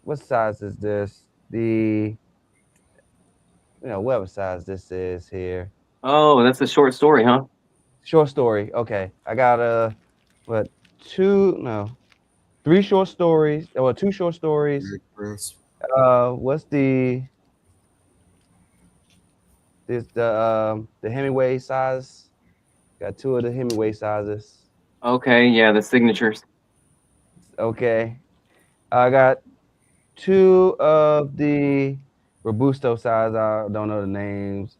what size is this? Whatever size this is here. Oh, that's a short story, huh? Short story. Okay, I got what two? No, three short stories. Or two short stories. Very crisp. What's the Hemingway size? Got two of the Hemingway sizes. Okay, yeah, the signatures. Okay, I got two of the Robusto size. I don't know the names.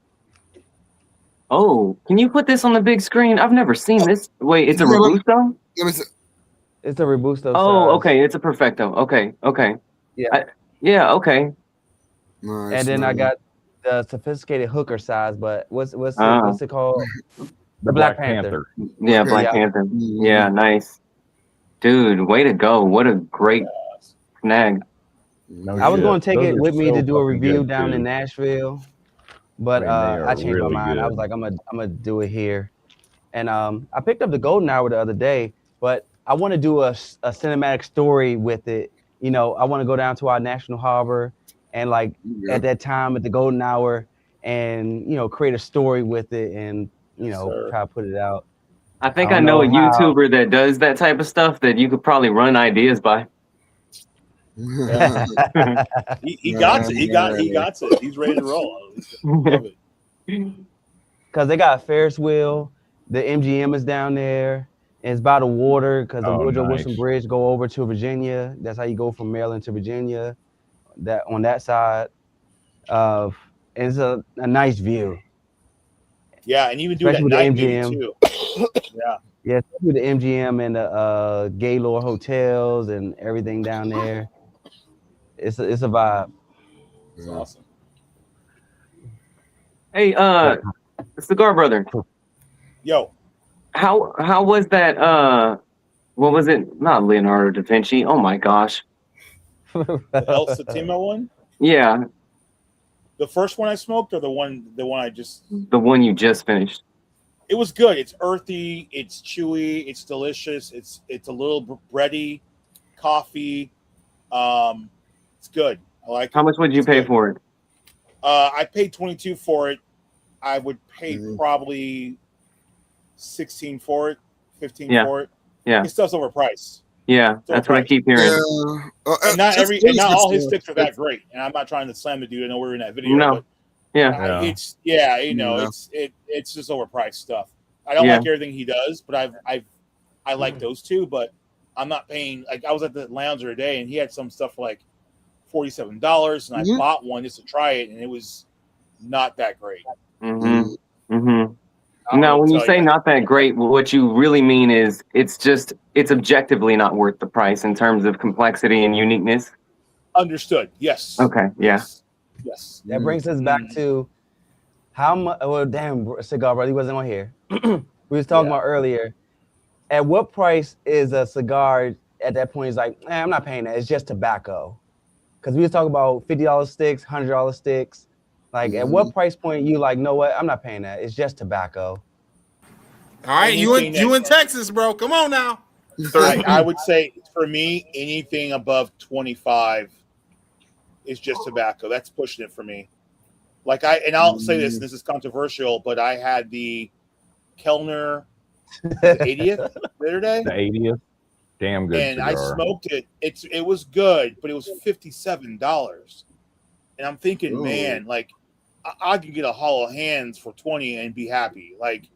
Oh, can you put this on the big screen? I've never seen this. Wait, it's a Yeah, Robusto? let me see. It's a Robusto Oh, size. okay, it's a Perfecto. Okay, okay. Yeah, Yeah, okay. Nice, and then I nice. got the sophisticated hooker size. But Uh, what's it called? The The Black Black Panther. Panther. yeah, Okay. Black Yeah. Panther. Mhm. Yeah, nice. Dude, way to go. What a great snag. No I was shit. going to take Those it are with me to so do a fucking review good down in too. Nashville, but Man, they I are changed my really mind. I was good. like, I'm gonna do it here, and I picked up the Golden Hour the other day, but I want to do a cinematic story with it. I want to go down to our national harbor and like Yeah. at that time at the Golden Hour, and create a story with it, and sir. try to put it out. I I think I don't know a know how. YouTuber that does that type of stuff that you could probably run ideas by. Yeah. He got it. He got it. He's ready to roll. Love it. Because they got a Ferris wheel. The MGM is down there. And it's by the water because the Oh, Woodrow Wilson nice. Bridge go over to Virginia. That's how you go from Maryland to Virginia. That on that side of it's a nice view, Yeah, and even do it especially at with the night, maybe MGM. too. Yeah. Yeah, especially with the MGM and the Gaylord hotels and everything down there. It's a vibe. It's Yeah. awesome. Hey, But Cigar Brother, Yo, how was that? What was it? Not Leonardo da Vinci. Oh my gosh. the El Satima one, Yeah, the first one I smoked, or the one I just. the one you just finished. It was good. It's earthy. It's chewy. It's delicious. It's a little bready, coffee. It's good. I like How it. much would you It's pay good. for it? I paid 22 for it. I would pay Mhm. probably 16 for it, 15 Yeah. for it. Yeah, His stuff's overpriced. yeah, It's that's what I overpriced. keep hearing. Yeah. And not It's not all his good sticks are stuff. that great. And I'm not trying to slam the dude. I know we're in that video, No, but yeah, Yeah. it's Yeah. it's just overpriced stuff. I don't yeah, like everything he does, but I like those two, but I'm not paying. Like I was at the lounge the other day, and he had some stuff for like $47, and I Mhm. bought one just to try it, and it was not that great. mm-hmm, mm-hmm. I don't know Now, what when to you tell say you. not that great, what you really mean is it's objectively not worth the price in terms of complexity and uniqueness. Understood. Yes. Okay, yeah. Yes. Yes. that brings us back to how much. Well, damn, cigar brother, he wasn't on here. We was talking Yeah. about earlier. At what price is a cigar at that point? Is like, I'm not paying that. It's just tobacco. Because we was talking about $50 sticks, $100 sticks. Like, at what Mhm. price point you like, know what? I'm not paying that. It's just tobacco. All right, Anything you in that Texas, bro. Come on now. I would say for me, anything above 25 is just tobacco. That's pushing it for me. I'll say this, and this is controversial, but I had the Kellner 80th the other day, The 80th. Damn good and I cigar. smoked it. It was good, but it was $57. And I'm thinking, Ooh. man, like I can get a Hollow Hands for 20 and be happy. Like,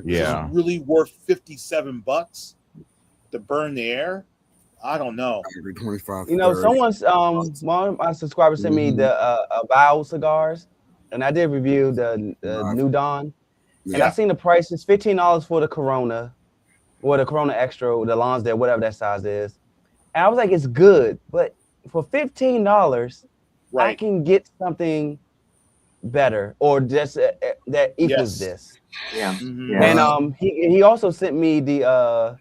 Yeah. is it really worth $57 to burn the air? I don't know. 25. Someone's one of my subscribers sent me the Vow cigars, and I did review the Nice. New Dawn, and Yeah. I seen the prices $15 for the Corona, or the Corona Extra, or the Lonsdale, whatever that size is. And I was like, it's good, but for $15, I Right. can get something better or just that equals Yes. this. Yeah. Mhm. Yeah. And he also sent me the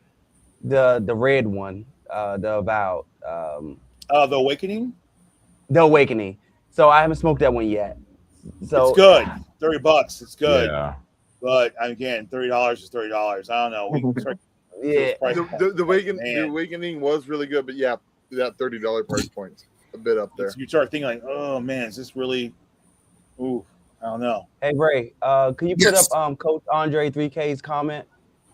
red one, the Avowed, The Awakening. the Awakening. So I haven't smoked that one yet. So It's good. $30. It's good. Yeah. But again, $30 is $30. I don't know. We yeah. price The point. awakening was really good, but yeah, that $30 price point a bit up there. You start thinking like, oh man, is this really? Ooh, I don't know. Hey Ray, can you put up Coach Andre 3K's comment?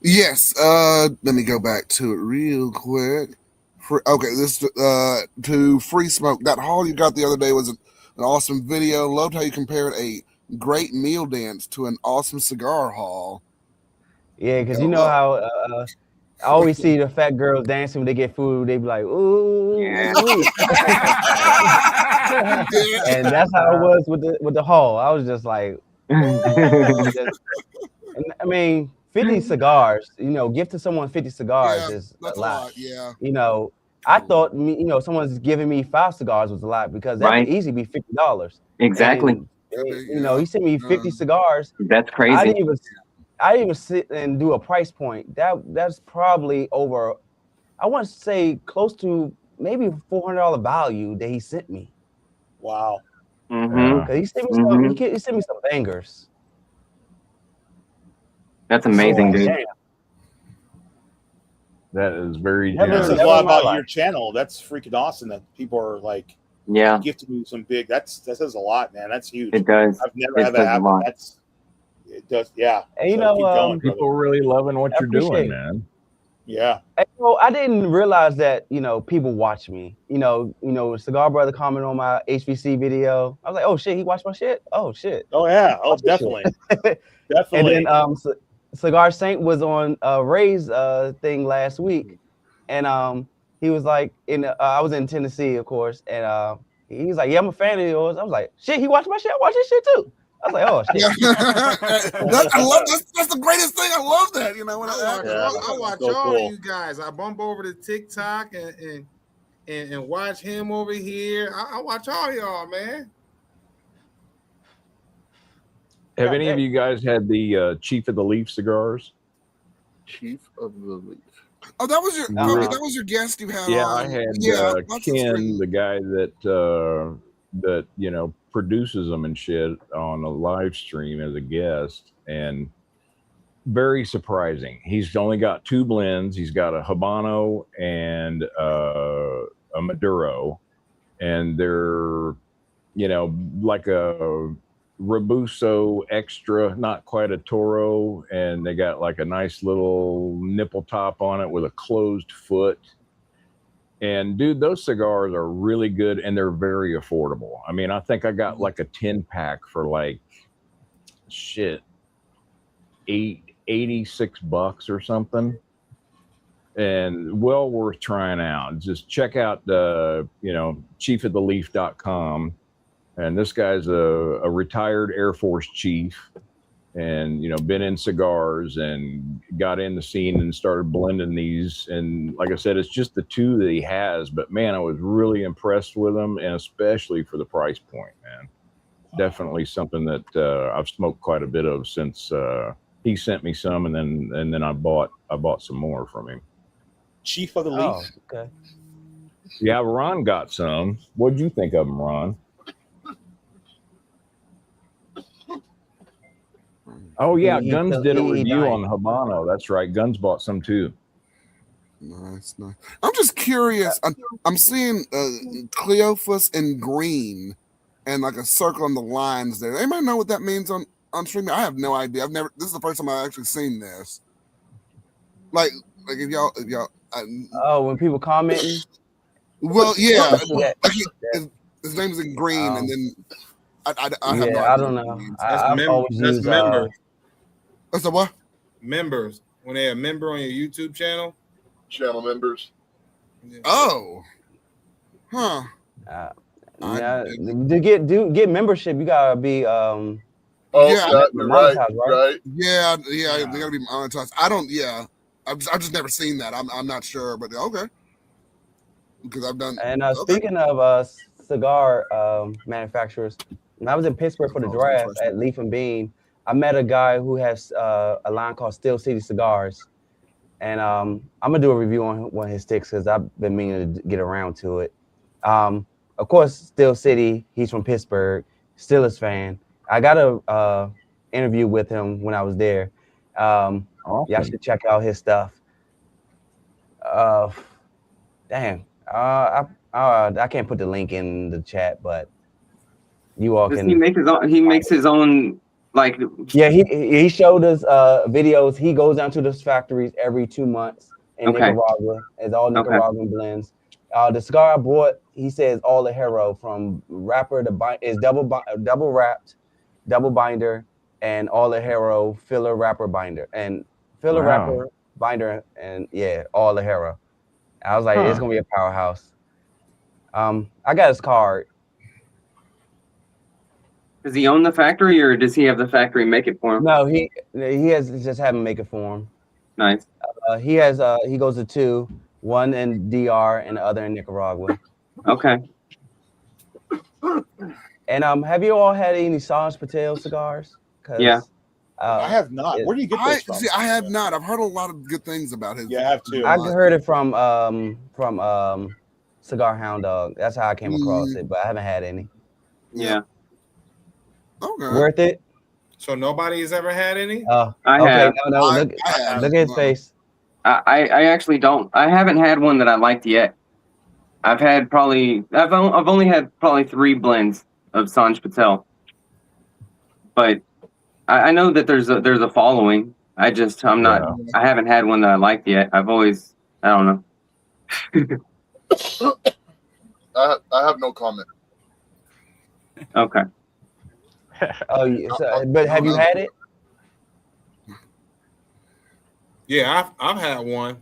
Yes. Let me go back to it real quick. Okay, this to Free Smoke. That haul you got the other day was an awesome video. Loved how you compared a great meal dance to an awesome cigar haul. Yeah, because you know how I always see the fat girls dancing when they get food. They be like, ooh, Yeah. ooh. And that's how it was with the haul. I was just like, and, I mean, 50 cigars. You know, give to someone 50 cigars is that's a lot. Yeah. You know, I thought someone's giving me 5 cigars was a lot because that could easily be $50. Exactly. And, you know, he sent me 50 cigars. That's crazy. I didn't even sit and do a price point. That's probably over, I want to say close to maybe $400 value that he sent me. Wow. Because he sent me he sent me some bangers. That's amazing, dude. Damn. That is very That generous. says a lot about your channel. That's freaking awesome that people are like, gifting you some big. That says a lot, man. That's huge. It does. I've never had that happen. It does, yeah. And you So know, keep going, people brother. really loving what you're doing, it. man. Yeah. So I didn't realize that, people watch me. Cigar Brother commented on my HVC video. I was like, oh shit, he watched my shit? Oh shit. Oh yeah. Oh, definitely. Definitely. And then Cigar Saint was on Ray's thing last week. And he was like, I was in Tennessee, of course, and he was like, yeah, I'm a fan of yours. I was like, shit, he watched my shit? I watched his shit too. I was like, oh shit. I love that's the greatest thing. I love that. You know, when I watch all of you guys. I bump over to TikTok and watch him over here. I watch all y'all, man. Have any of you guys had the Chief of the Leaf cigars? Chief of the Leaf. Oh, that was your guest you had. Yeah, on. I had Ken, the guy that produces them and shit, on a live stream as a guest, and very surprising. He's only got 2 blends. He's got a Habano and a Maduro, and they're like a Robusto extra, not quite a Toro, and they got like a nice little nipple top on it with a closed foot. And dude, those cigars are really good, and they're very affordable. I mean, I think I got like a 10-pack for like $86 or something, and well worth trying out. Just check out chiefoftheleaf.com. And this guy's a retired Air Force chief, and been in cigars and got in the scene and started blending these. And like I said, it's just the 2 that he has, but man, I was really impressed with them, and especially for the price point, man. Definitely something that I've smoked quite a bit of since he sent me some, and then I bought some more from him. Chief of the Leaf. Oh, okay. Yeah, Ron got some. What'd you think of them, Ron? Oh yeah, Guns did a review on Habano. That's right. Guns bought some too. Nice. I'm just curious. I'm seeing Cleophas in green and like a circle on the lines there. Anybody know what that means on streaming? I have no idea. This is the first time I've actually seen this. Like if y'all when people commenting. Well, yeah. His name's in green, and then I have no idea. I don't know. That's members. That's a what? Members. When they're a member on your YouTube channel. Channel members. Yeah. Oh. Huh. To get membership, you gotta be right. Yeah, they gotta be monetized. I've just never seen that. I'm not sure, but okay. Because I've done. And speaking of cigar manufacturers, when I was in Pittsburgh for the draft at Leaf and Bean, I met a guy who has a line called Steel City Cigars, and I'm gonna do a review on one of his sticks because I've been meaning to get around to it. Of course, Steel City. He's from Pittsburgh, Steelers fan. I got a interview with him when I was there. Awesome. Y'all should check out his stuff. Damn, I can't put the link in the chat, but you all Does can. he make his own? He makes his own like. Yeah, he showed us videos. He goes down to those factories every 2 months in Okay. Nicaragua. It's all Nicaraguan blends. The cigar I bought, he says all the hero from wrapper to is double wrapped, double binder, and all the hero filler wrapper binder and filler wrapper binder and yeah, all the hero. I was like, it's gonna be a powerhouse. I got his card. Does he own the factory, or does he have the factory make it for him? No, he has just have him make it for him. Nice. He has he goes to 2, one in DR and the other in Nicaragua. Okay. And have you all had any Sanj Patel cigars? Yeah. I have not. Where do you get those from? I have not. I've heard a lot of good things about his. Yeah, I have too. I heard it from Cigar Hound Dog. That's how I came across it, but I haven't had any. Yeah. Okay. Worth it? So nobody's ever had any? Oh, I okay. have. No, look at his face. I actually don't. I haven't had one that I liked yet. I've only had probably 3 blends of Sanj Patel, but I know that there's a following. I'm not. I haven't had one that I liked yet. I don't know. I have no comment. Okay. But have you had it? Yeah, I've had one.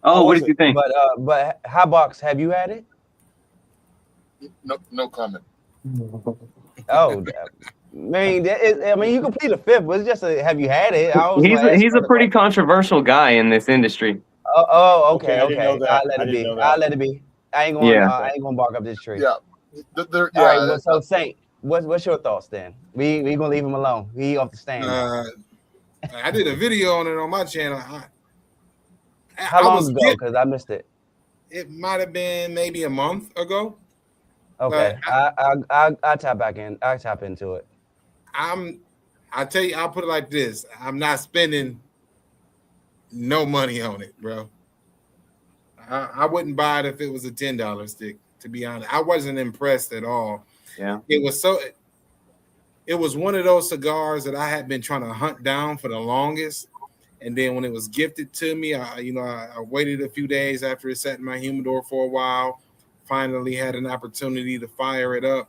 Oh, what did you think? But Hotbox, have you had it? No comment. Oh, man, you can plead the fifth, but it's just have you had it? He's a pretty controversial guy in this industry. Okay. I didn't know that. I'll let it be. I ain't gonna bark up this tree. Yeah. All right. Well, so Saint, what's your thoughts then? We gonna leave him alone. He off the stand. I did a video on it on my channel. How long ago? Because I missed it. It might have been maybe a month ago. Okay, I tap back in. I tap into it. I tell you, I'll put it like this: I'm not spending no money on it, bro. I wouldn't buy it if it was a $10 stick. To be honest, I wasn't impressed at all. Yeah, it was one of those cigars that I had been trying to hunt down for the longest. And then when it was gifted to me, I waited a few days after it sat in my humidor for a while. Finally had an opportunity to fire it up,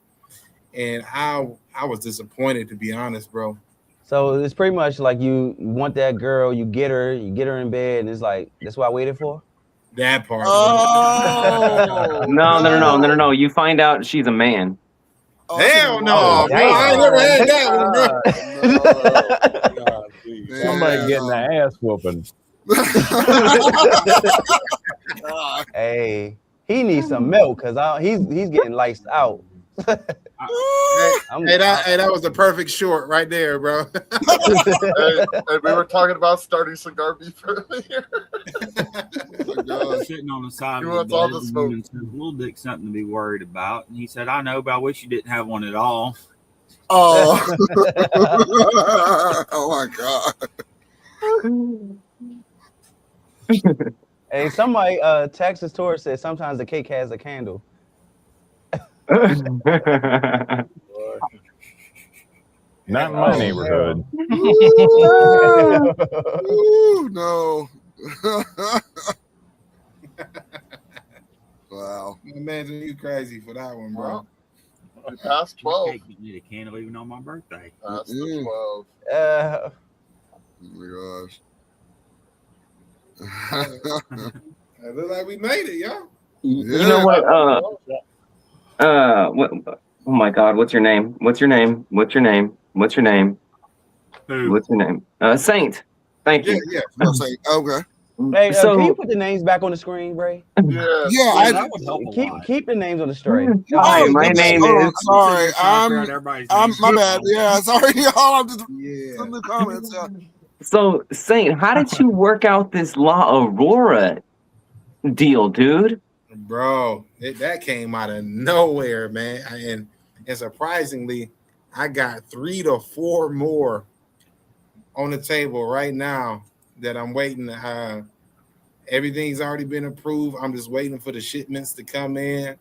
and I was disappointed, to be honest, bro. So it's pretty much like you want that girl, you get her in bed, and it's like that's what I waited for. That part. Oh no! You find out she's a man. Oh, hell no, bro! I ain't never had that one, bro. Somebody getting the ass whooping. Hey, he needs some milk because he's getting laced out. Hey, that was the perfect short right there, bro. Hey, we were talking about starting cigar beef earlier. Sitting on the side He of wants the all bed, the the smoke. woman said, "Little Dick's something to be worried about." And he said, "I know, but I wish you didn't have one at all." Oh. Oh my God. Hey, somebody Texas tourist said sometimes the cake has a candle. Not in my neighborhood. Ooh, no. Wow. Imagine you crazy for that one, bro. We passed 12. Cake didn't need a candle even on my birthday. Past the 12. Oh my gosh. It look like we made it, y'all. You know what? What? Oh my God! What's your name? What's your name? What's your name? What's your name? Who? What's your name? Saint. Thank you. Yeah. I'll say, okay. Hey, So- can you put the names back on the screen, Bray? Yeah. Yeah, that would help a lot. Keep the names on the screen. Hi, my name is. Sorry, Everybody's I'm names. my bad. Yeah, sorry, y'all. I'm just Yeah. some new comments. Yeah. So, Saint, how did you work out this La Aurora deal, dude? Bro, that came out of nowhere, man. And surprisingly, I got 3 to 4 more on the table right now that I'm waiting. Everything's already been approved. I'm just waiting for the shipments to come in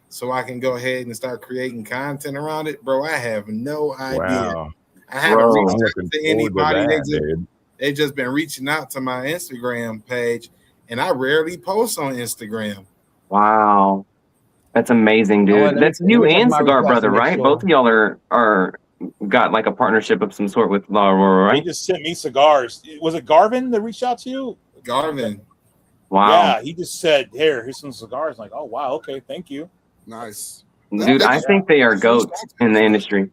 so I can go ahead and start creating content around it. Bro, I have no idea. Wow. I haven't Bro. reached I'm out looking to forward to anybody. that, dude. They just been reaching out to my Instagram page, and I rarely post on Instagram. Wow. That's amazing, Oh, dude. That's let you me check and my Cigar request Brother, to make right? sure. Both of y'all are got like a partnership of some sort with La Aurora, He right? just sent me cigars. Was it Garvin that reached out to you? Garvin. Wow. Yeah, he just said, here's some cigars. I'm like, oh wow, okay, thank you. Nice. Dude, I think they are goats in the industry.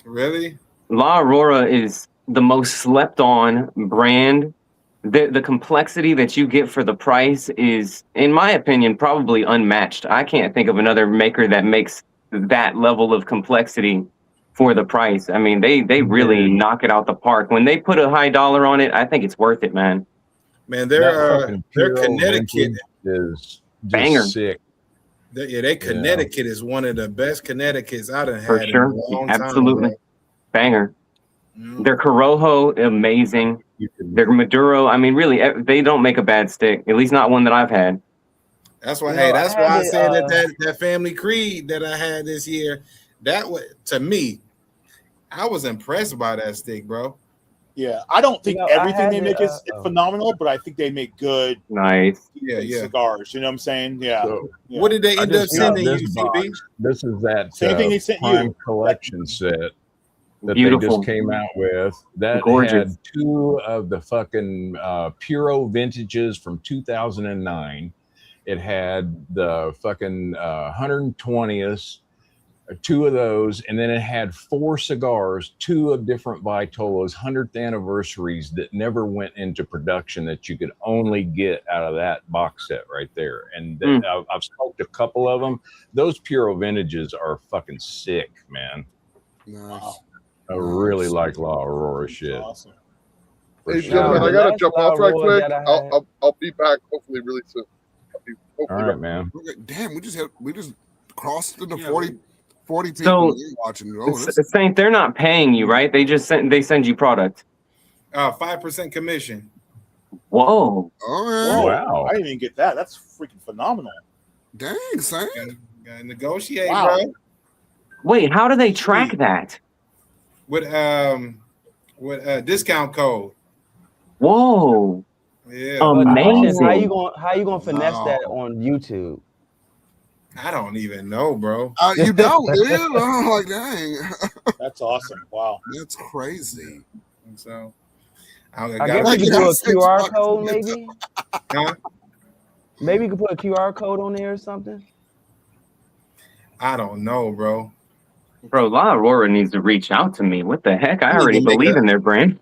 Really? La Aurora is the most slept on brand. The complexity that you get for the price is, in my opinion, probably unmatched. I can't think of another maker that makes that level of complexity for the price. I mean, they really knock it out the park. When they put a high dollar on it, I think it's worth it, man. Man, That their fucking their Puro Connecticut, vintage is just Banger. sick. their Connecticut is one of the best Connecticut's I done For had sure. in a long Absolutely. time. Banger. Bro. Their Corojo, amazing. You can, Their Maduro, I mean, really, they don't make a bad stick. At least not one that I've had. That's why. You Hey, know, that's I why had I it, said that family creed that I had this year. That was, to me, I was impressed by that stick, bro. Yeah, I don't think You know, I everything had they it, make is phenomenal, but I think they make good Nice. Yeah, yeah. cigars. You know what I'm saying? Yeah. so Yeah. What did they I end up just got sending this you, box. CB? This is that Same thing they sent you. prime collection set that they Beautiful. just came out with. That Gorgeous. had two of the fucking Puro vintages from 2009. It had the fucking 120th, two of those, and then it had four cigars, two of different Vitolo's 100th anniversaries that never went into production that you could only get out of that box set right there. And I've smoked a couple of them. Those Puro vintages are fucking sick, man. Nice. I really like La Aurora shit. Awesome. For Hey, sure. gentlemen, the I gotta last jump La off right Aurora quick. that I had- I'll be back hopefully really soon. All right, man. Okay, damn, we just crossed into Yeah, 40 people So, watching. Oh, this, Saint, they're not paying you, right? They just send you product. 5% commission. Whoa. oh Whoa, man. Wow. I didn't even get that. That's freaking phenomenal. Dang, son. Gotta negotiate, Wow. bro. Wait, how do they track Sweet. that? With discount code. Whoa. Yeah. But Amazing. how you gonna finesse Wow. that on YouTube? I don't even know, bro. You don't, dude. I'm like, dang. That's awesome. Wow. That's crazy. So I I got guess Like, you could do a that's QR $6 code, to get maybe. Huh? Maybe you could put a QR code on there or something. I don't know, bro. Bro, La Aurora needs to reach out to me. What the heck? I need already to make believe a- in their brand.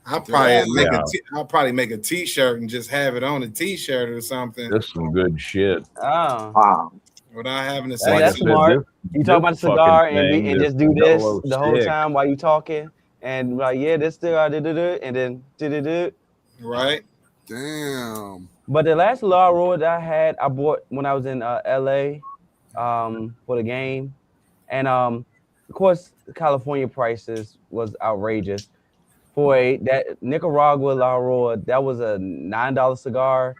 I'll probably Yeah. I'll probably make a t-shirt and just have it on a t-shirt or something That's some good shit. Oh, Wow. without having to That- say Like I that's said, smart. You talk about the fucking cigar and thing, and this just do this the whole 006. time while you talking, and like, yeah, this cigar, and then right. Damn. But the last La Aurora that I had, I bought when I was in LA for the game, and of course, California prices was outrageous. For that Nicaragua La Aurora, that was a $9 cigar.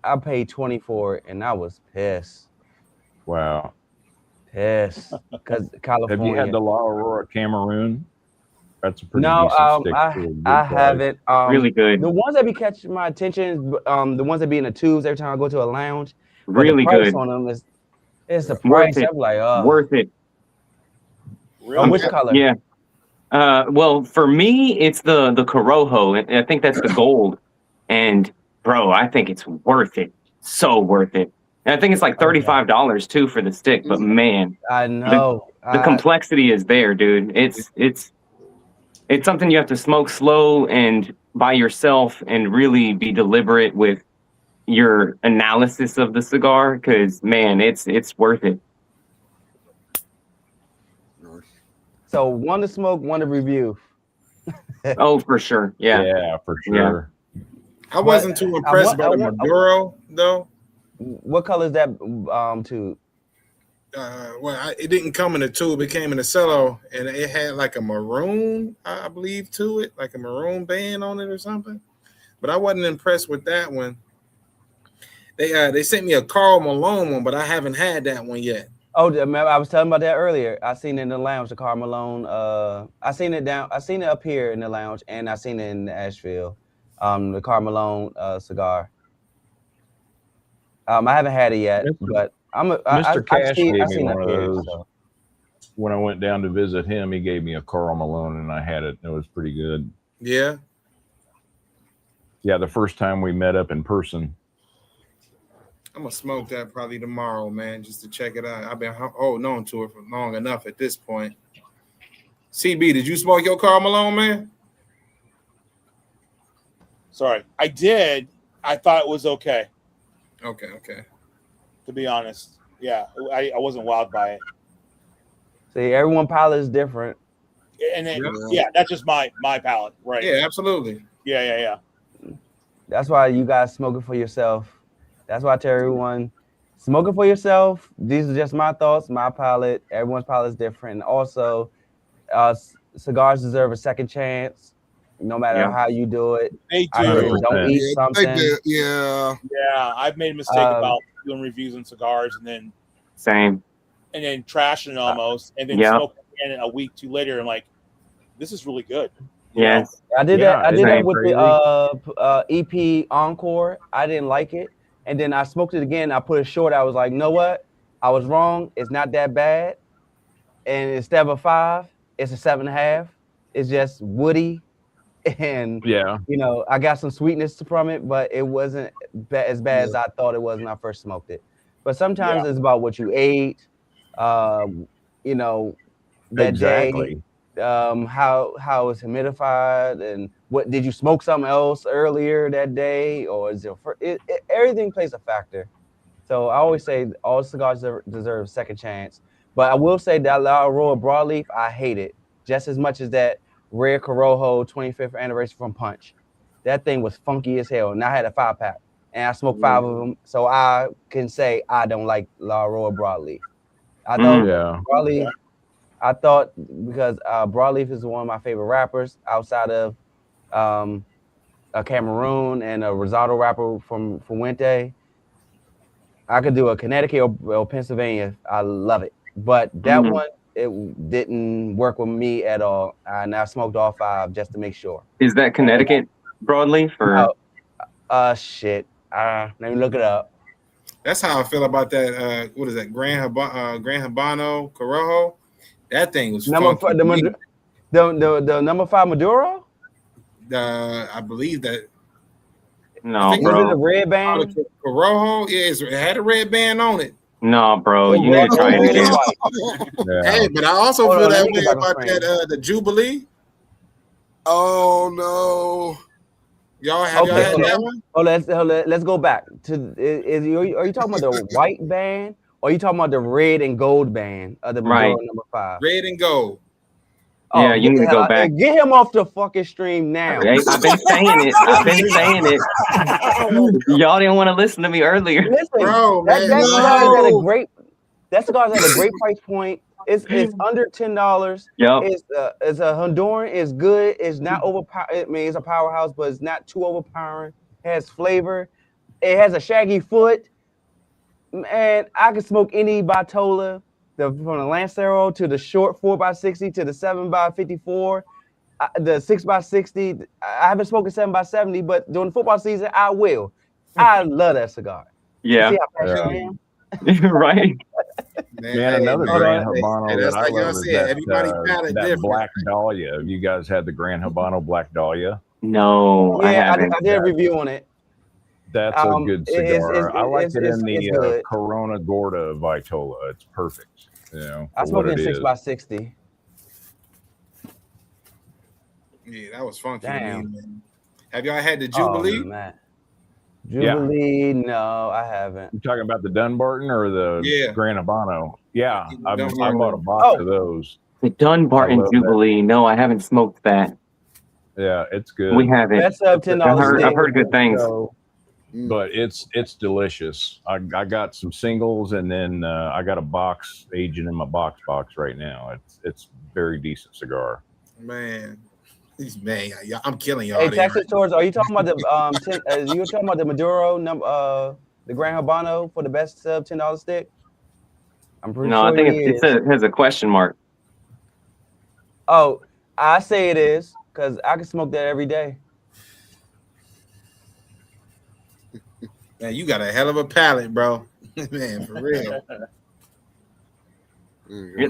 I paid 20 for it, and I was pissed. Wow. Because Have you California. had the La Aurora Cameroon? That's a pretty No, decent stick. I for a good I price. haven't. Really good. The ones that be catching my attention, the ones that be in the tubes every time I go to a lounge. But Really the price good. on them it's the Worth price. it. I'm like, Worth it. Really? which color? Yeah. Well, for me, it's the Corojo. And I think that's the gold. And bro, I think it's worth it. So worth it. And I think it's like $35 too for the stick. But man, I know. the complexity is there, dude. It's something you have to smoke slow and by yourself and really be deliberate with your analysis of the cigar. Because man, it's worth it. So one to smoke, one to review. Oh, for sure. Yeah. Yeah, for sure. I wasn't too impressed by the Maduro though. What color is that tube? It didn't come in a tube. It came in a cello, and it had like a maroon, I believe, to it, like a maroon band on it or something. But I wasn't impressed with that one. They sent me a Karl Malone one, but I haven't had that one yet. Oh, remember I was telling about that earlier. I seen it in the lounge, the Karl Malone. I seen it up here in the lounge, and I seen it in Asheville. The Karl Malone cigar. I haven't had it yet, but Mr. Cash gave me seen one it of here. those. So. When I went down to visit him, he gave me a Karl Malone, and I had it. It was pretty good. Yeah. Yeah, the first time we met up in person. I'm gonna smoke that probably tomorrow, man, just to check it out. I've been holding on to it for long enough at this point. CB, did you smoke your Karl Malone, man? Sorry, I did. I thought it was okay. Okay. To be honest, yeah, I wasn't wowed by it. See, everyone palate is different. And then, yeah, that's just my palate, right? Yeah, absolutely. Yeah. That's why you guys smoke it for yourself. That's why I tell everyone, smoke it for yourself. These are just my thoughts, my palate. Everyone's palate is different. And also, cigars deserve a second chance, no matter how you do it. They do. Don't eat something. They do. Yeah. Yeah, I've made a mistake about doing reviews on cigars and then trashing it almost, and then smoking again a week too later. I'm like, this is really good. Yes, I did that. I did that with the EP Encore. I didn't like it, and then I smoked it again. I put it short. I was like, you know what? I was wrong. It's not that bad. And instead of a 5, it's a 7.5. It's just woody, and I got some sweetness from it, but it wasn't as bad as I thought it was when I first smoked it. But sometimes it's about what you ate, that day. How it's humidified, and what did you smoke something else earlier that day, or is it everything plays a factor. So I always say all cigars deserve a second chance. But I will say that La Aurora Broadleaf, I hate it just as much as that Rare Corojo 25th anniversary from Punch. That thing was funky as hell, and I had a 5-pack, and I smoked 5 of them, so I can say I don't like La Aurora Broadleaf. I thought Broadleaf. I thought because Broadleaf is one of my favorite rappers outside of a Cameroon and a Rosado rapper from Fuente. I could do a Connecticut or Pennsylvania. I love it. But that one, it didn't work with me at all. And I smoked all 5 just to make sure. Is that Connecticut Broadleaf or? Shit. Let me look it up. That's how I feel about that. What is that? Gran Habano Corojo. That thing was funky. The number 5 Maduro? I believe that. No, bro. Was it a red band? Corojo, it had a red band on it. No, bro, you need to try it again. Hey, but I also feel that way about that the Jubilee. Oh no! Y'all had that one? Oh, let's go back to. Are you talking about the white band? Or are you talking about the red and gold band of the Maduro number 5? Red and gold. Oh, yeah, you need to go back. Get him off the fucking stream now. Okay, I've been saying it. Y'all didn't want to listen to me earlier. Listen, bro, that cigar's at a great price point. It's under $10. Yep. It's a Honduran. It's good. It's not overpowered. I mean, it's a powerhouse, but it's not too overpowering. It has flavor. It has a shaggy foot. Man, I could smoke any Batola, from the Lancero to the short 4x60 to the 7x54, the 6x60. I haven't spoken 7x70, but during the football season, I will. I love that cigar. Yeah. See how passionate I am? Right. Man, another Gran Habano that I love is that Black Dahlia. Have you guys had the Gran Habano Black Dahlia? No, I haven't. I did a review on it. That's a good cigar. I like it in the Corona Gorda Vitola. It's perfect. I smoked it 6x60. Yeah, that was funky to me, man. Have y'all had the Jubilee? Oh, man. Jubilee, no, I haven't. You talking about the Dunbarton or the Gran Habano? Yeah, I bought a box of those. The Dunbarton Jubilee. No, I haven't smoked that. Yeah, it's good. We haven't. That's up $10. I've heard good things. But it's delicious. I got some singles, and then I got a box aging in my box right now. It's very decent cigar. Man, I'm killing y'all. Hey, Texas Tours, are you talking about the you were talking about the Maduro number the Grand Habano for the best sub $10 stick? I'm pretty No, sure I think he is. it has a question mark. Oh, I say it is because I can smoke that every day. Man, you got a hell of a palate, bro. Man, for real.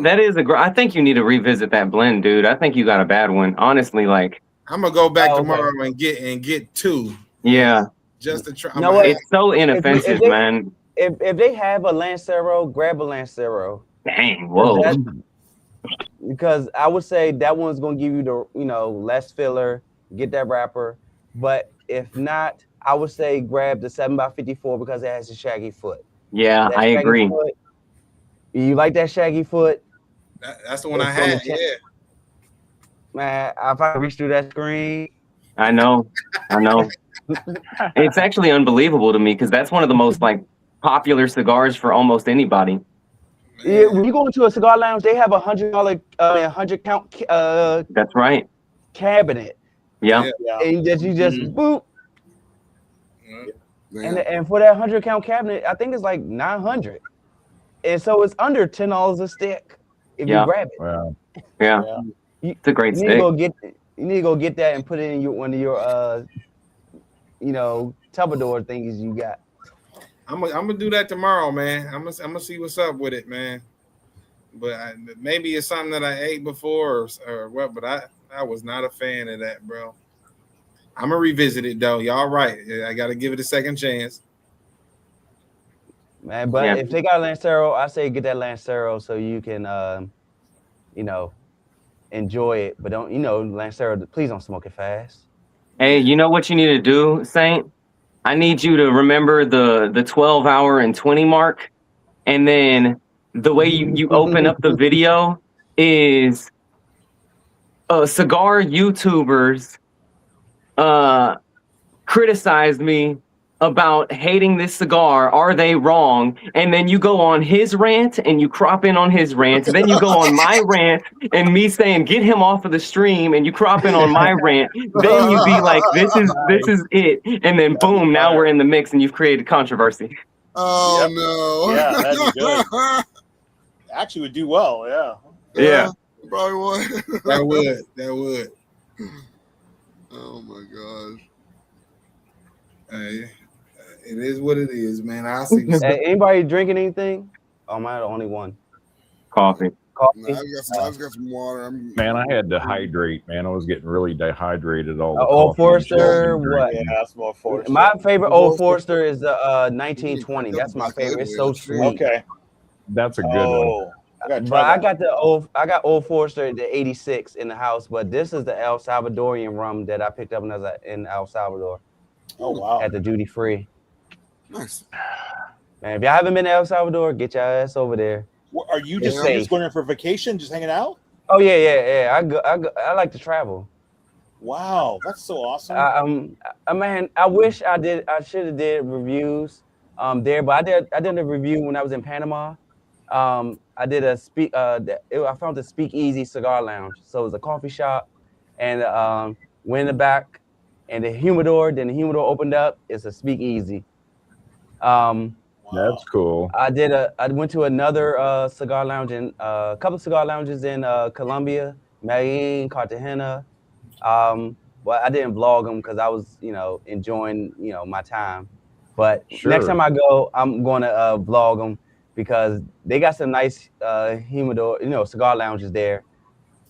That is I think you need to revisit that blend, dude. I think you got a bad one. Honestly, like I'm gonna go back Oh, okay. tomorrow and get two. yeah, Just to try. You know what? it's so inoffensive, they- man. If they have a Lancero, grab a Lancero. Dang, whoa. Because I would say that one's gonna give you the less filler, get that wrapper. But if not, I would say grab the 7x54 because it has a shaggy foot. Yeah, That I shaggy agree. foot, you like that shaggy foot? That's the one I It's gonna had. change. Yeah. Man, if I reach through that screen, I know. It's actually unbelievable to me because that's one of the most like popular cigars for almost anybody. yeah, when you go into a cigar lounge, they have $100 count That's right. cabinet, Yeah. Yeah. and that you just boop. And for that 100 count cabinet, I think it's like 900, and so it's under $10 a stick if you grab it. Wow. Yeah. It's a great You need stick. you need to go get that and put it in one of your Tupperware thingies you got. I'm gonna do that tomorrow, man. I'm gonna see what's up with it, man. But maybe it's something that I ate before or what. But I was not a fan of that, bro. I'm gonna revisit it though. Y'all right. I gotta give it a second chance. Man, but if they got a Lancero, I say get that Lancero so you can enjoy it. But don't Lancero, please don't smoke it fast. Hey, you know what you need to do, Saint? I need you to remember the 12 hour and 20 mark. And then the way you open up the video is cigar YouTubers criticized me about hating this cigar. Are they wrong? And then you go on his rant and you crop in on his rant. Then you go on my rant and me saying get him off of the stream, and you crop in on my rant. Then you be like, this is it. And then boom, now we're in the mix and you've created controversy. Oh no! Yeah, that'd be good. Actually, would do well. Yeah. Yeah. Probably would. That would. Oh my gosh. Hey, it is what it is, man. I see. Hey, anybody drinking anything? Oh, am I the only one? Coffee. No, I've got some water. Man, I had to hydrate. Man, I was getting really dehydrated all the Old coffee and Forester, sugar what? drinking. Yeah, that's more Forester. My favorite Old Forester is the 1920. That's my favorite. It's so sweet. Okay. That's a good one. I gotta But try I that. got Old Forester the 86 in the house, but this is the El Salvadorian rum that I picked up when I was in El Salvador. Oh wow. At the duty free. Nice. Man, if y'all haven't been to El Salvador, get your ass over there. What, are you It's just safe. going there for vacation, just hanging out? Oh yeah. I like to travel. Wow, that's so awesome. Man, I wish I should have did reviews there, but I did a review when I was in Panama. I did I found the Speakeasy Cigar Lounge. So it was a coffee shop, and went in the back, and the humidor. Then the humidor opened up. It's a Speakeasy. That's cool. I went to another cigar lounge in a couple of cigar lounges in Colombia, Medellin, Cartagena. Well, I didn't vlog them because I was, enjoying, my time. But next time I go, I'm going to vlog them because they got some nice humidor, cigar lounges there.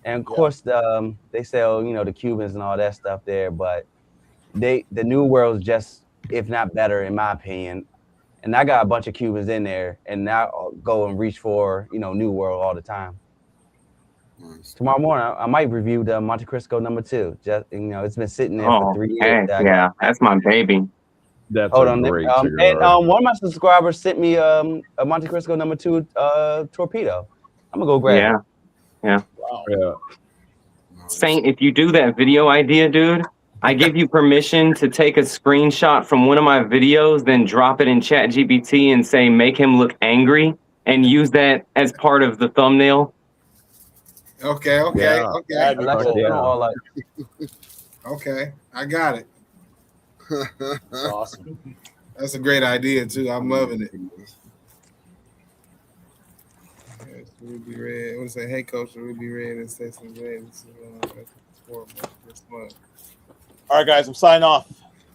And of course, they sell, the Cubans and all that stuff there. But the New World's just, if not better, in my opinion. And I got a bunch of Cubans in there, and now I'll go and reach for, New World all the time. Nice. Tomorrow morning, I might review the Monte Cristo #2. Just it's been sitting there for 3 years. Yeah, that's my baby. That's Hold a on, great and cigar. one of my subscribers sent me a Monte Cristo #2 torpedo. I'm gonna go grab it. Yeah. Wow. Yeah. Saint, if you do that video idea, dude, I give you permission to take a screenshot from one of my videos, then drop it in ChatGPT and say, make him look angry, and use that as part of the thumbnail. Okay. Yeah. That'd be cool. Okay, I got it. That's awesome. That's a great idea too. I'm loving it. Yes, Ruby Red. I want to say, hey, Coach, Ruby Red and say some red. This month. All right, guys, I'm signing off.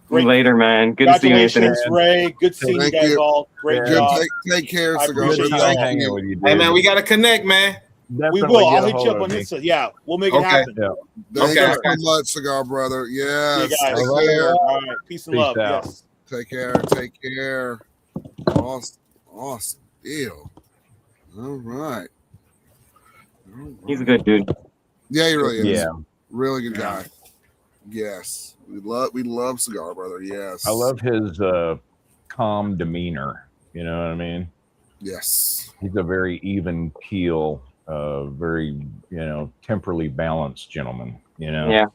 Great. Later, man. Good to see you, Anthony. Congratulations, Ray. Good seeing you guys all. Great job. Take care, I Cigar. appreciate Good you all. time hanging with you, Hey, dude. man, we got to connect, man. We Definitely will. get I'll a hit you hold up of on me. Insta. Yeah, we'll make it happen. Yeah. Thank Okay. you so much, Cigar brother. Yes. See you guys. Take care. All right. Peace and Peace love. out. Yes. Take care. Take care. Awesome deal. All right. He's a good dude. Yeah, he really is. Yeah. Really good guy. Yes. We love Cigar brother. Yes. I love his calm demeanor. You know what I mean? Yes. He's a very even keel, very, temporally balanced gentleman, Yeah.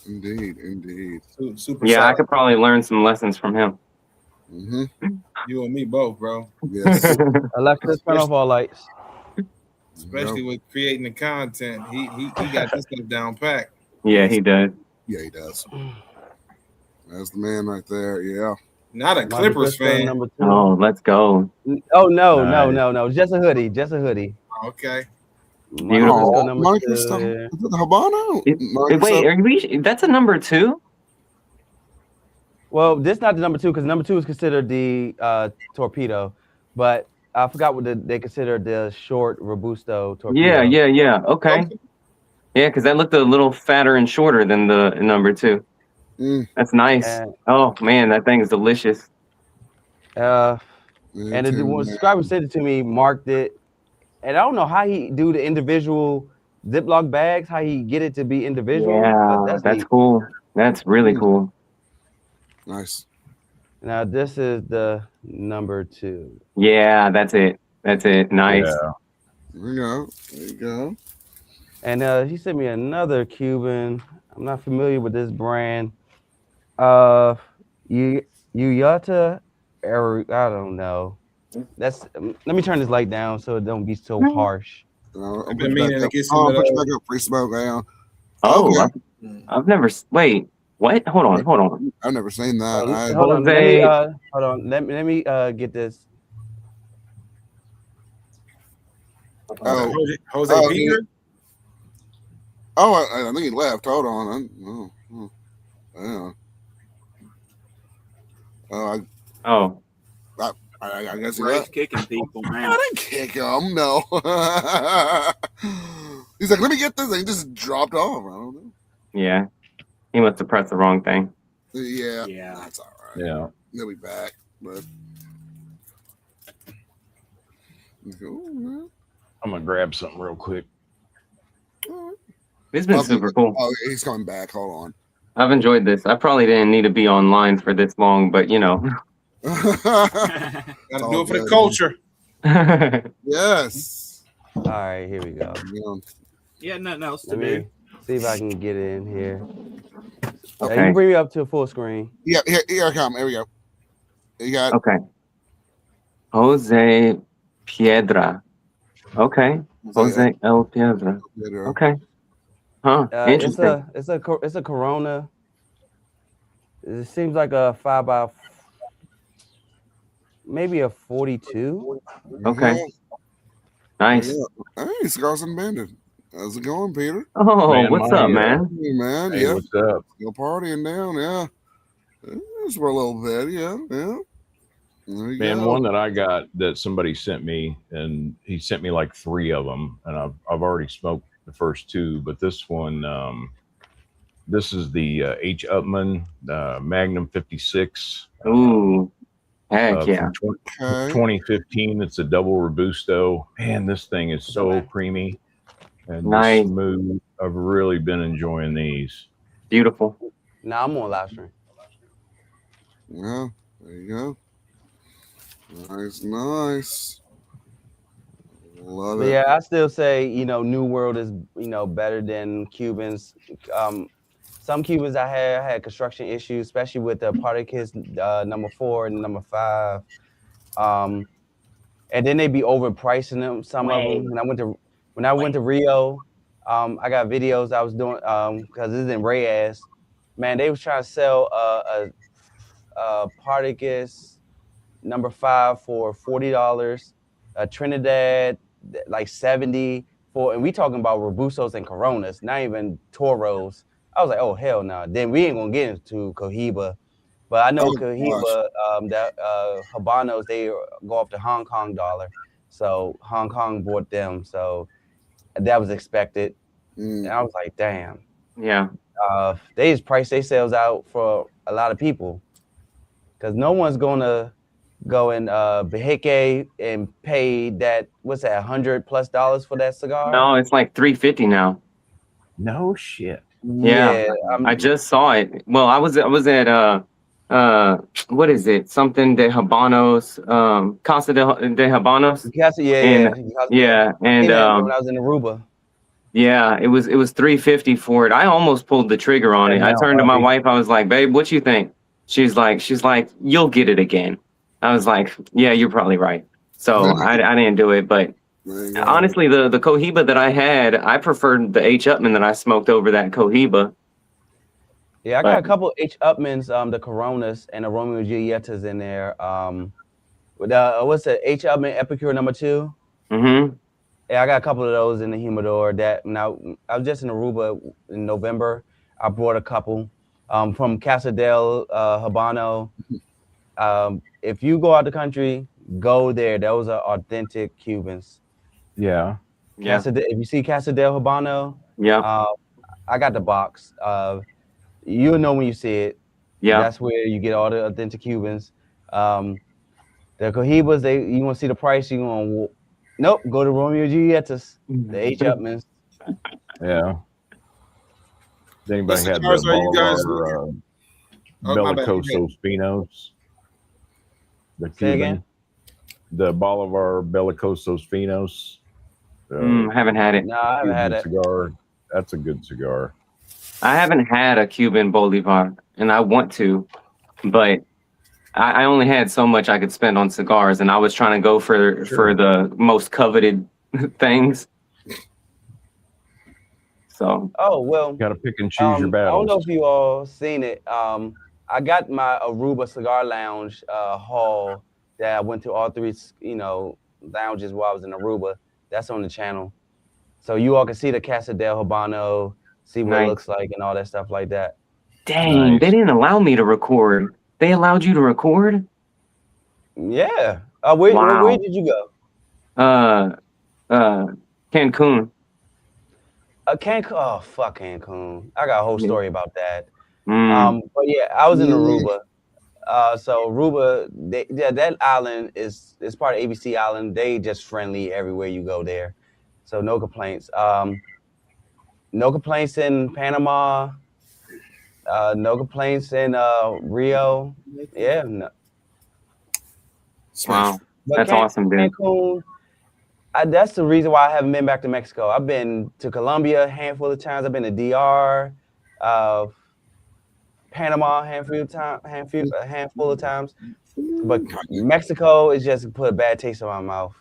Indeed. Super Yeah, I solid. could probably learn some lessons from him. Mm-hmm. You and me both, bro. Yes. Alexa, turn off all lights. Especially with creating the content. He got this stuff down packed. Yeah, he does. Yeah, he does. That's the man right there. Yeah. Not a Monte Clippers Cristo, fan. number 2. Oh, let's go. Oh no, Nice. no. Just a hoodie. Okay. Monte Cristo, number Monte 2. Cristo. Yeah. Is it the Habano? Wait, are we? That's a number 2? Well, this not the number 2 because number 2 is considered the torpedo, but I forgot what they consider the short robusto torpedo. Yeah. Okay. Yeah, because that looked a little fatter and shorter than the number 2. That's nice. Oh man, that thing is delicious. And the subscriber sent it to me, marked it, and I don't know how he do the individual Ziploc bags, how he get it to be individual. Yeah, that's cool. That's really cool. Nice. Now this is the number 2. Yeah, that's it. Nice. Yeah. There you go. And he sent me another Cuban. I'm not familiar with this brand. Uyata, I don't know. Let me turn this light down so it don't be so harsh. I've been meaning to get some of put you those. back up. Free smoke down. Oh, Okay. I've never. Wait, what? Hold on. I've never seen that. Hold on. Let me get this. Jose Peter? I think he left. Hold on. I guess he Ray's left. kicking people, I man. didn't kick him. No. He's like, let me get this. And he just dropped off. I don't know. Yeah, he must have pressed the wrong thing. Yeah. Yeah. That's all right. Yeah. He'll be back. But cool, man. I'm gonna grab something real quick. It's been super cool. Oh, he's coming back. Hold on. I've enjoyed this. I probably didn't need to be online for this long, but Gotta do it for the culture. Yes. All right, here we go. Yeah, nothing else to Let do. me see if I can get it in here. Okay. You bring me up to full screen. Yeah, here I come. Here we go. You got Okay. Jose Piedra. Okay. Jose El Piedra. Okay. Huh. Interesting. It's a Corona. It seems like a 5x, maybe a 42. Okay. Nice. Yeah. Hey, Cigars Unbanded. How's it going, Peter? Oh, Man, what's up, man? Hey, man. Hey, what's up? Still partying down, yeah. Just for a little bit, yeah. There you Man, go. one that I got that somebody sent me, and he sent me like 3 of them, and I've already smoked the first 2, but this one, this is the H. Upman Magnum 56. Ooh, heck yeah. From 2015. It's a double Robusto. Man, this thing is so creamy and Nice. smooth. I've really been enjoying these. Beautiful. Nah, I'm on live stream. Yeah, there you go. Nice. Love But it. yeah, I still say, New World is, better than Cubans. Some Cubans I had construction issues, especially with the Partagas number 4 and number 5. And then they be overpricing them, some of them. When I went to Rio, I got videos I was doing because this is in Reyes. Man, they was trying to sell Partagas number 5 for $40. Trinidad like 70 for, and we talking about Robustos and Coronas, not even Toros. I was like, oh hell no. Then we ain't gonna get into Cohiba, but I know Oh, Cohiba that Habanos they go off the Hong Kong dollar, so Hong Kong bought them, so that was expected. And I was like, damn. Yeah. They just price themselves out for a lot of people, because no one's gonna go in Behike and pay that, what's that, $100+ for that cigar? No, it's like $350 now. No shit. Yeah. I just saw it. Well, I was at what is it? Something de Habanos, Casa de Habanos. Yeah. And when I was in Aruba. yeah, it was $350 for it. I almost pulled the trigger on it. I turned to my wife. I was like, "Babe, what you think?" She's like, "You'll get it again." I was like, "Yeah, you're probably right." So I didn't do it. But honestly, the Cohiba that I had, I preferred the H. Upman that I smoked over that Cohiba. Yeah, I got a couple H. Upmans, the Coronas and the Romeo and Julietas in there. What's the H. Upman Epicure number 2? Mm-hmm. Yeah, I got a couple of those in the humidor. That now I was just in Aruba in November. I brought a couple from Casa del Habano. If you go out the country, go there. Those are authentic Cubans. Yeah. If you see Casa del Habano, yeah, I got the box. You'll know when you see it. Yeah, that's where you get all the authentic Cubans. The Cohibas, you want to see the price, you going nope, go to Romeo and Julietas, the H. Upmans. Yeah. Anybody Listen, had Charles, the are you guys Bellicosos Finos? The Say Cuban, again? the Bolivar Bellicosos Finos. haven't had it. No, I haven't had it. Cigar. That's a good cigar. I haven't had a Cuban Bolivar, and I want to, but I only had so much I could spend on cigars, and I was trying to go for the most coveted things. So. Oh well. Got to pick and choose your I battles. don't know if you all seen it. I got my Aruba Cigar Lounge haul that I went to all 3, lounges while I was in Aruba. That's on the channel, so you all can see the Casa del Habano, see what it looks like, and all that stuff like that. Dang, they didn't allow me to record. They allowed you to record? Yeah. Where did you go? Cancun. Cancun. Oh, fuck Cancun. I got a whole story about that. But yeah, I was in Aruba. So Aruba, that island is part of ABC Island. They just friendly everywhere you go there, so no complaints. No complaints in Panama. No complaints in Rio. Yeah. No. Wow, that's awesome, dude. Cancun, that's the reason why I haven't been back to Mexico. I've been to Colombia a handful of times. I've been to DR, Panama a handful of times. But Mexico is just put a bad taste in my mouth.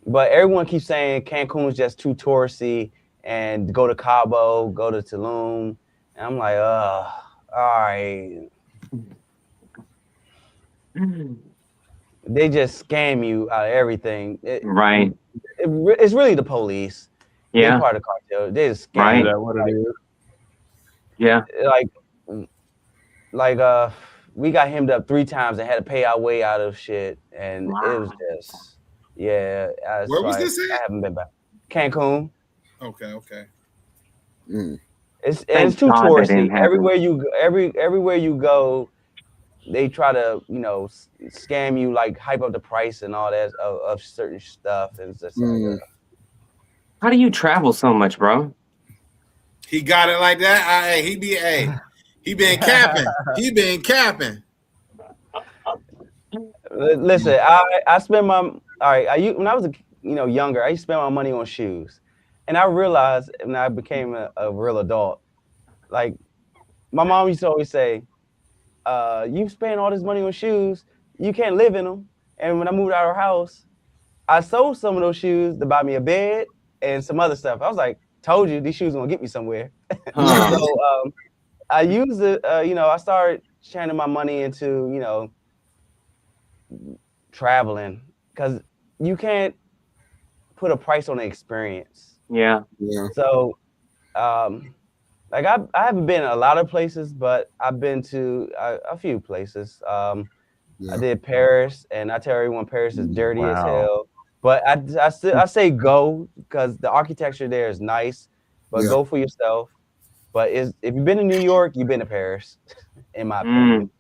But everyone keeps saying Cancun is just too touristy, and go to Cabo, go to Tulum. And I'm like, all right. They just scam you out of everything. Right. It's really the police. Yeah. They're part of the cartel. They just scam. Right. Is that what it is? Yeah. Like we got hemmed up 3 times and had to pay our way out of shit. And it was just, yeah. Where was this at? I haven't been back. Cancun. Okay. It's too touristy. Everywhere you go, they try to, scam you, like hype up the price and all that of certain stuff. And it's just like, how do you travel so much, bro? He got it like that. He been capping. He been capping. Listen, I spend when I was younger, I used to spend my money on shoes, and I realized when I became a real adult, like my mom used to always say, you spend all this money on shoes, you can't live in them. And when I moved out of our house, I sold some of those shoes to buy me a bed and some other stuff. I was like, told you these shoes gonna get me somewhere. So I used it, I started channeling my money into, traveling, because you can't put a price on the experience. Yeah. Yeah. So, like I haven't been a lot of places, but I've been to a few places. I did Paris, and I tell everyone Paris is dirty as hell. But I say go, because the architecture there is nice, but go for yourself. But if you've been to New York, you've been to Paris, in my opinion.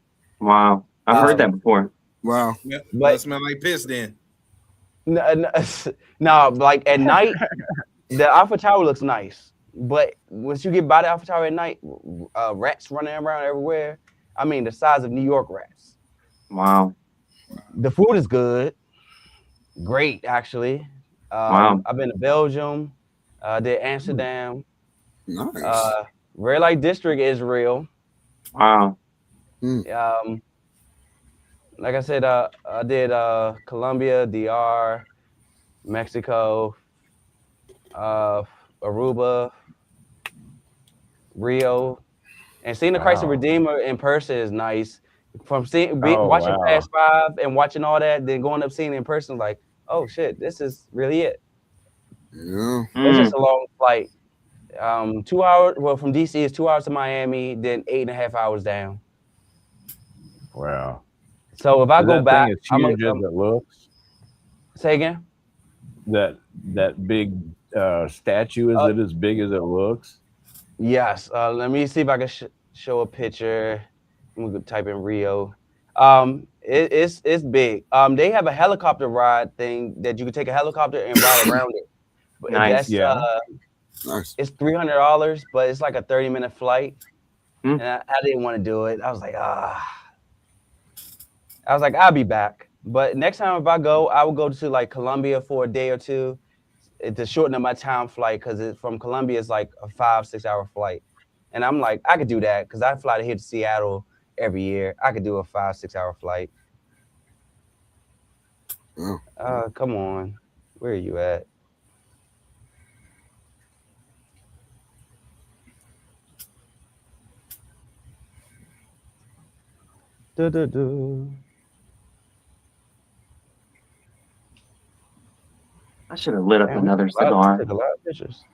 Wow, I've heard that before. Wow. Yeah, But it smell like piss then. No, like at night, the Eiffel Tower looks nice. But once you get by the Eiffel Tower at night, rats running around everywhere. I mean, the size of New York rats. Wow. The food is good. Great, actually. Wow. I've been to Belgium. Did Amsterdam. Nice. Red Light District, Israel. Wow. Like I said, I did Colombia, DR, Mexico, Aruba, Rio, and seeing the Christ the Redeemer in person is nice. From watching Fast Five and watching all that, then going up seeing it in person, like, oh shit, this is really it. Yeah. It's just a long flight. 2 hours. Well, from DC is 2 hours to Miami, then 8.5 hours down. Wow. So if I go that back, thing is huge as it looks. Say again. That big statue, is it as big as it looks? Yes. Let me see if I can show a picture. I'm gonna type in Rio. It's big. They have a helicopter ride thing that you can take a helicopter and ride around it. But Nice. Nice. It's $300, but it's like a 30-minute flight. And I didn't want to do it. I was like, I'll be back. But next time if I go, I will go to like Colombia for a day or two to shorten up my time flight, because from Colombia it's like a 5-6 hour flight. And I'm like, I could do that because I fly here to Seattle every year. I could do a 5-6 hour flight. Come on. Where are you at? I should have lit up another cigar. Took a lot of pictures.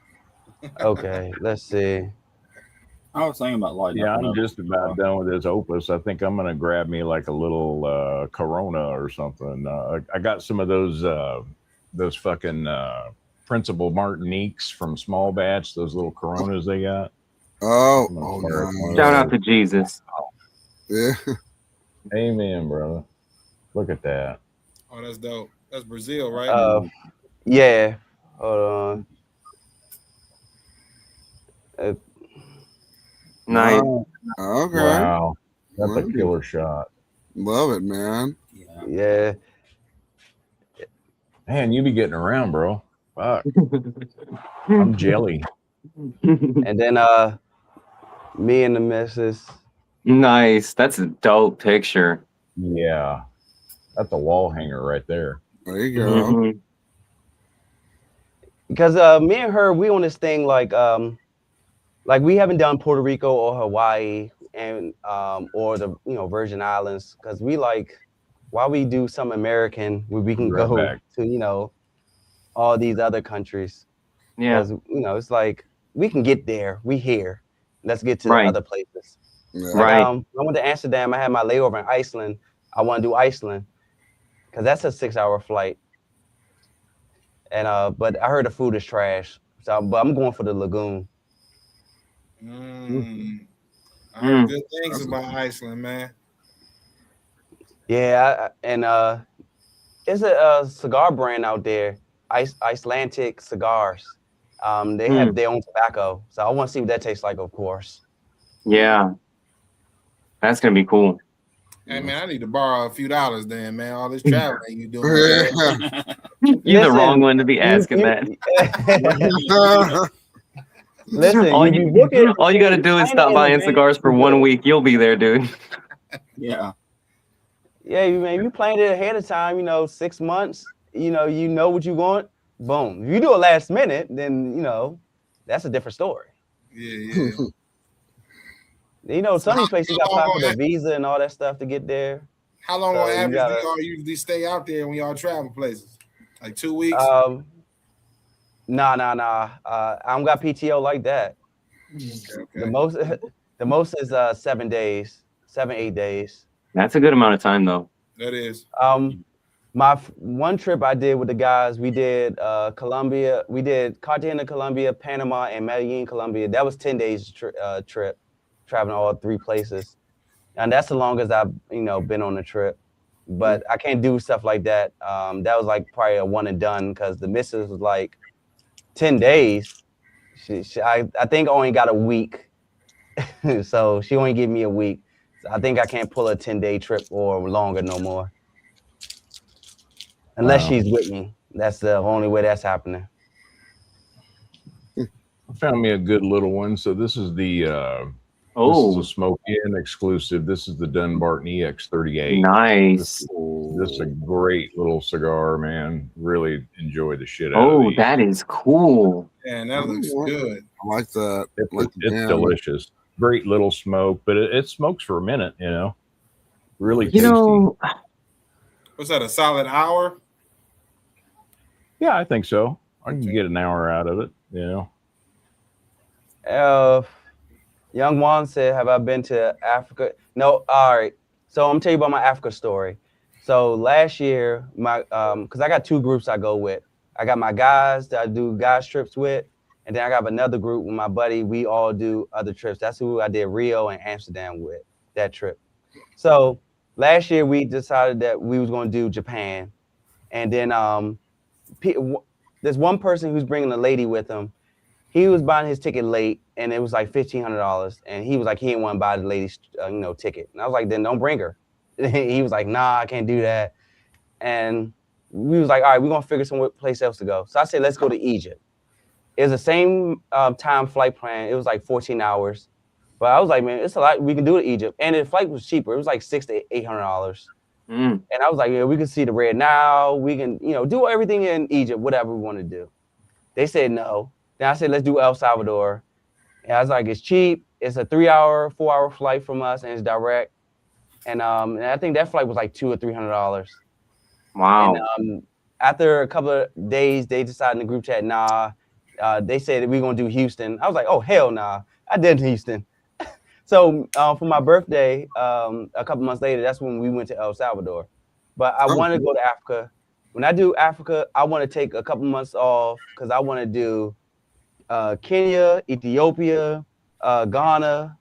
Okay, let's see. I was thinking about lighting up I'm another just about done with this opus. I think I'm gonna grab me like a little Corona or something. I got some of those fucking Principal Martiniques from Small Batch. Those little Coronas they got. Nice. Shout out to Jesus. Yeah. Amen, brother. Look at that. Oh, that's dope. That's Brazil, right? Yeah. Hold on. Nice. Okay. Wow. That's a killer shot. Love it, man. Yeah. Man, you be getting around, bro. Fuck. I'm jelly. And then me and the missus. Nice. That's a dope picture. Yeah. That's a wall hanger right there. There you go. Because me and her, we on this thing like we haven't done Puerto Rico or Hawaii and or the Virgin Islands, because we like, why we do some American where we can go back to all these other countries. Yeah. Because it's like we can get there. We here. Let's get to Right. other places. Yeah. Right. I went to Amsterdam. I had my layover in Iceland. I want to do Iceland because that's a 6-hour flight. And but I heard the food is trash. So, but I'm going for the lagoon. I heard good things about Iceland, man. Yeah, and it's a cigar brand out there, Icelandic Cigars. They have their own tobacco, so I want to see what that tastes like, of course. Yeah. That's gonna be cool. Hey man, I need to borrow a few dollars then, man. All this traveling you doing. You're the wrong one to be asking that. Listen, all you got to do is stop buying cigars for 1 week. You'll be there, dude. Yeah. Yeah, you planned it ahead of time. 6 months. You know what you want. Boom. If you do it last minute, then that's a different story. Yeah. You know, some of these places you got to apply for the long visa and all that stuff to get there. How long So on you average gotta- do y'all usually stay out there when y'all travel places? Like 2 weeks? Nah. I don't got PTO like that. Okay. The most is 7 days, 8 days. That's a good amount of time, though. That is. My one trip I did with the guys, we did Colombia, we did Cartagena, Colombia, Panama, and Medellin, Colombia. That was 10 days trip, traveling all 3 places, and that's the longest I've been on a trip. But I can't do stuff like that. That was like probably a one and done because the missus was like 10 days. I think I only got a week, so she only gave me a week. So I think I can't pull a 10-day trip or longer no more. Unless she's with me. That's the only way that's happening. I found me a good little one. So this is the this is a Smoke In exclusive. This is the Dunbarton EX38. Nice. This is a great little cigar, man. Really enjoy the shit out of Oh, these. that is cool. Man, that looks good. I like that. It's delicious. Great little smoke, but it smokes for a minute, Really tasty. What's that, a solid hour? Yeah, I think so. I can get an hour out of it, Young Juan said, have I been to Africa? No, all right. So I'm gonna tell you about my Africa story. So last year, because I got 2 groups I go with. I got my guys that I do guys trips with, and then I got another group with my buddy. We all do other trips. That's who I did Rio and Amsterdam with, that trip. So last year we decided that we was gonna do Japan, and then there's one person who's bringing a lady with him. He was buying his ticket late, and it was like $1,500. And he was like, he didn't want to buy the lady's, ticket. And I was like, then don't bring her. He was like, nah, I can't do that. And we was like, all right, we're gonna figure some place else to go. So I said, let's go to Egypt. It was the same time flight plan. It was like 14 hours. But I was like, man, it's a lot we can do to Egypt. And the flight was cheaper. It was like $600 to $800. And I was like, yeah, we can see the Red Nile. We can, do everything in Egypt, whatever we want to do. They said no. Then I said, let's do El Salvador. And I was like, it's cheap. It's a 3-hour, 4-hour flight from us, and it's direct. And I think that flight was like $200 or $300. Wow. And after a couple of days, they decided in the group chat, nah. They said that we're gonna do Houston. I was like, oh hell nah. I did Houston. So for my birthday, a couple months later, that's when we went to El Salvador. But I want to go to Africa. When I do Africa, I want to take a couple months off because I want to do Kenya, Ethiopia, Ghana,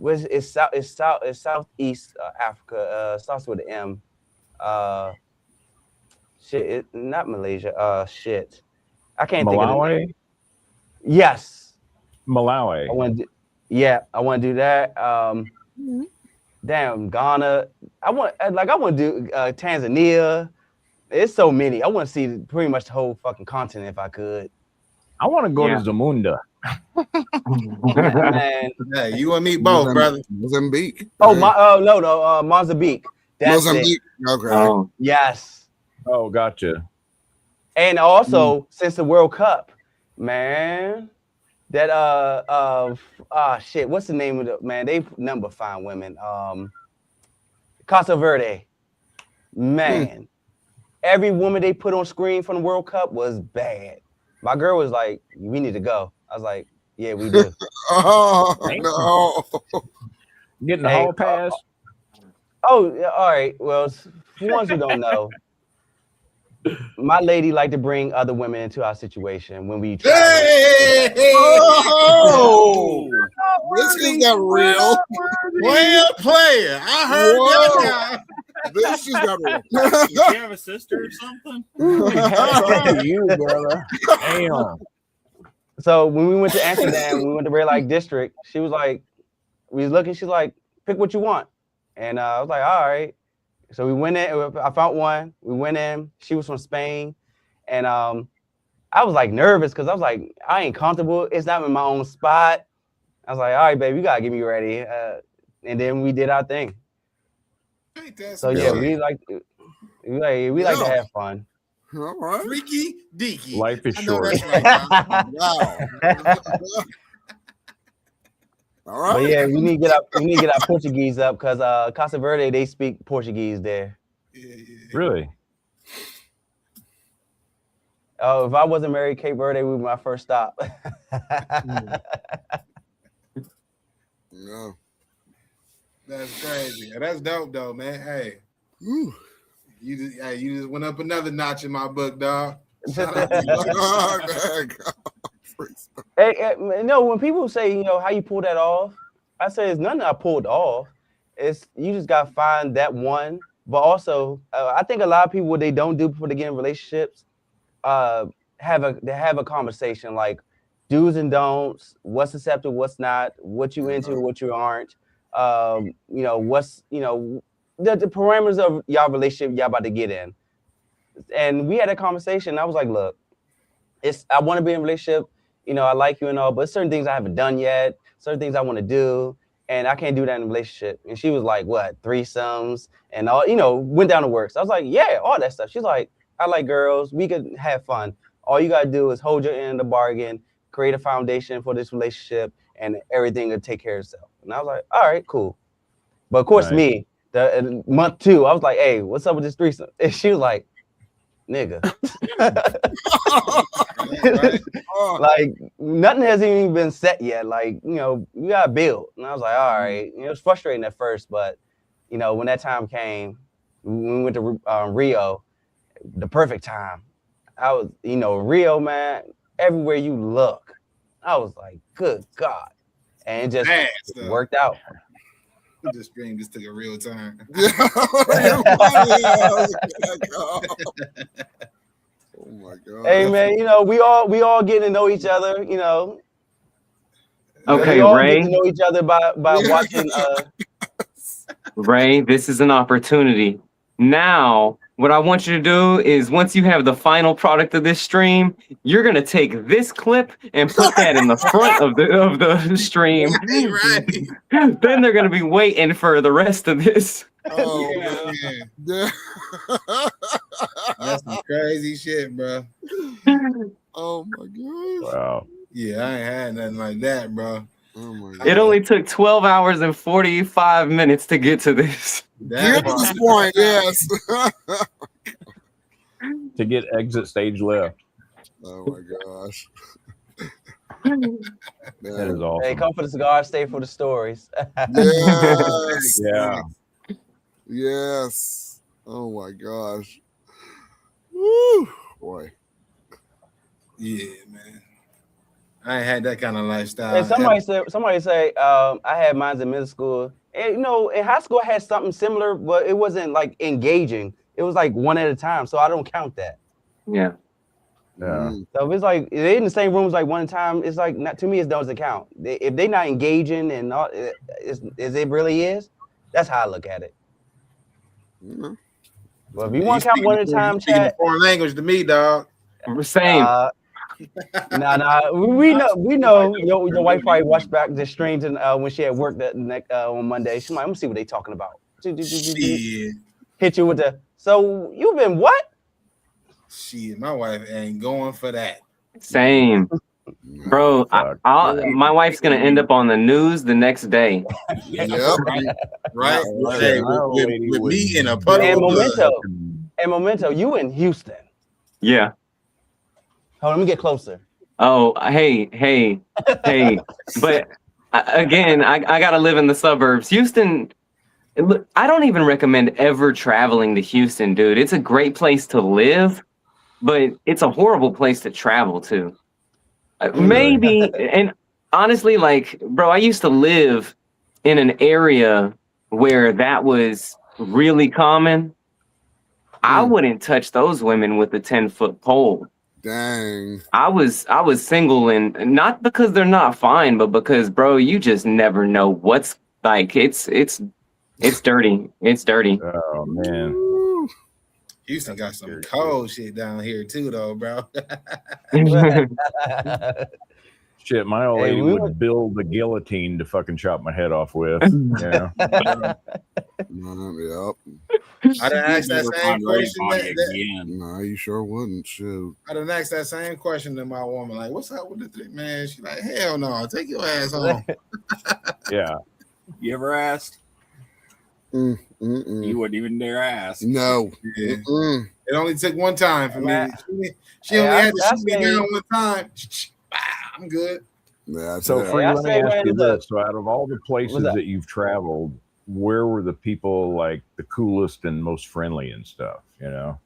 it's Southeast Africa. Starts with an M. Not Malaysia. I can't think of Malawi? Yes. Malawi. I want to do that. Damn, Ghana. I want to do Tanzania. It's so many. I want to see pretty much the whole fucking continent if I could. I want to go to Zamunda. Man. Hey, you and me both, brother. Mozambique. Oh, Mozambique. That's Mozambique. It. Okay. Oh. Yes. Oh, gotcha. And also, since the World Cup, man, that what's the name of the man? They number fine women. Casa Verde. Man. Every woman they put on screen from the World Cup was bad. My girl was like, we need to go. I was like, yeah, we do. Oh, no. Getting the hall pass? Oh, all right. Well, for ones who don't know, my lady like to bring other women into our situation when we travel. Hey! Oh! This is got real. Player. I heard that guy. This is got real. Does she have a sister or something? You, brother. Damn. So when we went to Amsterdam, we went to Red Light District. She was like, we was looking. She's like, pick what you want, and I was like, all right. So we went in. I found one. We went in. She was from Spain, and I was like nervous because I was like, I ain't comfortable. It's not in my own spot. I was like, all right, babe, you gotta get me ready. And then we did our thing. So yeah, we like to have fun. All right. Freaky deaky. Life is I know short. that's right. Wow. All But right. yeah, we need to get our Portuguese up because Casa Verde they speak Portuguese there. Yeah. Really? Oh, if I wasn't married, Cape Verde would be my first stop. Yeah. That's crazy. That's dope though, man. Hey, Ooh. you just went up another notch in my book, dog. Shout out to you. Hey, when people say, how you pull that off, I say it's nothing I pulled off. It's you just gotta find that one. But also, I think a lot of people what they don't do before they get in relationships, have a conversation like do's and don'ts, what's acceptable, what's not, what you into, what you aren't. What's the parameters of y'all relationship y'all about to get in. And we had a conversation. I was like, look, I want to be in a relationship. I like you and all, but certain things I haven't done yet, certain things I want to do, and I can't do that in a relationship. And she was like, what, threesomes and all, went down to work. So I was like, yeah, all that stuff. She's like, I like girls. We could have fun. All you got to do is hold your end of the bargain, create a foundation for this relationship, and everything will take care of itself. And I was like, all right, cool. But of course, Nice. the month 2, I was like, hey, what's up with this threesome? And she was like, nigga. Like nothing has even been set yet. Like, we gotta build. And I was like, all right. It was frustrating at first, but when that time came, when we went to Rio, the perfect time. I was, Rio, man, everywhere you look, I was like, good God. And it just worked out. This stream just took a real turn. Oh my God. Hey man, we all getting to know each other, Okay, we all Ray. get to know each other by watching Ray, this is an opportunity. Now, what I want you to do is once you have the final product of this stream, you're gonna take this clip and put that in the front of the stream. Right. Then they're gonna be waiting for the rest of this. Oh man. Yeah. That's some crazy shit, bro. Oh my gosh. Wow. Yeah, I ain't had nothing like that, bro. Oh my God. It only took 12 hours and 45 minutes to get to this. Get to this point, yes. To get exit stage left. Oh my gosh. That is awesome. Hey, come for the cigar, stay for the stories. Yes. Yeah. Yes. Oh my gosh. Woo, boy. Yeah, man. I ain't had that kind of lifestyle. And somebody say, I had mine in middle school. And, in high school I had something similar, but it wasn't like engaging. It was like one at a time, so I don't count that. Yeah. Yeah. So if it's like they're in the same rooms like one time, it's like not to me. It doesn't count. If they're not engaging and all, as it really is, that's how I look at it. Mm-hmm. Well, if you want to count one at a time, chat. Foreign language to me, dog. Same. We know. Your wife probably watched back the streams and when she had work that on Monday. She's like, let me see what they talking about. Shit. Hit you with the. So you've been what? Shit, my wife ain't going for that. Same. Bro, my wife's gonna end up on the news the next day. Yep. Right? Hey, with me in a puddle of blood. And Memento, you in Houston. Yeah. Hold on, let me get closer. Oh, hey. But again, I gotta live in the suburbs. Houston, I don't even recommend ever traveling to Houston, dude. It's a great place to live, but it's a horrible place to travel to. Maybe, and honestly, like, bro, I used to live in an area where that was really common. I wouldn't touch those women with a 10-foot pole. Dang. I was single, and not because they're not fine, but because, bro, you just never know what's like. It's dirty. It's dirty. Oh man. Houston got some cold shit down here too, though, bro. Shit, my old lady we would build the guillotine to fucking chop my head off with. Yeah. Yep. I done asked that Never same find Ray's question. body again. No, you sure wouldn't. Shoot. I done asked that same question to my woman. Like, what's up with the thing, man? She's like, hell no, take your ass home. Yeah. You ever asked? You wouldn't even dare ask. No. Yeah. It only took one time for me. She Hey, only I- had to I shoot me say- down one time. I'm good. Yeah, So, it. Free, I let me say, ask man, you look. this. So, out of all the places that? that you've traveled, where were the people like the coolest and most friendly and stuff? You know?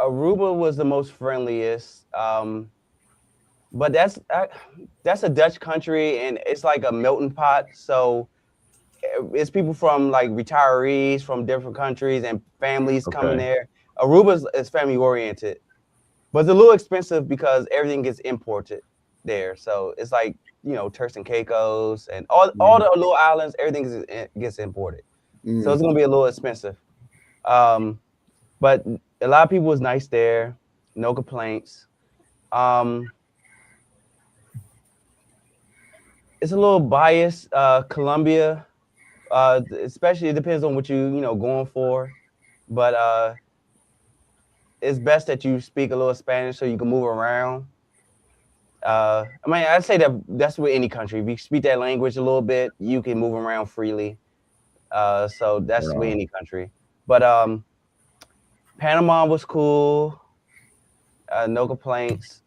Aruba was the most friendliest. But that's a Dutch country, and it's like a melting pot. So it's people from like retirees from different countries and families coming Okay. there. Aruba is family oriented, but it's a little expensive because everything gets imported there. So it's like, you know, Turks and Caicos and all the little islands, everything gets imported. So it's gonna be a little expensive. But a lot of people was nice there, no complaints. It's a little biased. Colombia, especially, it depends on what you know going for, but it's best that you speak a little Spanish so you can move around. I mean, I'd say that's with any country. If you speak that language a little bit, you can move around freely. So that's with any country. But Panama was cool. No complaints.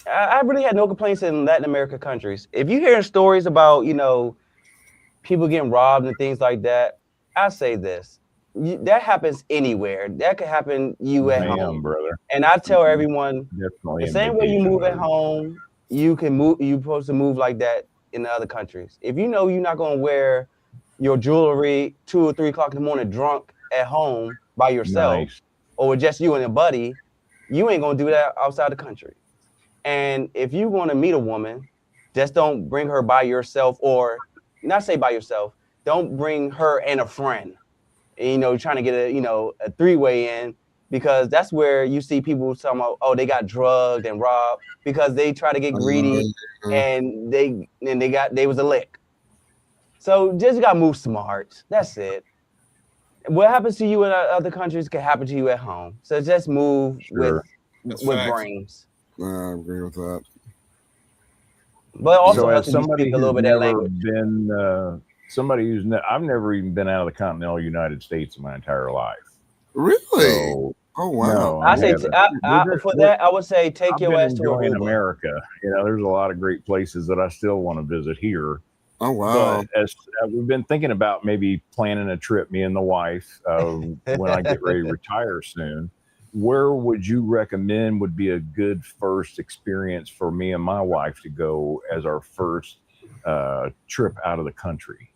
I really had no complaints in Latin America countries. If you hear stories about, you know, people getting robbed and things like that, I say this: that happens anywhere. That could happen you at home, brother. And I tell everyone, Definitely the same way you move at home, you can move. You're supposed to move like that in the other countries. If you know you're not going to wear your jewelry 2 or 3 o'clock in the morning drunk at home by yourself, or with just you and a buddy, you ain't gonna do that outside the country. And if you want to meet a woman, just don't bring her by yourself, or not say by yourself. Don't bring her and a friend. You know, trying to get a 3-way in, because that's where you see people talking about, oh, they got drugged and robbed because they try to get greedy and they was a lick. So just gotta move smart. That's it. What happens to you in other countries can happen to you at home. So just move with brains. I agree with that. But also, so as helps if you somebody speak a little who's bit that never language. been, somebody who's I've never even been out of the continental United States in my entire life. Really? So, oh wow! No, I say for that, I would say take your ass to enjoying Aruba. America. You know, there's a lot of great places that I still want to visit here. Oh wow! But as we've been thinking about maybe planning a trip, me and the wife, when I get ready to retire soon. Where would you recommend would be a good first experience for me and my wife to go as our first trip out of the country?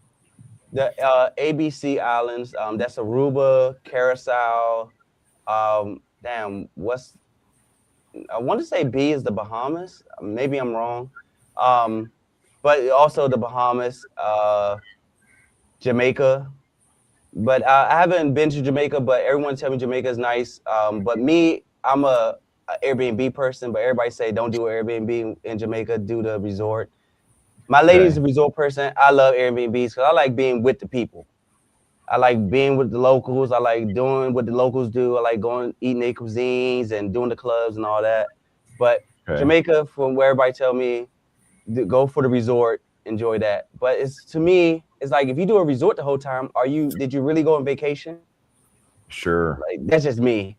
The ABC Islands. That's Aruba, Curacao. I want to say B is the Bahamas. Maybe I'm wrong. But also the Bahamas, Jamaica. But I haven't been to Jamaica, but everyone tells me Jamaica is nice. But me, I'm a Airbnb person, but everybody say don't do Airbnb in Jamaica, do the resort. My lady's a resort person. I love Airbnbs because I like being with the people. I like being with the locals. I like doing what the locals do. I like going, eating their cuisines and doing the clubs and all that. But Jamaica, from where everybody tell me, go for the resort, enjoy that. But to me, it's like, if you do a resort the whole time, did you really go on vacation? Sure. Like, that's just me.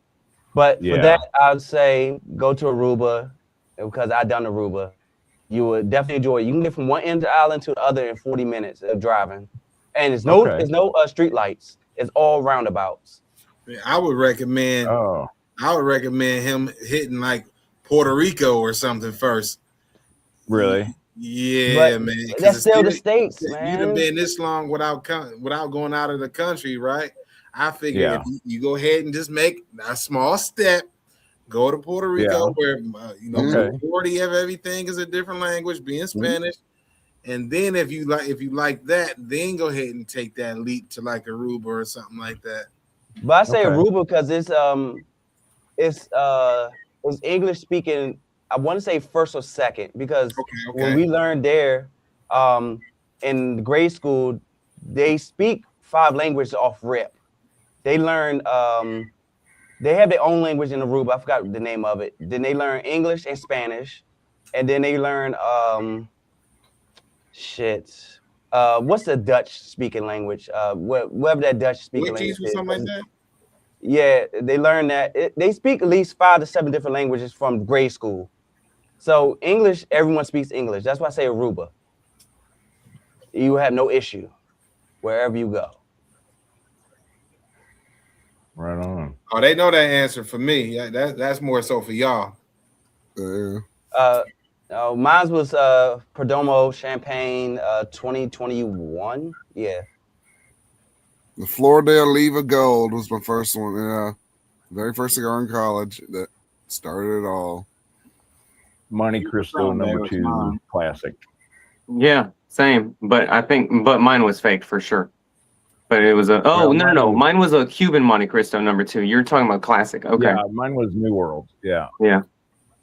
But for that, I'd say go to Aruba, because I've done Aruba. You would definitely enjoy it. You can get from one end of the island to the other in 40 minutes of driving. And there's no street lights. It's all roundabouts. I would recommend him hitting like Puerto Rico or something first. Really? Yeah, man. That's still the States, man. You've been this long without going out of the country, right? I figure if you go ahead and just make a small step, go to Puerto Rico, where majority of everything is a different language, being Spanish. And then if you like that, then go ahead and take that leap to like Aruba or something like that. But I say Okay. Aruba because it's English speaking. I want to say first or second because when we learned there, in grade school, they speak 5 languages off rip. They learn they have their own language in Aruba. I forgot the name of it. Then they learn English and Spanish, and then they learn shit. What's the Dutch speaking language? Whatever that Dutch speaking language or is. something like that. Yeah, they learn that. They speak at least 5 to 7 different languages from grade school. So English, everyone speaks English. That's why I say Aruba. You have no issue wherever you go. Right on. Oh, they know that answer for me. That's more so for y'all. Mine was Perdomo Champagne 2021. Yeah. The Floridale Leva Gold was my first one. Yeah. Very first cigar in college that started it all. Monte Cristo number 2 classic. Yeah, same. But mine was fake for sure. But it was no. Mine was a Cuban Monte Cristo number 2. You're talking about classic. Okay. Yeah, mine was New World. Yeah. Yeah.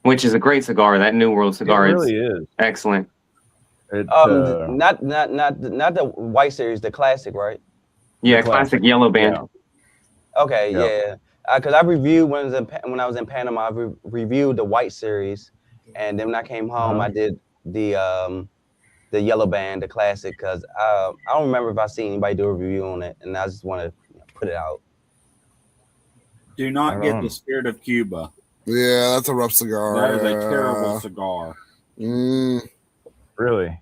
Which is a great cigar. That New World cigar. It really is. Excellent. Not the white series, the classic, right? Yeah, classic yellow band. Yeah. Okay, yeah. Because I reviewed when I was in Panama, I reviewed the white series, and then when I came home, I did the yellow band, the classic, because I don't remember if I seen anybody do a review on it, and I just want to put it out. Do not get the Spirit of Cuba. Yeah, that's a rough cigar. That is a terrible cigar. Really?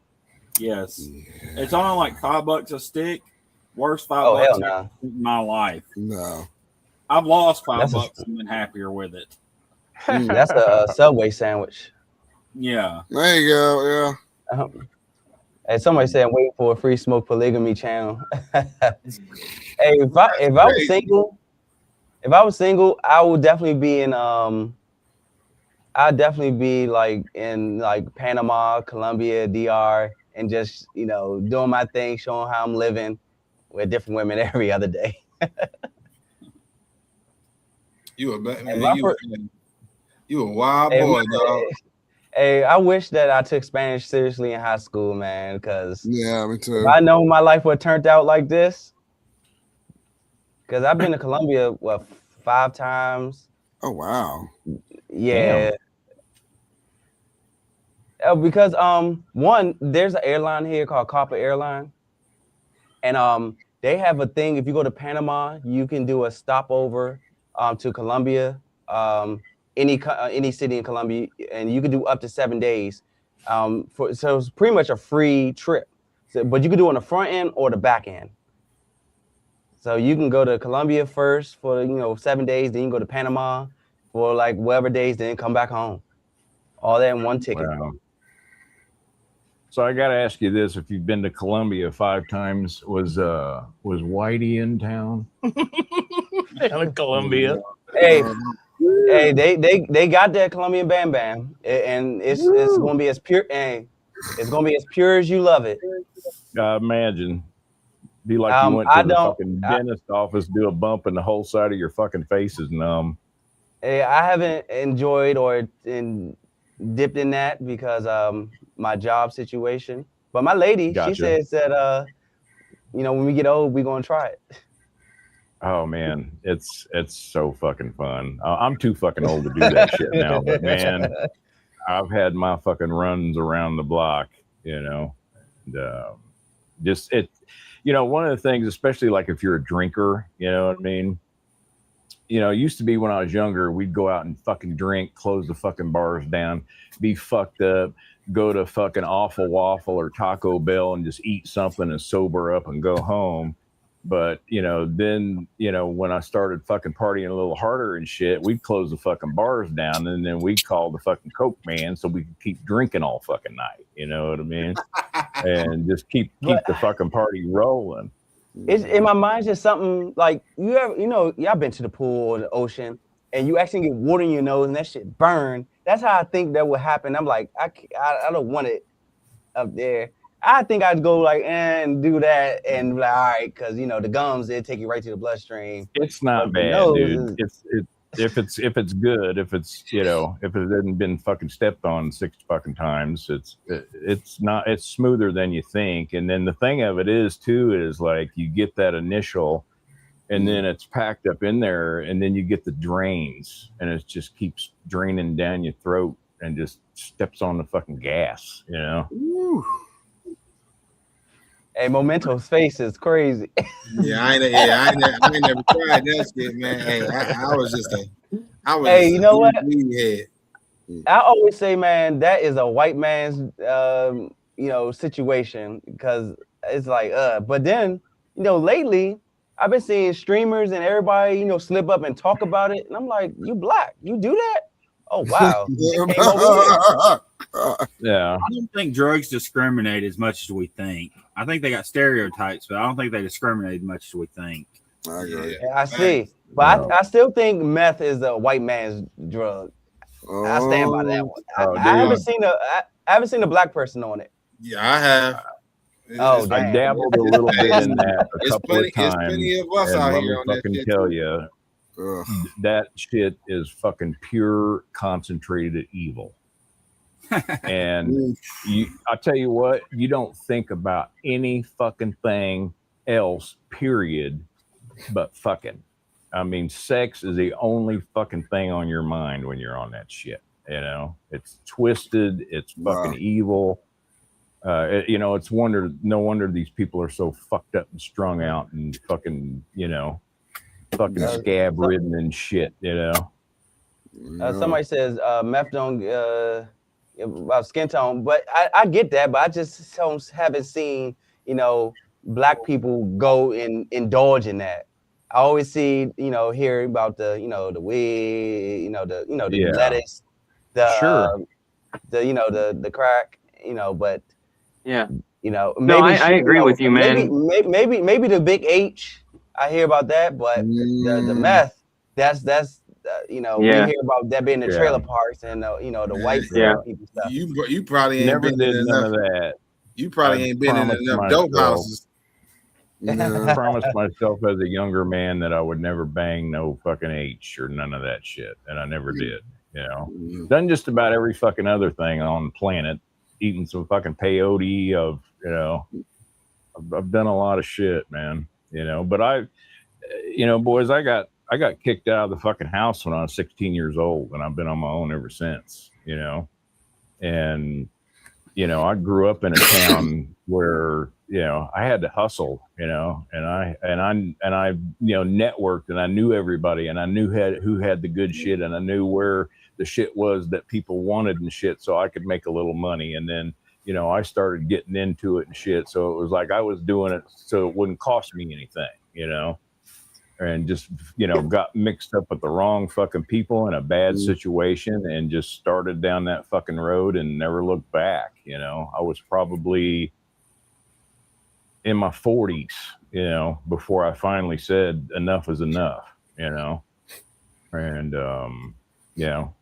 Yes. Yeah. It's only like $5 a stick. Worst $5 in my life. No. I've lost $5 and been happier with it. That's a Subway sandwich. Yeah. There you go. Yeah. Hey, somebody said wait for a free smoke polygamy channel. Hey, if I was single, I would definitely be in I'd definitely be like in like Panama, Colombia, DR, and just doing my thing, showing how I'm living with different women every other day. You a wild boy, dog. Hey, I wish that I took Spanish seriously in high school, man, because me too. If I know my life would have turned out like this, because I've been to Colombia 5 times. Oh wow. Yeah. Because one, there's an airline here called Copa Airline, and they have a thing. If you go to Panama, you can do a stopover to Colombia. Any city in Colombia, and you can do up to 7 days. So it's pretty much a free trip. But you can do it on the front end or the back end. So you can go to Colombia first for 7 days, then you can go to Panama for like whatever days, then come back home. All that in one ticket. Wow. So I got to ask you this: if you've been to Colombia 5 times, was Whitey in town? In Colombia. Hey, they got that Colombian Bam Bam, and it's gonna be as pure. It's gonna be as pure as you love it. Imagine, be like you went to the fucking dentist office, do a bump, and the whole side of your fucking face is numb. Hey, I haven't enjoyed or dipped in that because my job situation. But my lady, she says that when we get old, we're gonna try it. Oh man, it's so fucking fun. I'm too fucking old to do that shit now, but man, I've had my fucking runs around the block, and just it, one of the things, especially like if you're a drinker, you know what I mean? It used to be when I was younger, we'd go out and fucking drink, close the fucking bars down, be fucked up, go to fucking Awful Waffle or Taco Bell and just eat something and sober up and go home. But, then, when I started fucking partying a little harder and shit, we'd close the fucking bars down and then we'd call the fucking Coke man so we could keep drinking all fucking night. You know what I mean? And just keep the fucking party rolling. It's in my mind, just something like y'all been to the pool or the ocean and you actually get water in your nose and that shit burn. That's how I think that would happen. I'm like, I don't want it up there. I think I'd go like and do that and be like, all right, because the gums it take you right to the bloodstream. It's not But the bad, nose dude. If it's good, if it hasn't been fucking stepped on 6 fucking times, it's smoother than you think. And then the thing of it is too is like you get that initial, and then it's packed up in there, and then you get the drains, and it just keeps draining down your throat and just steps on the fucking gas, Woo. Hey, Momento's face is crazy. Yeah, I ain't never tried that shit, man. Hey, I was just Hey, you know what? Head. I always say, man, that is a white man's, situation because it's like, But then, lately I've been seeing streamers and everybody, slip up and talk about it, and I'm like, you black, you do that? Oh wow. Yeah. I don't think drugs discriminate as much as we think. I think they got stereotypes, but I don't think they discriminate as much as we think. I agree. Yeah, I see. But I still think meth is a white man's drug. I stand by that one. I haven't seen a black person on it. Yeah, I have. I dabbled a little bit in that a couple of times. There's plenty of us out here on that shit. Tell you, that shit is fucking pure concentrated evil. And I tell you what, you don't think about any fucking thing else, period, but fucking. I mean, sex is the only fucking thing on your mind when you're on that shit. It's twisted. It's fucking evil. It's no wonder these people are so fucked up and strung out and fucking, fucking scab ridden and shit, Somebody says meth don't about skin tone, but I get that, but I just haven't seen, black people go and indulge in that. I always see, hear about the weed, the lettuce, the crack, but yeah, maybe I agree with you, man. Maybe the big H, I hear about that, but the meth, that's we hear about that being the trailer parks and the white people stuff. You probably ain't never been did in none enough. of that. You probably ain't been in enough dope houses. I promised myself as a younger man that I would never bang no fucking H or none of that shit, and I never did. Done just about every fucking other thing on the planet, eating some fucking peyote. I've done a lot of shit, man. But boys, I got kicked out of the fucking house when I was 16 years old, and I've been on my own ever since. And I grew up in a town where I had to hustle, and I networked, and I knew everybody, and I knew who had the good shit, and I knew where the shit was that people wanted and shit, so I could make a little money. And then I started getting into it and shit, so it was like I was doing it so it wouldn't cost me anything, and just got mixed up with the wrong fucking people in a bad situation and just started down that fucking road and never looked back. I was probably in my 40s, before I finally said enough is enough, and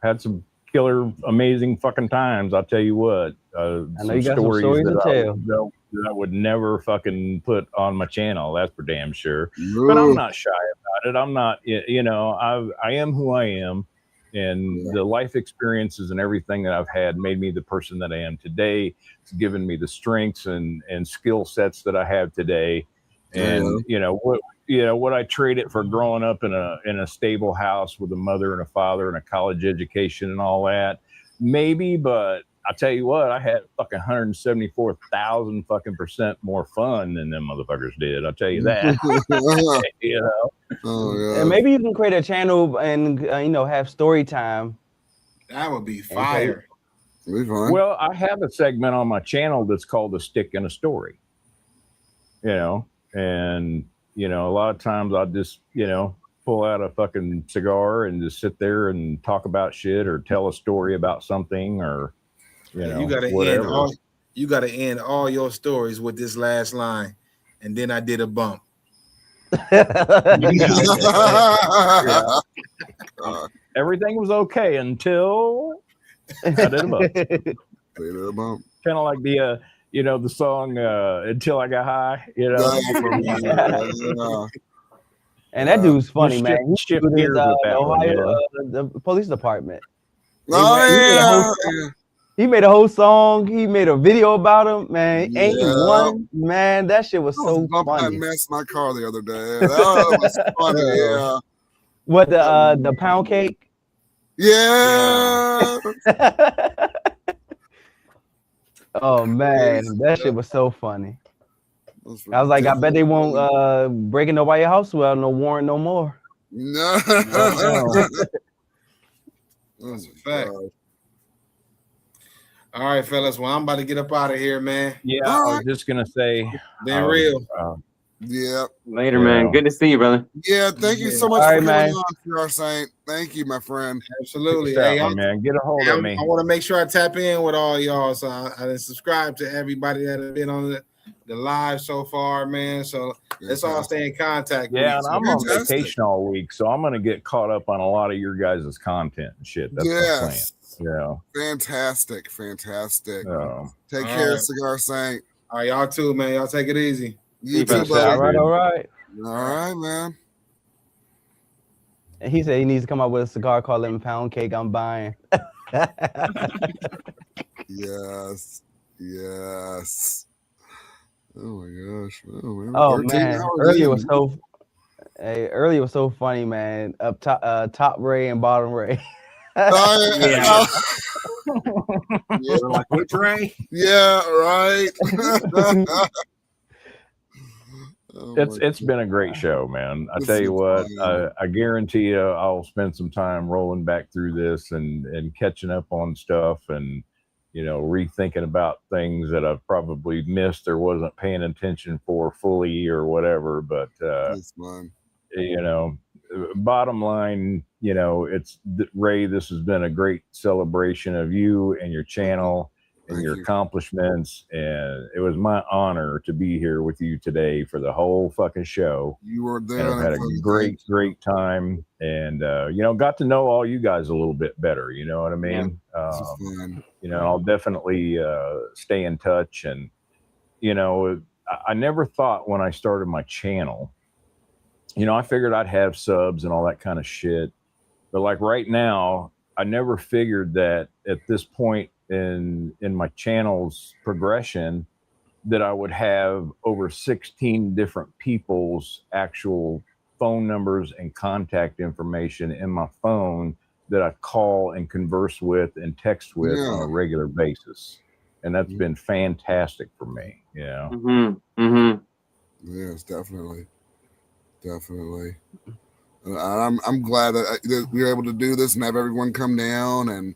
had some killer, amazing fucking times. I'll tell you what, I know you got some stories to tell. That I would never fucking put on my channel. That's for damn sure. But I'm not shy about it. I'm not, I am who I am, and the life experiences and everything that I've had made me the person that I am today. It's given me the strengths and skill sets that I have today. And would I trade it for growing up in a stable house with a mother and a father and a college education and all that? Maybe, but I'll tell you what, I had fucking 174,000 fucking % more fun than them motherfuckers did. I'll tell you that. And maybe you can create a channel and have story time. That would be fire. Well, I have a segment on my channel that's called "A Stick and a Story." And a lot of times I'll just pull out a fucking cigar and just sit there and talk about shit or tell a story about something, or you gotta end all your stories with this last line, and then I did a bump. Everything was okay until I did a bump. Kind of like the you know, the song Until I Got High, you know. Yeah. And that dude's funny, Just man. shift gears with that one, you know. The police department. Oh, He made a whole song. He made a video about him, man. Ain't Yeah. one, man. That shit was I so was bumping that funny. mess in my car the other day. That was funny. Yeah. What the pound cake? Yeah. Oh man, that shit was so funny. I was like, I bet they won't break into White House well, no warrant no more. No. That's a fact. All right, fellas. Well, I'm about to get up out of here, man. Yeah, I was just gonna say, been real. Yeah. Later, man. Good to see you, brother. Yeah, thank you so much for coming on, Cigar Saint. Thank you, my friend. Absolutely. Hey, Hey, man, get a hold of me. I want to make sure I tap in with all y'all. So I subscribe to everybody that has been on the live so far, man. So let's all stay in contact. Yeah, and I'm on vacation all week, so I'm gonna get caught up on a lot of your guys' content and shit. That's my plan. Yeah. Fantastic. Take All care, right. Cigar Saint. All right, y'all too, man. Y'all take it easy. You too, buddy. All right. All right, man. And he said he needs to come up with a cigar called Lemon Pound Cake. I'm buying. Yes. Oh my gosh. Oh man, earlier was so funny, man. Up top Ray and bottom Ray. Yeah. Like which Ray? Yeah, right. It's been a great show, man. I tell you what, I guarantee you I'll spend some time rolling back through this and catching up on stuff and, you know, rethinking about things that I've probably missed or wasn't paying attention for fully or whatever. But, you know, bottom line, you know, Ray, this has been a great celebration of you and your channel and your accomplishments, and it was my honor to be here with you today for the whole fucking show. You were there. And I've had a great time, and you know, got to know all you guys a little bit better. You know what I mean? You know, I'll definitely stay in touch, and you know, I never thought when I started my channel, you know, I figured I'd have subs and all that kind of shit, but like right now, I never figured that at this point in my channel's progression that I would have over 16 different people's actual phone numbers and contact information in my phone that I call and converse with and text with on a regular basis. And that's been fantastic for me, you know? Yes, definitely. I'm glad that we were able to do this and have everyone come down and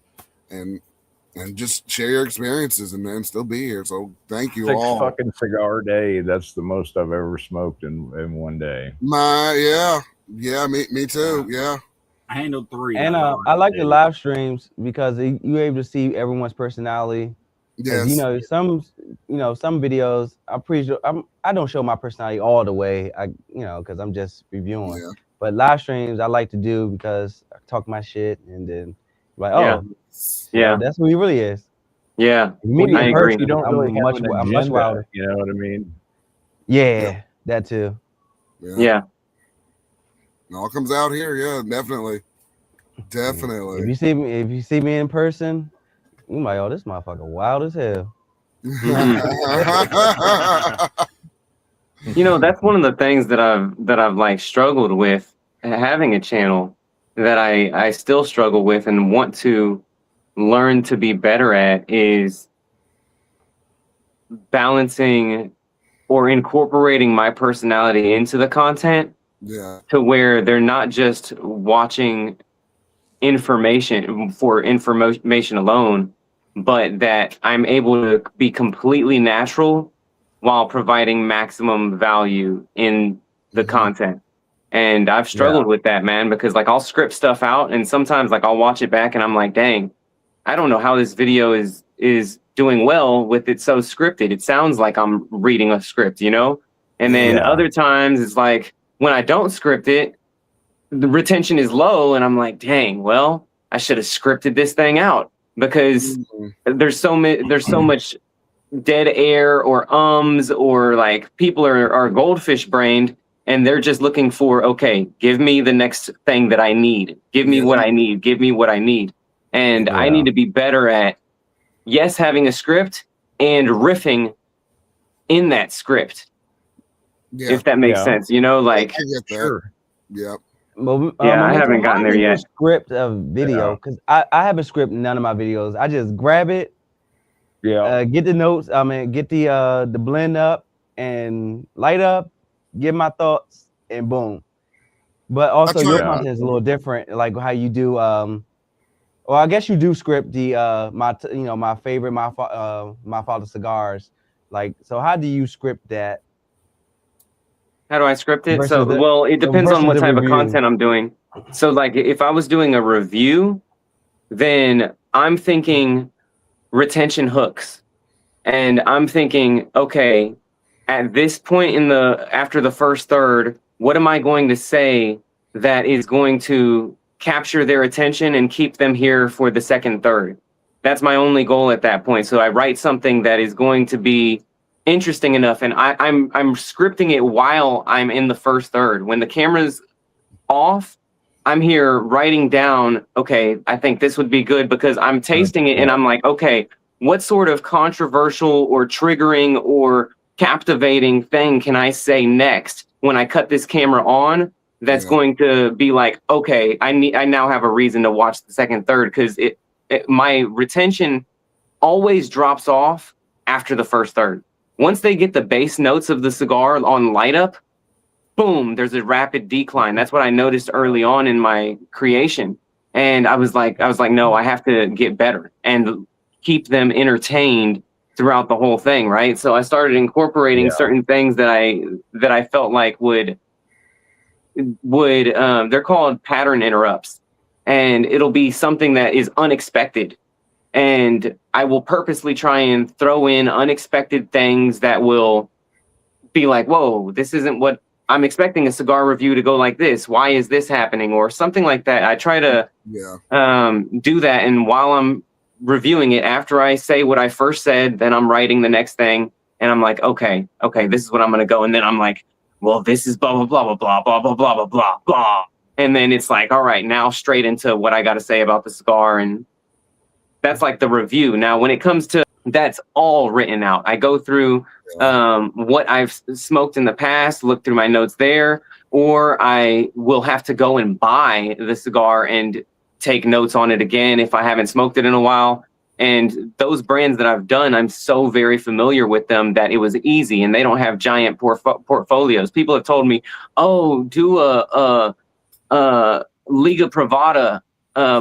just share your experiences and still be here. So thank you all. Fucking cigar day. That's the most I've ever smoked in one day. Me too. Yeah. I handled 3. And I like the live streams because you're able to see everyone's personality. Yes. You know, some videos, I'm pretty sure I don't show my personality all the way. Because I'm just reviewing. Yeah. But live streams I like to do because I talk my shit and then like, that's who he really is. Yeah, you meet me in person, you don't really I'm much wilder. You know what I mean? Yeah, that too. Yeah. It all comes out here. Yeah, definitely. If you see me in person, you might, this motherfucker wild as hell. You know, that's one of the things that I've like struggled with having a channel that I still struggle with and want to learn to be better at is balancing or incorporating my personality into the content to where they're not just watching information for information alone, but that I'm able to be completely natural while providing maximum value in the content. And I've struggled with that, man, because like I'll script stuff out and sometimes like I'll watch it back and I'm like, dang, I don't know how this video is doing well with it so scripted. It sounds like I'm reading a script, you know? And then other times it's like when I don't script it, the retention is low and I'm like, dang, well, I should have scripted this thing out because there's so much dead air or ums, or like people are goldfish brained and they're just looking for, okay, give me the next thing that I need. Give me what I need. Give me what I need. And I need to be better at, yes, having a script and riffing in that script. Yeah. If that makes sense, you know, like I get that. Sure. Yep. I haven't gotten there yet. Script of video, because I haven't scripted none of my videos. I just grab it, get the notes. I mean, get the blend up and light up, give my thoughts, and boom. But also your content is a little different, like how you do. Well, I guess you do script the my favorite my father cigars. Like, so how do you script that? How do I script it? Versus Well, it depends on what type of review. content I'm doing. So like if I was doing a review, then I'm thinking retention hooks. And I'm thinking, okay, at this point after the first third, what am I going to say that is going to capture their attention and keep them here for the second third? That's my only goal at that point. So I write something that is going to be interesting enough, and I'm scripting it while I'm in the first third. When the camera's off, I'm here writing down, okay, I think this would be good, because I'm tasting it and I'm like, okay, what sort of controversial or triggering or captivating thing can I say next when I cut this camera on that's going to be like, okay, I now have a reason to watch the second third, because my retention always drops off after the first third. Once they get the base notes of the cigar on light up, boom, there's a rapid decline. That's what I noticed early on in my creation. And I was like, no, I have to get better and keep them entertained throughout the whole thing, right? So I started incorporating certain things that I felt like would they're called pattern interrupts. And it'll be something that is unexpected. And I will purposely try and throw in unexpected things that will be like, whoa, this isn't what I'm expecting a cigar review to go like this. Why is this happening? Or something like that. I try to do that. And while I'm reviewing it, after I say what I first said, then I'm writing the next thing. And I'm like, okay, this is what I'm going to go. And then I'm like, well, this is blah, blah, blah, blah, blah, blah, blah, blah, blah, blah, blah. And then it's like, all right, now straight into what I got to say about the cigar. And that's like the review. Now, when it comes to, that's all written out. I go through what I've smoked in the past, look through my notes there, or I will have to go and buy the cigar and take notes on it again if I haven't smoked it in a while. And those brands that I've done, I'm so very familiar with them that it was easy, and they don't have giant portfolios. People have told me, oh, do a Liga Privada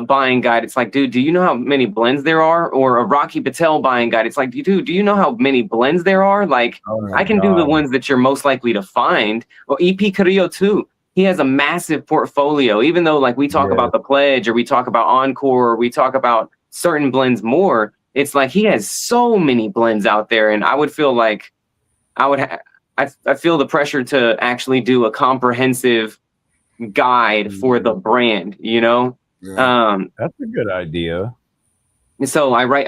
buying guide. It's like, dude, do you know how many blends there are? Or a Rocky Patel buying guide. It's like, dude, do you know how many blends there are? Like, I can do the ones that you're most likely to find. Or EP Carrillo too. He has a massive portfolio, even though like we talk about the Pledge, or we talk about Encore, or we talk about certain blends more. It's like he has so many blends out there, and I would feel like I feel the pressure to actually do a comprehensive guide for the brand, you know? That's a good idea. So I write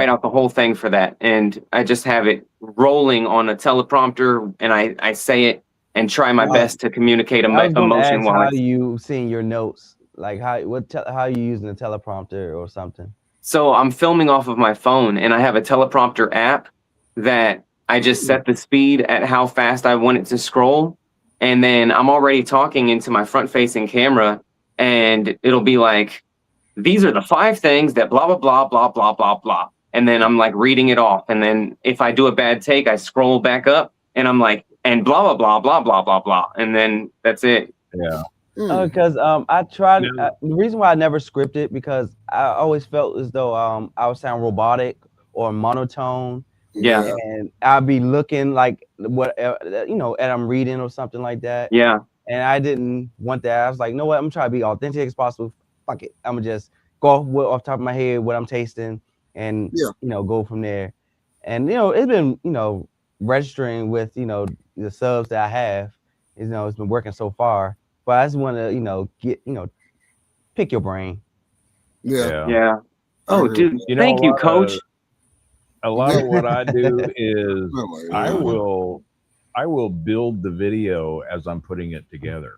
out the whole thing for that, and I just have it rolling on a teleprompter, and I say it and try my best to communicate emotion. How do you seeing your notes? Like how are you using a teleprompter or something? So I'm filming off of my phone, and I have a teleprompter app that I just set the speed at how fast I want it to scroll, and then I'm already talking into my front-facing camera, and it'll be like, these are the 5 things that blah, blah, blah, blah, blah, blah, blah. And then I'm like reading it off. And then if I do a bad take, I scroll back up and I'm like, and blah, blah, blah, blah, blah, blah, blah. And then that's it. Yeah. Because I tried, the reason why I never scripted, because I always felt as though I would sound robotic or monotone. Yeah. And I'd be looking like what, and I'm reading or something like that. Yeah. And I didn't want that. I was like, you know what? I'm trying to be authentic as possible. Fuck it. I'm gonna just go off top of my head what I'm tasting and go from there. And it's been registering with the subs that I have. It's been working so far. But I just want to get pick your brain. Yeah. Oh, dude, thank you, Coach. a lot of what I do is Really, I yeah. will build the video as I'm putting it together.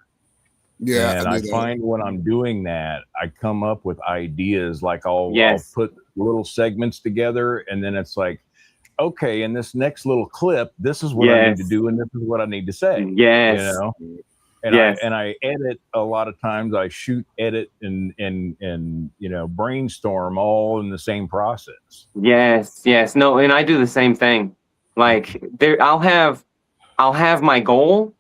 Yeah, And I I do that. find when I'm doing that, I come up with ideas. Like I'll Yes. put little segments together, and then it's like, okay, in this next little clip, this is what I need to Yes. do, and this is what I need to say. Yes. You know, and Yes. I edit a lot of times. I shoot, edit, and brainstorm all in the same process. Yes. Yes. No, and I do the same thing. Like there, I'll have my goal,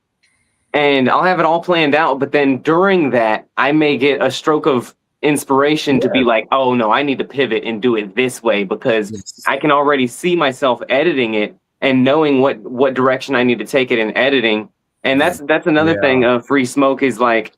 and I'll have it all planned out. But then during that, I may get a stroke of inspiration to be Yes. like, oh no, I need to pivot and do it this way, because Yes. I can already see myself editing it and knowing what direction I need to take it in editing. And that's another Yeah. thing of free smoke is like,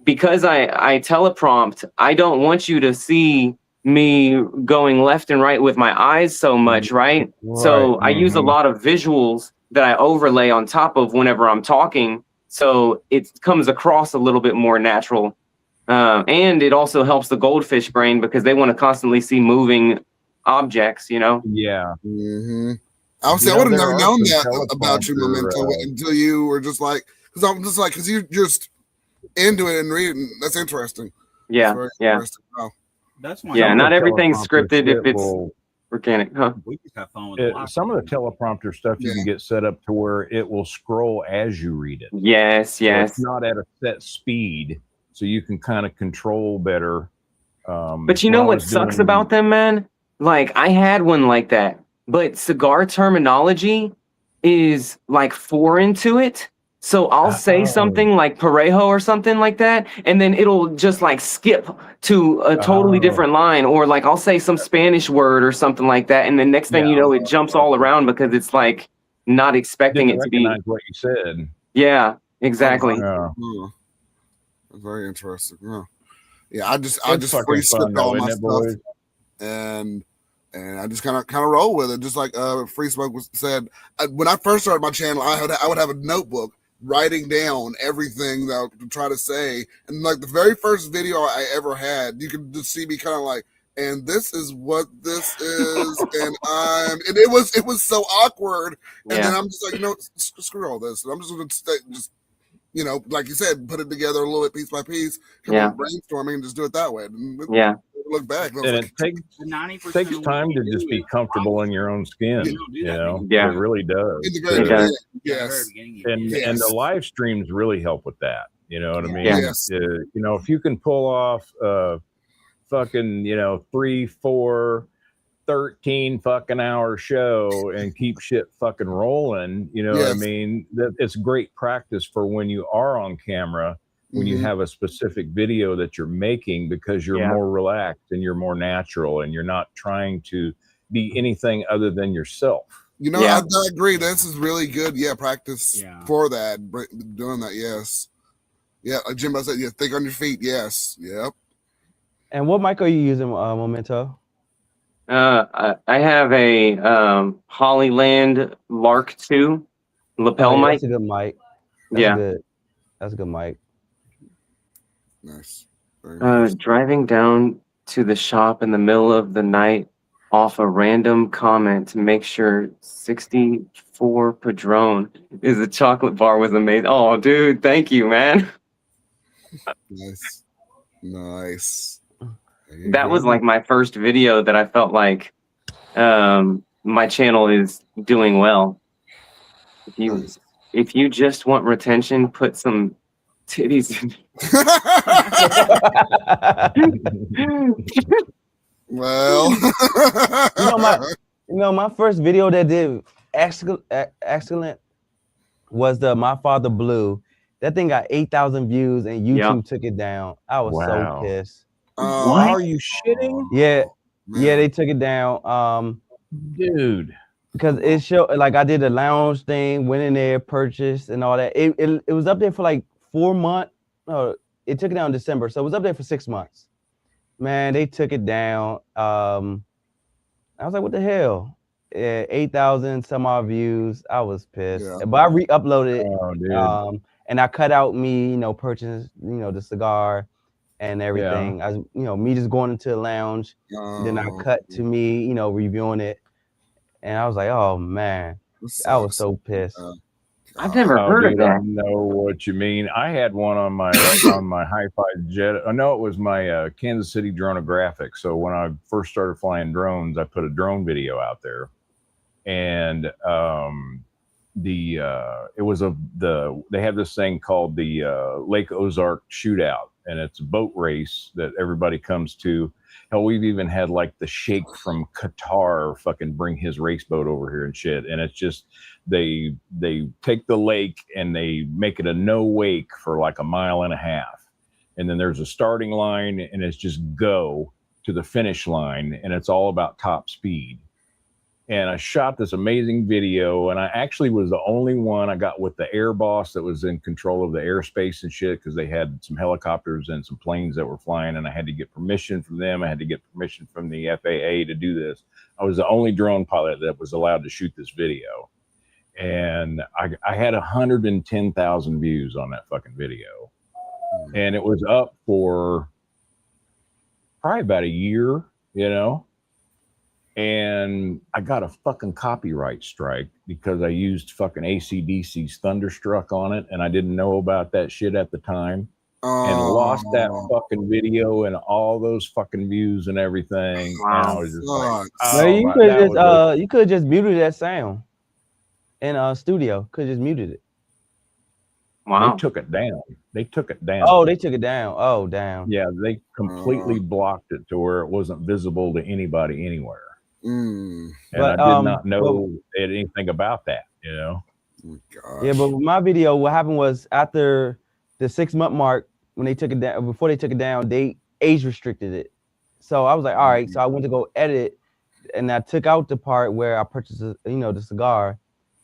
because I teleprompt, I don't want you to see me going left and right with my eyes so much, right? So I use a lot of visuals that I overlay on top of whenever I'm talking, so it comes across a little bit more natural. And it also helps the goldfish brain because they want to constantly see moving objects, you know? Yeah. Mm-hmm. Obviously, You I know, would have there never are known some that about you, Memento, teleprompter, until you were just like, because you're just into it and reading. That's interesting. Yeah, That's very yeah. interesting. Wow. That's why. Yeah, some of not the everything's teleprompter scripted if shit it's will- organic, huh? We just have fun with the live some of the stream. teleprompter stuff you Yeah. can get set up to where it will scroll as you read it. Yes, So yes. it's not at a set speed, so you can kind of control better. But you when know I what was sucks doing- about them, man? Like I had one like that, but cigar terminology is like foreign to it. So I'll say Oh. something like parejo or something like that, and then it'll just like skip to a totally Oh. different line, or like I'll say some Spanish word or something like that, and then next thing you Yeah. know, it jumps all around because it's like not expecting Didn't it to be. recognize what you said. Yeah, exactly. Yeah. That's very interesting. Yeah, I just It's free fucking script fun, all though, my isn't it, stuff, boys? and I just kind of roll with it, just like Free Smoke said. When I first started my channel, I would have a notebook writing down everything that I would try to say, and like the very first video I ever had, you could just see me kind of like, and this is what this is, and it was so awkward, and then Yeah, I'm just like, screw all this, and I'm just gonna stay, just like you said, put it together a little bit piece by piece, Yeah. brainstorming, and just do it that way. And yeah, look back, and I was And like, it takes 90% takes of what time we to do just be is comfortable in your own skin. You don't do You that know, Yeah. it really does. in the It very does. beginning, at the very yes. beginning. You And did. and the Yes. live streams really help with that. You know what I mean? Yeah. Yes. If you can pull off fucking 3, 4, 13 fucking hour show and keep shit fucking rolling, you know what I Yes. mean? That it's great practice for when you are on camera, when you Mhm. have a specific video that you're making, because you're Yeah. more relaxed and you're more natural and you're not trying to be anything other than yourself. Yeah. I agree. This is really good. Yeah, practice Yeah. for that. Doing that, yes. Yeah, like Jimbo said, yeah, think on your feet. Yes. Yep. And what mic are you using, Memento? I have a Hollyland Lark 2 lapel Oh, yeah, mic. that's a good mic. That's Yeah. good. That's a good mic. Nice. Very nice. Driving down to the shop in the middle of the night off a random comment to make sure 64 Padron is a chocolate bar was amazing. Oh, dude, thank you, man. Nice. Nice. There you That was go. like my first video that I felt like my channel is doing well. Nice. If you just want retention, put some titties in. Well, My first video that did excellent was the My Father Blue. That thing got 8,000 views and YouTube took it down. I was Wow. so pissed. Are you shitting? Yeah, man. yeah, they took it down. Dude. Because it showed, like, I did a lounge thing, went in there, purchased and all that. It was up there for like 4 months. No, it took it down in December, so it was up there for 6 months. Man, they took it down. I was like, what the hell? 8,000 some odd views. I was pissed. Yeah. But I re-uploaded it. Oh, dude. And I cut out me, purchasing, the cigar and everything. I was, me just going into the lounge. Then I cut to me, reviewing it. And I was like, oh man, I was so pissed. I've never Oh, heard of dude, I that. know what you mean. I had one on my Hi-Fi jet. I know it was my Kansas City Dronographic. So when I first started flying drones, I put a drone video out there, and it was they have this thing called the Lake Ozark Shootout, and it's a boat race that everybody comes to. Hell, we've even had like the Sheikh from Qatar fucking bring his race boat over here and shit. And it's just they take the lake and they make it a no wake for like a mile and a half, and then there's a starting line, and it's just go to the finish line, and it's all about top speed. And I shot this amazing video, and I actually was the only one. I got with the air boss that was in control of the airspace and shit, because they had some helicopters and some planes that were flying, and I had to get permission from them. I had to get permission from the FAA to do this. I was the only drone pilot that was allowed to shoot this video. And I had 110,000 views on that fucking video. And it was up for probably about a year, you know? And I got a fucking copyright strike because I used fucking AC/DC's Thunderstruck on it, and I didn't know about that shit at the time, and lost that fucking video and all those fucking views and everything. And I was just like, No, you could just muted that sound in studio. Could just muted it. Wow. They took it down. They took it down. Oh, they took it down. Oh, damn. Yeah, they completely blocked it to where it wasn't visible to anybody anywhere. And But, I did not know anything about that, you know? Yeah, but with my video, what happened was after the 6-month mark, when they took it down, before they took it down, they age restricted it. So I was like, all right. So I went to go edit, and I took out the part where I purchased, the cigar,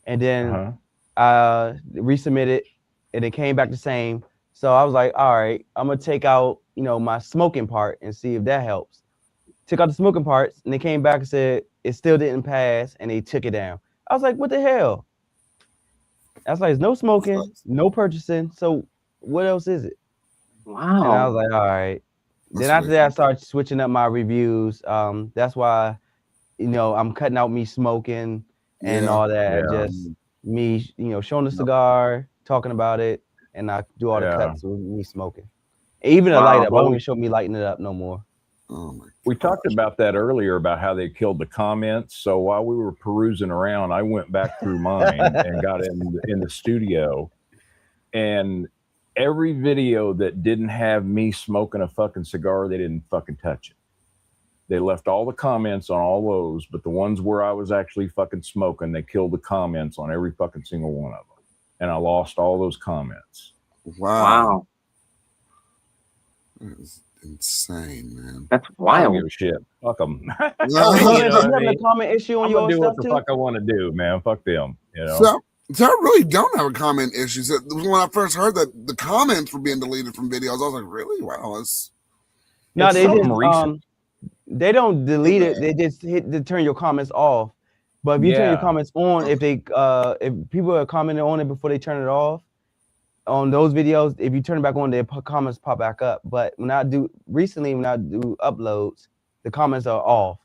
and then resubmitted, and it came back the same. So I was like, all right, I'm gonna take out, my smoking part and see if that helps. Took out the smoking parts, and they came back and said it still didn't pass, and they took it down. I was like, what the hell? I was like, there's no smoking, no purchasing. So what else is it? Wow. And I was like, all right. Then after that, I started switching up my reviews. That's why, I'm cutting out me smoking and all that. Just me, showing the cigar, talking about it, and I do all the cuts with me smoking. Even a light up. I don't even show me lighting it up no more. Oh my! We talked about that earlier about how they killed the comments. So while we were perusing around, I went back through mine and got in the studio, and every video that didn't have me smoking a fucking cigar, they didn't fucking touch it. They left all the comments on all those, but the ones where I was actually fucking smoking, they killed the comments on every fucking single one of them, and I lost all those comments. Wow. That is insane, man. That's I don't wild. give a shit. Fuck them. You having a comment issue on I'm your gonna do stuff what the too? fuck I want to do, man. Fuck them. You know. So I really don't have a comment issue. So when I first heard that the comments were being deleted from videos, I was like, really? Wow. No, they just recent. they don't delete it. They just hit to turn your comments off. But if you turn your comments on, if people are commenting on it before they turn it off, on those videos, if you turn it back on, their comments pop back up. But when I do uploads, the comments are off,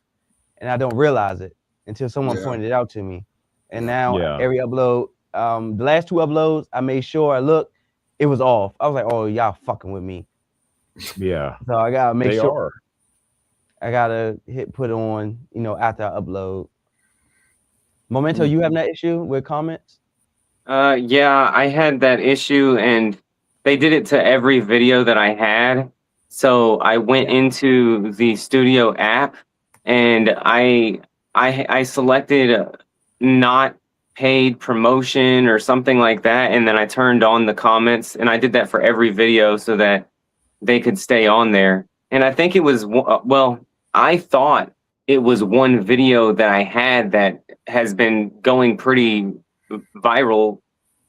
and I don't realize it until someone pointed it out to me. And now every upload, the last 2 uploads, I made sure it was off. I was like, oh, y'all fucking with me. Yeah. So I gotta make sure. Are. I gotta put on, after I upload. Memento, you have that issue with comments? Yeah, I had that issue, and they did it to every video that I had. So I went into the studio app, and I selected not paid promotion or something like that, and then I turned on the comments, and I did that for every video so that they could stay on there. And I think it was I thought it was one video that I had that has been going pretty viral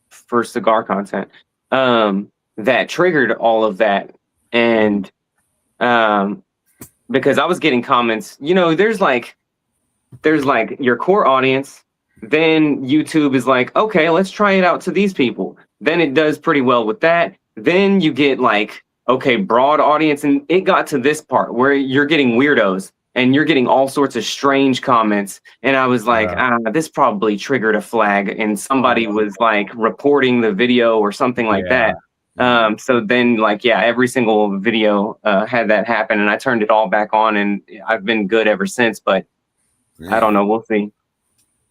for cigar content that triggered all of that. And because I was getting comments, there's like your core audience, then YouTube is like, okay, let's try it out to these people. Then it does pretty well with that. Then you get like, okay, broad audience, and it got to this part where you're getting weirdos. and you're getting all sorts of strange comments. And I was like, this probably triggered a flag, and somebody was like reporting the video or something like that. So then, like, yeah, every single video had that happen, and I turned it all back on, and I've been good ever since. But I don't know. We'll see.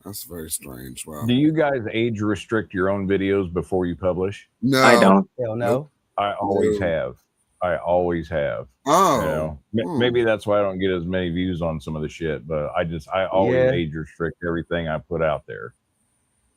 That's very strange. Wow. Do you guys age restrict your own videos before you publish? No, I don't. Hell no. I always have. I always have. Oh, you know, maybe that's why I don't get as many views on some of the shit. But I always age restrict everything I put out there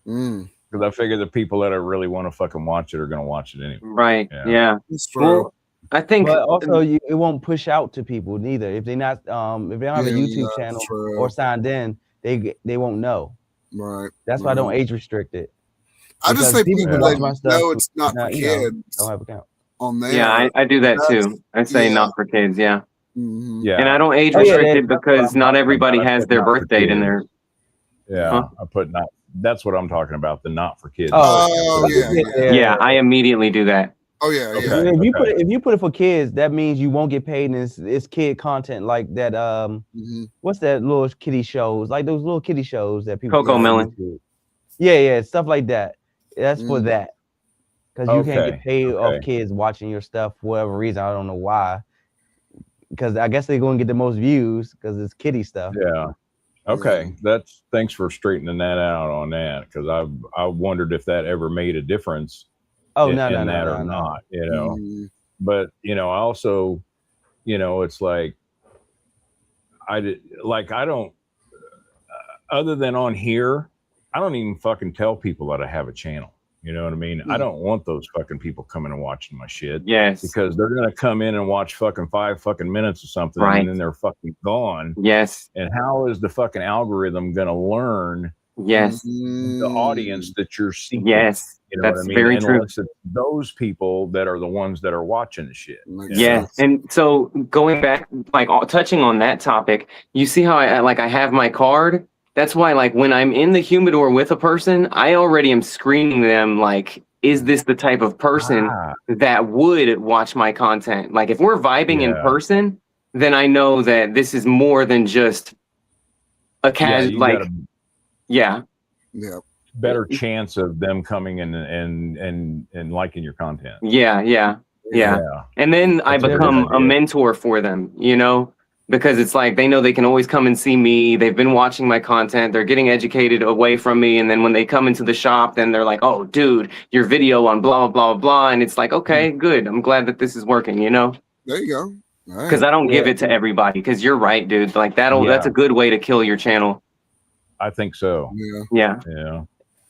because I figure the people that I really want to fucking watch it are going to watch it anyway. Right? Yeah. That's true. Well, I think, but also it won't push out to people neither. If they not, if they don't have a YouTube channel or signed in, they won't know. Right. That's why I don't age restrict it. I just say people that know it's not for kids don't have account on there. Yeah, I do that too. I say not for kids. Yeah. Yeah. And I don't age restrict it because not everybody has their birth date in there. Yeah. I put not. That's what I'm talking about. The not for kids. Oh, yeah. I immediately do that. Oh yeah. Okay. If you put it for kids, that means you won't get paid, and it's kid content like that. What's that little kiddie shows? Like those little kiddie shows that people. Coco Melon. Yeah, stuff like that. That's for that, because you can't get paid off kids watching your stuff for whatever reason. I don't know why. Because I guess they're going to get the most views because it's kiddie stuff. Yeah. Okay. That's thanks for straightening that out on that, because I wondered if that ever made a difference. Oh, in no, that or not, you know. But you know, also, you know, it's like I don't other than on here, I don't even fucking tell people that I have a channel. You know what I mean? I don't want those fucking people coming and watching my shit. Yes. Because they're gonna come in and watch fucking 5 fucking minutes or something, and then they're fucking gone. Yes. And how is the fucking algorithm gonna learn the audience that you're seeking? Yes. You know That's what I mean? very Unless true. it's those people that are the ones that are watching the shit. Yeah. And so going back, like touching on that topic, you see how I have my card. That's why, like, when I'm in the humidor with a person, I already am screening them. Like, is this the type of person that would watch my content? Like, if we're vibing in person, then I know that this is more than just a casual. Yeah. Better chance of them coming in and liking your content. Yeah. And then I become a mentor for them, you know, because it's like they know they can always come and see me. They've been watching my content. They're getting educated away from me. And then when they come into the shop, then they're like, oh, dude, your video on blah, blah, blah, blah. And it's like, okay, good. I'm glad that this is working, you know? There you go. Because I don't give it to everybody. Because you're right, dude. Like that's a good way to kill your channel. I think so. Yeah.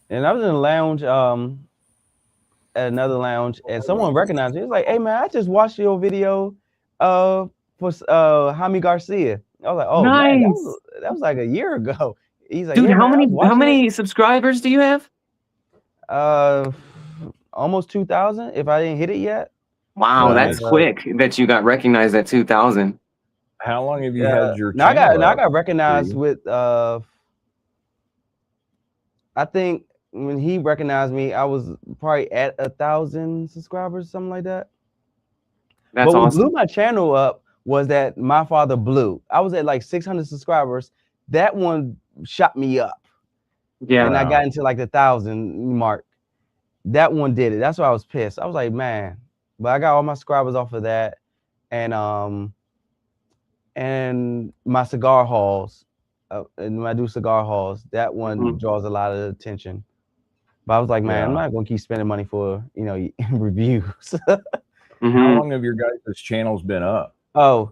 And I was in a lounge, at another lounge, and someone recognized me. It was like, "Hey man, I just watched your video, for Jaime Garcia." I was like, "Oh, nice. Man, that was like a year ago." He's like, "Dude, yeah, how many subscribers do you have?" Almost 2,000. If I didn't hit it yet. Wow, that's quick that you got recognized at 2,000. How long have you had your? I got recognized with I think when he recognized me, I was probably at 1,000 subscribers, something like that. That's awesome. What blew my channel up was that My Father Blue. I was at like 600 subscribers. That one shot me up. Yeah. And I got into like the 1,000 mark. That one did it. That's why I was pissed. I was like, man. But I got all my subscribers off of that. And my cigar hauls. And when I do cigar hauls, that one draws a lot of attention. But I was like, man, I'm not gonna keep spending money for reviews. How long have your guys' channels been up? Oh,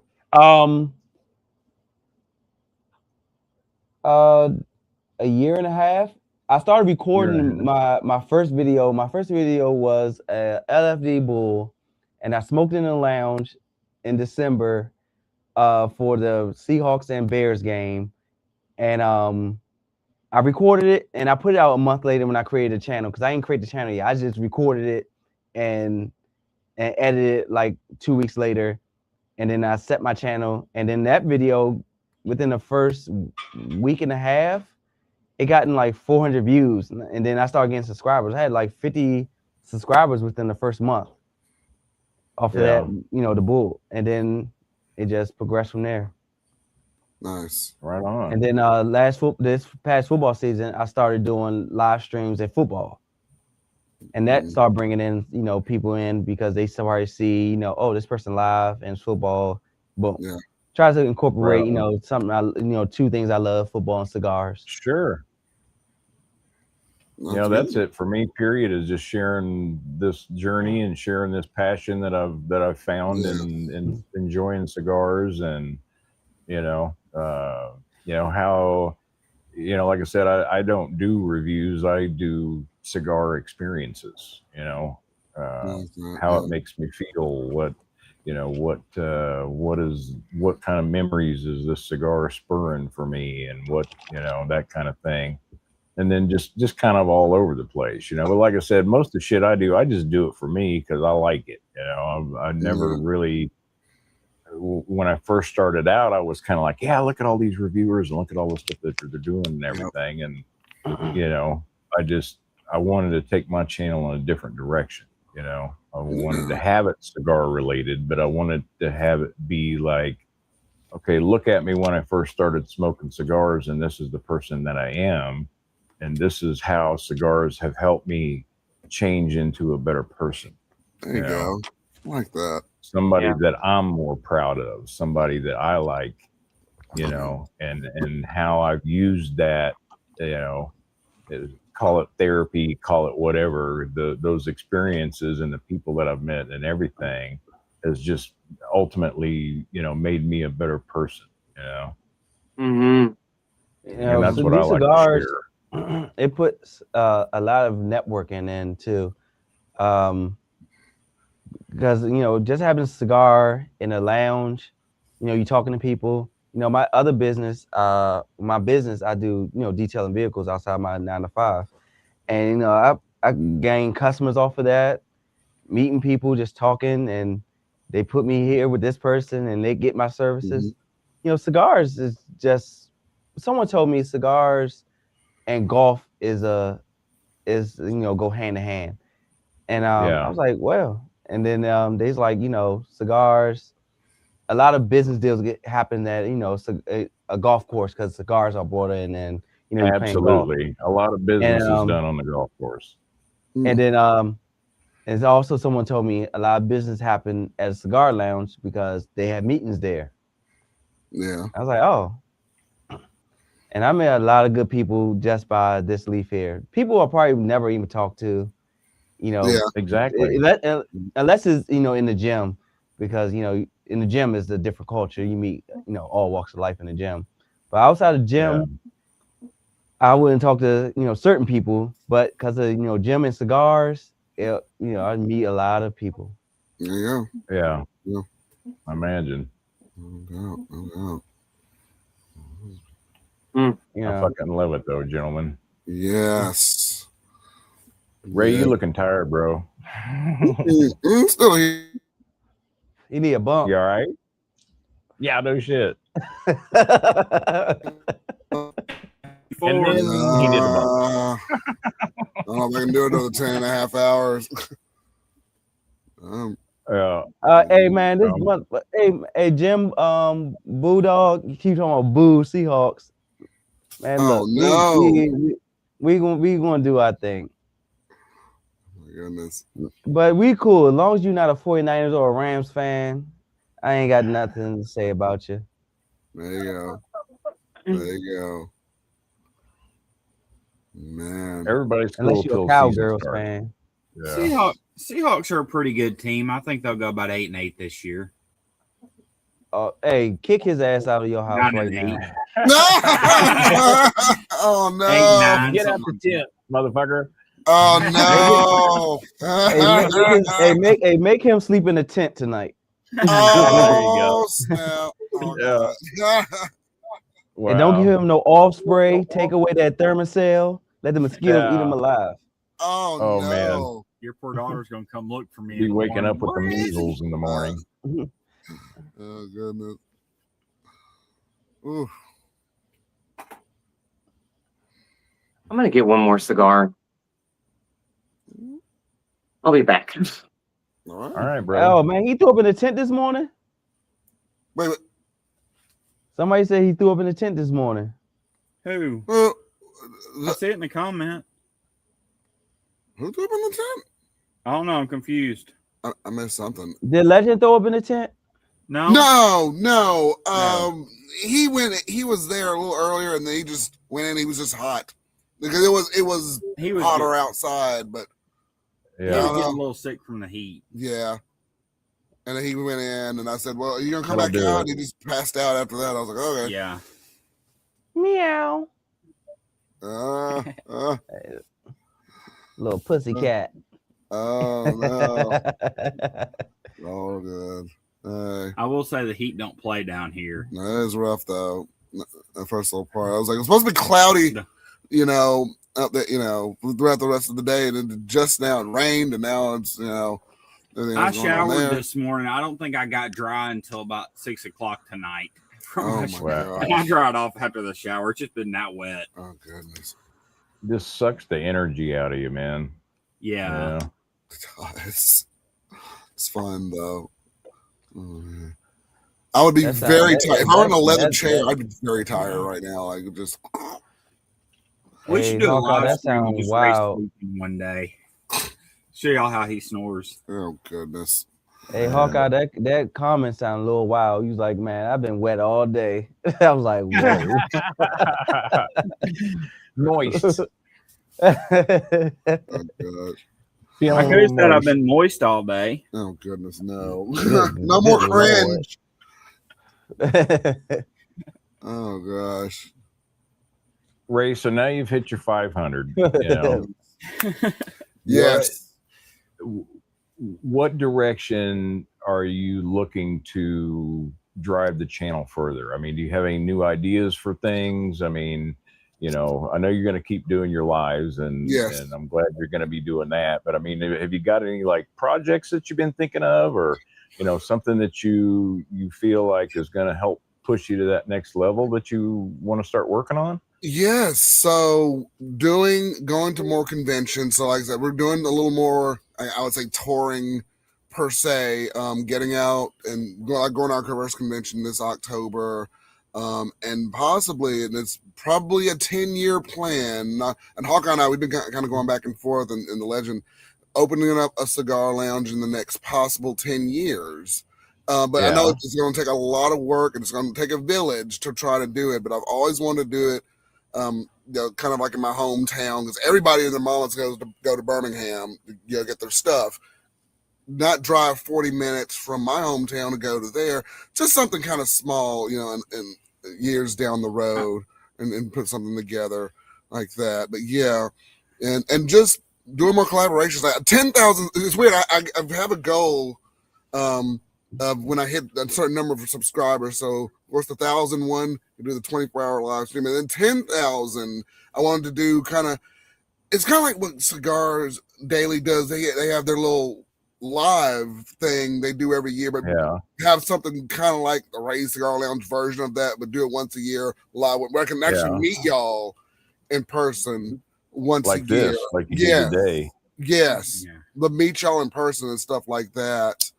a year and a half. I started recording my first video. My first video was a LFD bull, and I smoked in the lounge in December for the Seahawks and Bears game. And I recorded it and I put it out a month later when I created a channel, because I didn't create the channel yet. I just recorded it and edited it like 2 weeks later. And then I set my channel. And then that video, within the first week and a half, it gotten like 400 views. And then I started getting subscribers. I had like 50 subscribers within the first month off of that, the bull. And then it just progressed from there. Nice. Right on. And then this past football season, I started doing live streams at football, and that started bringing in people in because they started to see oh, this person live and football. Boom. Yeah. Try to incorporate Right. something two things I love: football and cigars. Sure. That's it for me. Period. Is just sharing this journey and sharing this passion that I've found in enjoying cigars, and how like I said, I don't do reviews. I do cigar experiences. How it makes me feel. What what kind of memories is this cigar spurring for me, and what that kind of thing. And then just kind of all over the place, But like I said, most of the shit I do, I just do it for me because I like it. I never really. When I first started out, I was kind of like, yeah, look at all these reviewers and look at all the stuff that they're doing and everything. And I wanted to take my channel in a different direction. I wanted to have it cigar related, but I wanted to have it be like, okay, look at me when I first started smoking cigars, and this is the person that I am. And this is how cigars have helped me change into a better person. There you go. I like that. Somebody that I'm more proud of, somebody that I like, and how I've used that, call it therapy, call it whatever, those experiences and the people that I've met and everything has just ultimately, made me a better person, Mm-hmm. And that's what I like cigars, to share. It puts a lot of networking in too, because just having a cigar in a lounge, you're talking to people. My other business, I do detailing vehicles outside my 9 to 5, and I gain customers off of that, meeting people, just talking, and they put me here with this person, and they get my services. Cigars is just. Someone told me cigars and golf is go hand in hand, and I was like, well, and then they's like, cigars, a lot of business deals happen at a golf course because cigars are brought in, and you're playing golf. Absolutely, a lot of business is done on the golf course. And then and also someone told me a lot of business happened at a cigar lounge because they had meetings there. Yeah, I was like, oh. And I met a lot of good people just by this leaf here. People I'll probably never even talk to, exactly. Unless it's in the gym, because in the gym is a different culture. You meet all walks of life in the gym, but outside the gym, I wouldn't talk to certain people. But because of gym and cigars, I meet a lot of people. Yeah. I imagine. No doubt. I fucking love it though, gentlemen. Yes. Ray, you looking tired, bro. Still here. You need a bump. You all right? Yeah, no shit. And then he did a bump. I don't know if I can do another 10 and a half hours. Hey man, this month, hey Jim, Bulldog, you keep talking about Boo Seahawks. Man, look, we gonna do our thing. Oh my goodness. But we cool as long as you're not a 49ers or a Rams fan. I ain't got nothing to say about you. There you go. Man, everybody's cool unless you're a Cowgirls fan. Yeah. Seahawks are a pretty good team. I think they'll go about 8-8 this year. Hey, kick his ass out of your house right now. Oh no! 8-9, get out the tent, motherfucker. Oh no! Make him sleep in the tent tonight. Oh snap! Oh, yeah. Wow. And don't give him no off spray. Take away that thermocell. Let the mosquitoes eat him alive. Oh no, man! Your poor daughter's gonna come look for me. Be waking up with the measles in the morning. Oh goodness. Ooh. I'm gonna get one more cigar. I'll be back. All right, bro. Oh man, he threw up in the tent this morning. Wait. Somebody said he threw up in the tent this morning. Who? I see it in the comment. Who threw up in the tent? I don't know. I'm confused. I missed something. Did Legend throw up in the tent? No. No. No. He was there a little earlier, and then he just went in. He was just hot because it was hotter outside, but he was getting a little sick from the heat. Yeah. And then he went in, and I said, "Well, are you gonna come back out?" And he just passed out after that. I was like, "Okay." Yeah. Meow. Little pussy cat. Oh no. Oh good. I will say the heat don't play down here. No, it is rough though. The first little part, I was like, it's supposed to be cloudy, out there, throughout the rest of the day, and then just now it rained, and now it's, I showered this morning. I don't think I got dry until about 6 o'clock tonight. Oh my God! I dried off after the shower. It's just been that wet. Oh goodness! This sucks the energy out of you, man. Yeah. It's fun though. I would be very tired. If I were in a leather chair, I'd be very tired right now. I could just. We should do a live stream with Race one day. Show y'all how he snores. Oh goodness! Hey Hawkeye, that comment sounded a little wild. He was like, "Man, I've been wet all day." I was like, "Whoa." Moist. Oh gosh. I could have said I've been moist all day. Oh goodness, no! No more cringe. Oh gosh. Ray, so now you've hit your 500. Yes. What direction are you looking to drive the channel further? I mean, do you have any new ideas for things? I mean, I know you're going to keep doing your lives, and I'm glad you're going to be doing that. But I mean, have you got any projects that you've been thinking of, or something that you feel like is going to help push you to that next level that you want to start working on? Yes. So going to more conventions. So like I said, we're doing a little more, I would say, touring per se, getting out and going to our reverse convention this October. And possibly, and it's probably a 10-year plan. And Hawkeye and I, we've been kind of going back and forth in the Legend, opening up a cigar lounge in the next possible 10 years. But I know it's going to take a lot of work, and it's going to take a village to try to do it. But I've always wanted to do it, kind of like in my hometown, because everybody and their mamas goes to go to Birmingham to get their stuff. Not drive 40 minutes from my hometown to go to there. Just something kind of small, and years down the road, and put something together like that. But yeah, and just doing more collaborations. Like 10,000. It's weird. I have a goal. Of when I hit a certain number of subscribers. So, of course, the 1,001, you do the 24-hour live stream, and then 10,000. I wanted to do it's kind of like what Cigars Daily does. They have their little live thing they do every year, but have something kind of like the Raised Cigar Lounge version of that, but do it once a year live, where I can actually meet y'all in person once a year. This, like you did today. Yes, but meet y'all in person and stuff like that.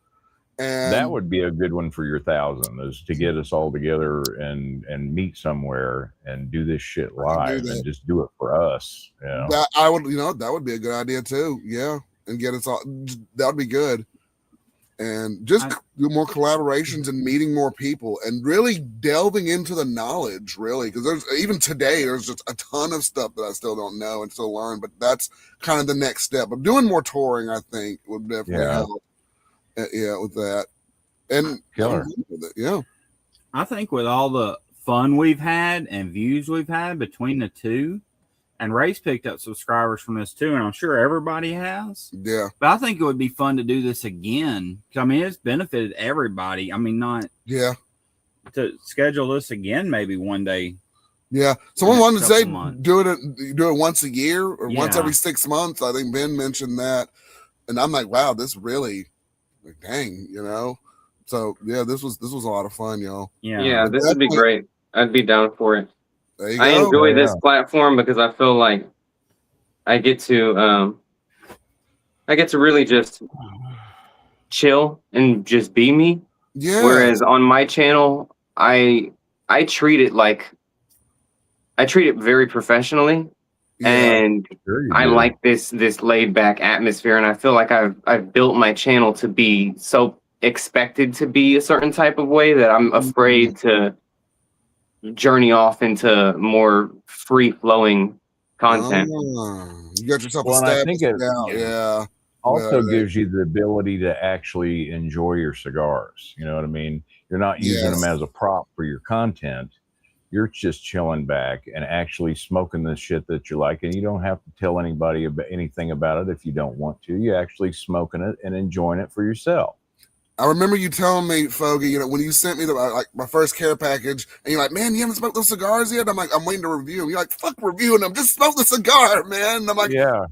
And that would be a good one for your 1,000, is to get us all together and meet somewhere and do this shit live and just do it for us. Yeah, that I would, that would be a good idea too. Yeah, and get us all. That would be good. And just do more collaborations and meeting more people and really delving into the knowledge, really, because even today there's just a ton of stuff that I still don't know and still learn. But that's kind of the next step. But doing more touring, I think, would definitely help. Yeah, with that. And killer. Yeah. I think with all the fun we've had and views we've had between the two, and Ray's picked up subscribers from this too, and I'm sure everybody has. Yeah. But I think it would be fun to do this again. I mean, it's benefited everybody. I mean, not to schedule this again maybe one day. Yeah. Someone wanted to say do it once a year or once every 6 months. I think Ben mentioned that. And I'm like, wow, this really dang, So yeah, this was a lot of fun, y'all. Yeah, this would be great. I'd be down for it. There you I go. enjoy this platform because I feel like I get to really just chill and just be me. Yeah. Whereas on my channel, I I treat it very professionally, and I like this laid back atmosphere, and I feel like I've built my channel to be so expected to be a certain type of way that I'm afraid to journey off into more free flowing content. You got yourself Well, and I think it yeah. also gives you the ability to actually enjoy your cigars. You know what I mean? You're not using them as a prop for your content. You're just chilling back and actually smoking the shit that you like, and you don't have to tell anybody about anything about it if you don't want to. You're actually smoking it and enjoying it for yourself. I remember you telling me, Fogey, you know, when you sent me my first care package, and you're like, man, you haven't smoked those cigars yet? I'm like, I'm waiting to review them. You're like, fuck reviewing them, just smoke the cigar, man. And I'm like, yeah.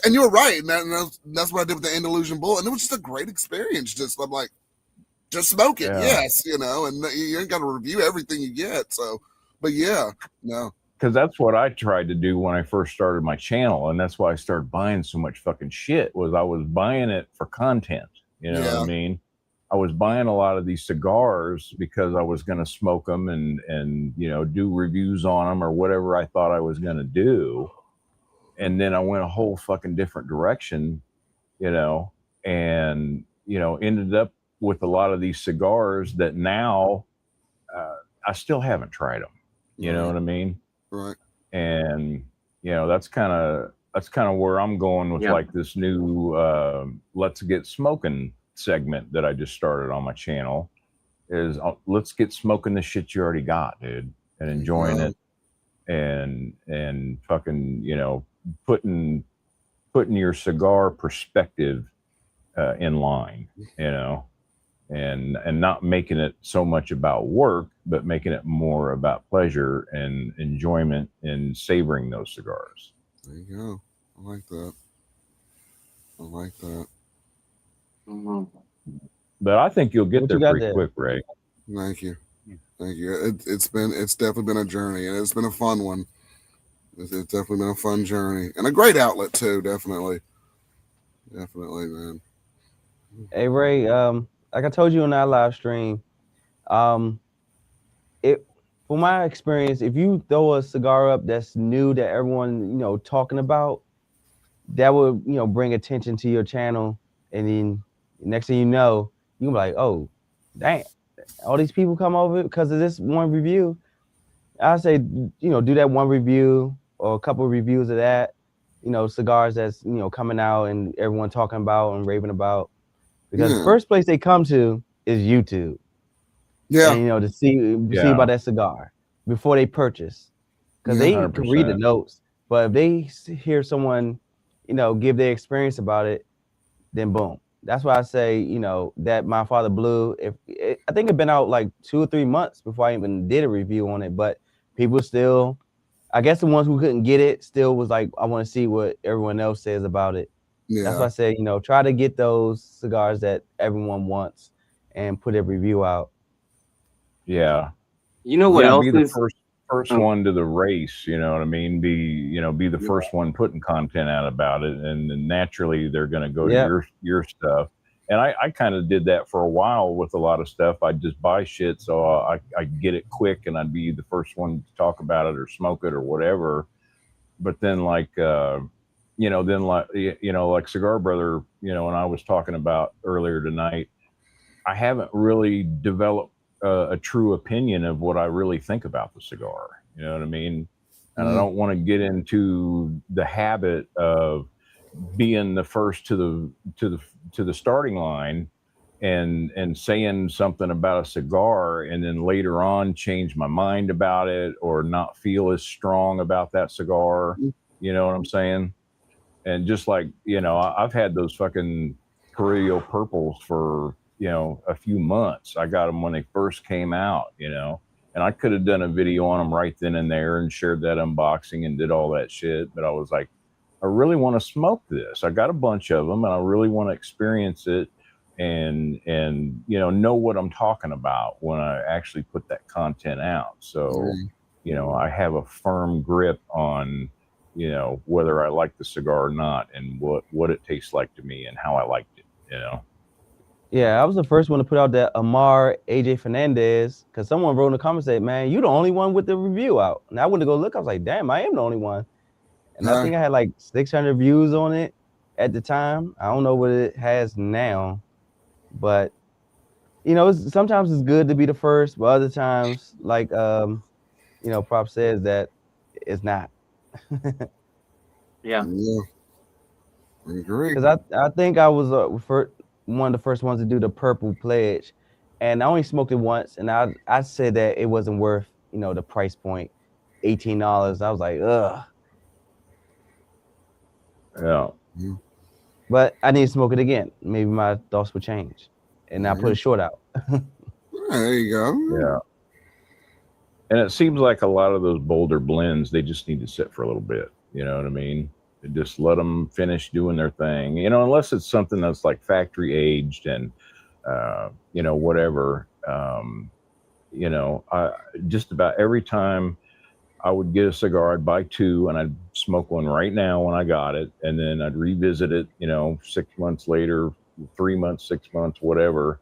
And you were right, and that's what I did with the Andalusian Bull, and it was just a great experience. I'm like, just smoke it, yes, you know, and you ain't got to review everything you get. So, but yeah, no. Because that's what I tried to do when I first started my channel, and that's why I started buying so much fucking shit. Was I was buying it for content, you know what I mean? I was buying a lot of these cigars because I was going to smoke them and you know, do reviews on them or whatever I thought I was going to do. And then I went a whole fucking different direction, you know, and, you know, ended up with a lot of these cigars that now I still haven't tried them. You know what I mean? Right. And, you know, that's kind of where I'm going with like this new Let's Get Smoking segment that I just started on my channel is let's get smoking the shit you already got, dude, and enjoying it and fucking, you know, putting your cigar perspective in line, you know, and not making it so much about work, but making it more about pleasure and enjoyment and savoring those cigars. There you go. I like that. Mm-hmm. But I think you'll get there pretty quick, Ray. Thank you. It's definitely been a journey, and it's been a fun one. It's definitely been a fun journey and a great outlet too. Definitely, man. Hey Ray, like I told you on that live stream, from my experience, if you throw a cigar up that's new that everyone, you know, talking about, that would, you know, bring attention to your channel, and then next thing you know, you can be like, oh, damn, all these people come over because of this one review. I say, you know, do that one review or a couple of reviews of that, you know, cigars that's, you know, coming out and everyone talking about and raving about, because the first place they come to is YouTube. Yeah. And, you know, to see about that cigar before they purchase, because they can read the notes, but if they hear someone, you know, give their experience about it, then boom. That's why I say, you know, that My Father Blue, I think it'd been out like 2 or 3 months before I even did a review on it, but people still, I guess the ones who couldn't get it still was like, I want to see what everyone else says about it. Yeah. That's why I say, you know, try to get those cigars that everyone wants and put a review out. Yeah. You know what else be the is first one to the race, you know what I mean? Be the first one putting content out about it, and naturally they're going to go to your stuff. And I kind of did that for a while with a lot of stuff. I'd just buy shit so I'd get it quick and I'd be the first one to talk about it or smoke it or whatever. But then like like Cigar Brother, you know, and I was talking about earlier tonight, I haven't really developed a true opinion of what I really think about the cigar. You know what I mean? And I don't want to get into the habit of being the first to the starting line and saying something about a cigar and then later on change my mind about it or not feel as strong about that cigar. You know what I'm saying? And just like, you know, I've had those fucking Carrillo purples for, you know, a few months. I got them when they first came out, you know, and I could have done a video on them right then and there and shared that unboxing and did all that shit. But I was like, I really want to smoke this. I got a bunch of them and I really want to experience it and, you know what I'm talking about when I actually put that content out. So, you know, I have a firm grip on, you know, whether I like the cigar or not and what it tastes like to me and how I liked it, you know? Yeah, I was the first one to put out that Amar AJ Fernandez because someone wrote in the comments said, "Man, you the only one with the review out." And I went to go look. I was like, "Damn, I am the only one." And I think I had like 600 views on it at the time. I don't know what it has now, but you know, sometimes it's good to be the first, but other times, like you know, Prop says that it's not. Yeah. Yeah. I agree. Because I think I was one of the first ones to do the purple pledge, and I only smoked it once, and I said that it wasn't worth, you know, the price point, $18. I was like, ugh. Yeah. But I need to smoke it again. Maybe my thoughts will change, and I put a short out. There you go. Yeah. And it seems like a lot of those bolder blends, they just need to sit for a little bit. You know what I mean? Just let them finish doing their thing. You know, unless it's something that's like factory aged and, you know, whatever. You know, just about every time I would get a cigar, I'd buy two and I'd smoke one right now when I got it. And then I'd revisit it, you know, 6 months later, 3 months, 6 months, whatever.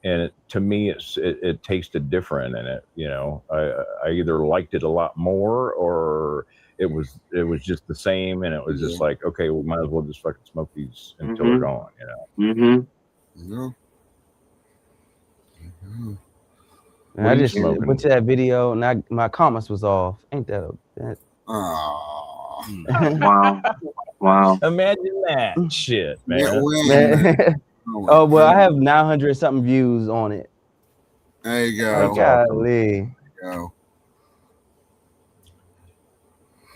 And to me, it tasted different, and you know, I either liked it a lot more, or it was just the same, and it was just like, okay, we might as well just fucking smoke these until they're gone, you know. Mm-hmm. And I just went to that video, and my comments was off. Ain't that Wow. Imagine that shit, man. Oh well, I have 900 something views on it. There you go. Golly.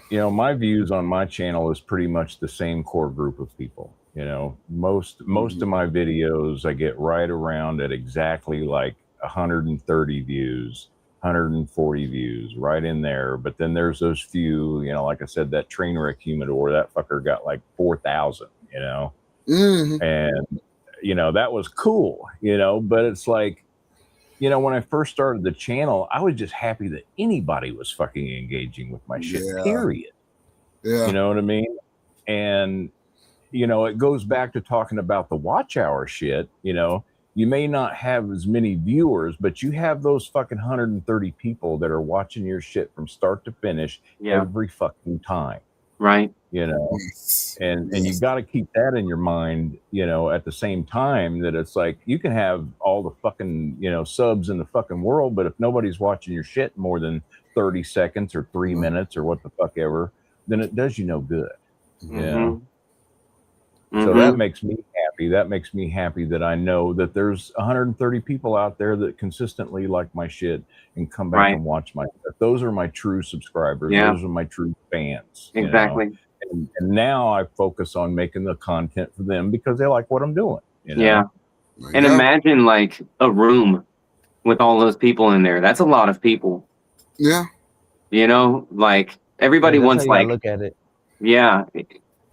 You know, my views on my channel is pretty much the same core group of people. You know, most of my videos I get right around at exactly like 130 views, 140 views, right in there. But then there's those few, you know, like I said, that train wreck humidor, that fucker got like 4,000, you know. And you know, that was cool, you know, but it's like, you know, when I first started the channel, I was just happy that anybody was fucking engaging with my shit, period. Yeah. You know what I mean? And, you know, it goes back to talking about the watch hour shit. You know, you may not have as many viewers, but you have those fucking 130 people that are watching your shit from start to finish every fucking time. Right. You know, and you got to keep that in your mind, you know, at the same time that it's like you can have all the fucking, you know, subs in the fucking world, but if nobody's watching your shit more than 30 seconds or 3 minutes or what the fuck ever, then it does you no good. You know? So that makes me happy. That makes me happy that I know that there's 130 people out there that consistently like my shit and come back and watch my stuff. Those are my true subscribers. Those are my true fans. Exactly. You know? And now I focus on making the content for them because they like what I'm doing. You know? Yeah. And imagine like a room with all those people in there. That's a lot of people. Yeah. You know, like everybody wants like look at it. Yeah.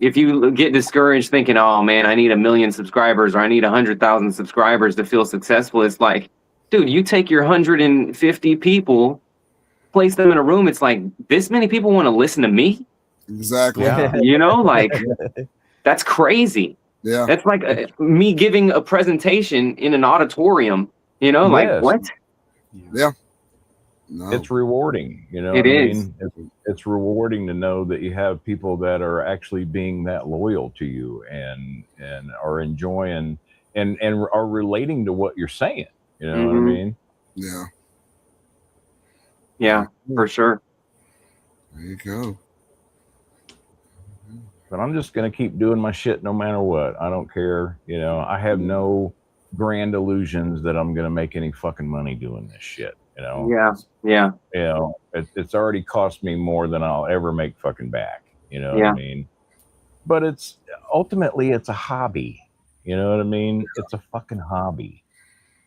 If you get discouraged thinking, oh man, I need 1 million subscribers or I need 100,000 subscribers to feel successful, it's like, dude, you take your 150 people, place them in a room. It's like, this many people want to listen to me. Exactly. Yeah. You know, like that's crazy. Yeah. That's like me giving a presentation in an auditorium, you know, like what? Yeah. No. It's rewarding, you know. It is. I mean? It's rewarding to know that you have people that are actually being that loyal to you and are enjoying and are relating to what you're saying. You know what I mean? Yeah. Yeah, for sure. There you go. But I'm just going to keep doing my shit no matter what. I don't care. You know, I have no grand illusions that I'm going to make any fucking money doing this shit. You know? Yeah. You know, it's already cost me more than I'll ever make fucking back. You know what I mean? But it's ultimately it's a hobby. You know what I mean? It's a fucking hobby.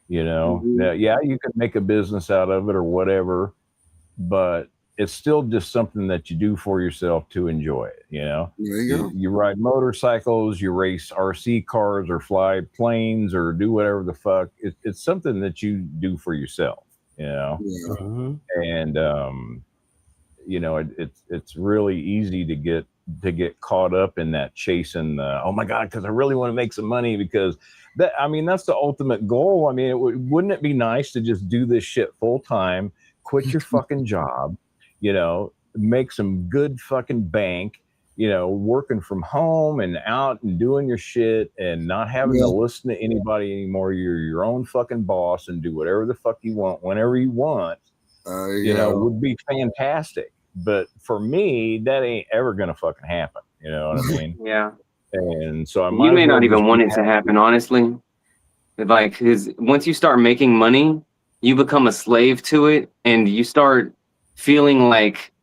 You know? Yeah, you can make a business out of it or whatever, but it's still just something that you do for yourself to enjoy it. You know, you ride motorcycles, you race RC cars or fly planes or do whatever the fuck. It's something that you do for yourself, you know? And, you know, it's really easy to get get caught up in that chasing. Oh my God, because I really want to make some money because that's the ultimate goal. I mean, wouldn't it be nice to just do this shit full time, quit your fucking job, make some good fucking bank, working from home and out and doing your shit and not having to listen to anybody anymore. You're your own fucking boss and do whatever the fuck you want whenever you want. Would be fantastic. But for me, that ain't ever gonna fucking happen. You know what I mean? Yeah. And so you may not even want it to happen, honestly. Like, because once you start making money, you become a slave to it, and you start feeling like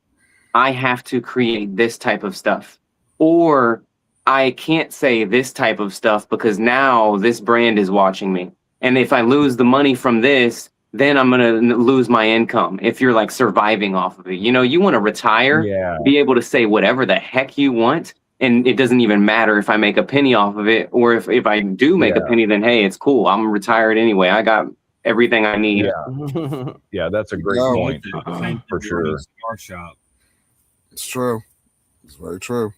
I have to create this type of stuff, or I can't say this type of stuff because now this brand is watching me, and if I lose the money from this, then I'm going to lose my income. If you're like surviving off of it, you want to retire, be able to say whatever the heck you want. And it doesn't even matter if I make a penny off of it, or if I do make a penny, then hey, it's cool. I'm retired anyway. I got everything I need. Yeah, yeah, that's a great point for sure. Cigar shop. It's true. It's very true.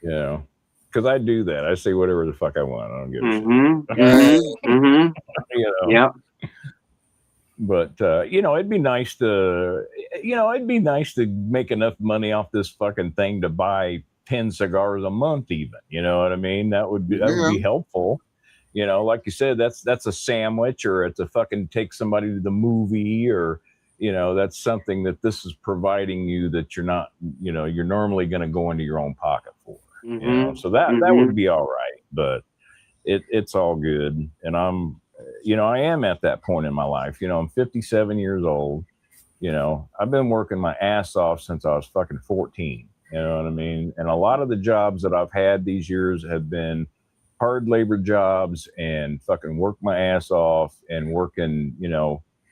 Yeah, because I do that. I say whatever the fuck I want. I don't give a shit. Yeah. But it'd be nice to, make enough money off this fucking thing to buy 10 cigars a month, even. You know what I mean? That would be helpful. Like you said, that's a sandwich, or it's a fucking take somebody to the movie, or that's something that this is providing you that you're not, you're normally going to go into your own pocket for. So that would be all right, but it's all good, and I'm. I am at that point in my life. I'm 57 years old. I've been working my ass off since I was fucking 14. You know what I mean? And a lot of the jobs that I've had these years have been hard labor jobs and fucking work my ass off and working,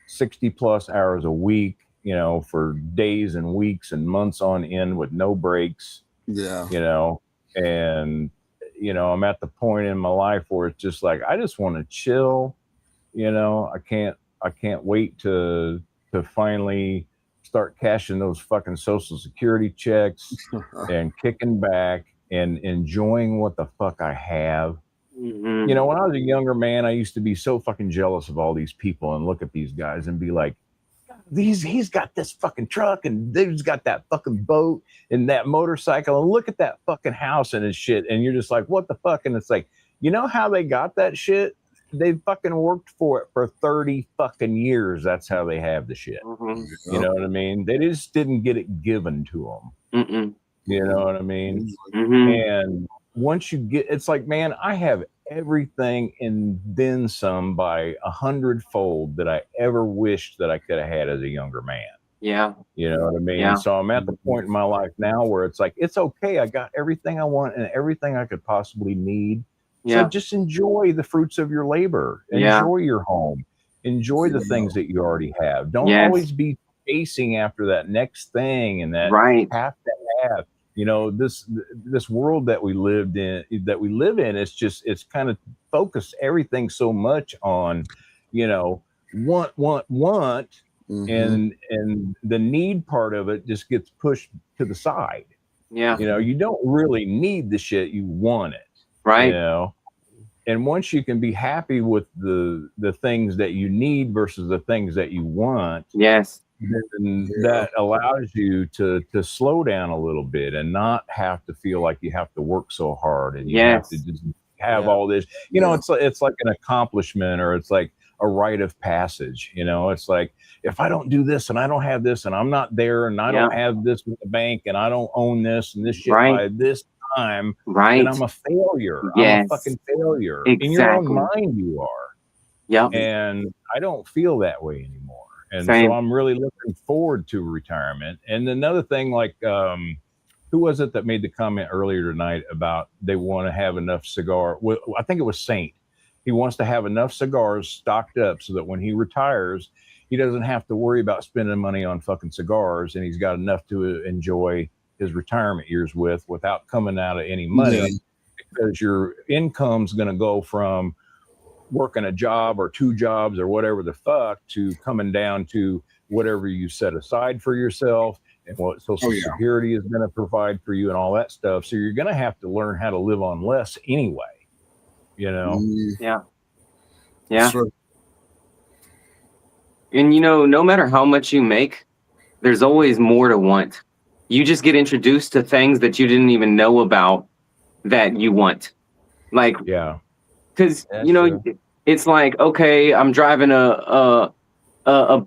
60 plus hours a week, for days and weeks and months on end with no breaks. Yeah. And I'm at the point in my life where it's just like, I just want to chill. I can't wait to finally start cashing those fucking Social Security checks and kicking back and enjoying what the fuck I have. When I was a younger man, I used to be so fucking jealous of all these people and look at these guys and be like, he's got this fucking truck and they've got that fucking boat and that motorcycle and look at that fucking house and his shit. And you're just like, what the fuck? And it's like, how they got that shit? They fucking worked for it for 30 fucking years. That's how they have the shit. You know what I mean? They just didn't get it given to them. You know what I mean? And once you get, it's like, man, I have everything and then some by 100-fold that I ever wished that I could have had as a younger man. Yeah. You know what I mean? So I'm at the point in my life now where it's like, it's okay. I got everything I want and everything I could possibly need. So just enjoy the fruits of your labor. Enjoy your home. Enjoy the things that you already have. Don't always be chasing after that next thing and that have to have. This world that we live in, it's kind of focused everything so much on, want, and the need part of it just gets pushed to the side. Yeah. You don't really need the shit, you want it. Right. And once you can be happy with the things that you need versus the things that you want, then that allows you to slow down a little bit and not have to feel like you have to work so hard and you have to just have all this. It's like an accomplishment, or it's like a rite of passage. It's like, if I don't do this and I don't have this and I'm not there and I don't have this with the bank and I don't own this and this shit by this time, and I'm a failure. I'm a fucking failure. In your own mind, you are. Yeah. And I don't feel that way anymore. And so I'm really looking forward to retirement. And another thing, like, who was it that made the comment earlier tonight about they want to have enough cigar? Well, I think it was Saint. He wants to have enough cigars stocked up so that when he retires, he doesn't have to worry about spending money on fucking cigars, and he's got enough to enjoy his retirement years without coming out of any money, because your income's going to go from working a job or two jobs or whatever the fuck to coming down to whatever you set aside for yourself and what Social yeah. Security is going to provide for you and all that stuff. So you're going to have to learn how to live on less anyway. You know? Yeah. Yeah. Sure. And no matter how much you make, there's always more to want. You just get introduced to things that you didn't even know about that you want. Like, Yeah. because That's true. it's like, okay, I'm driving a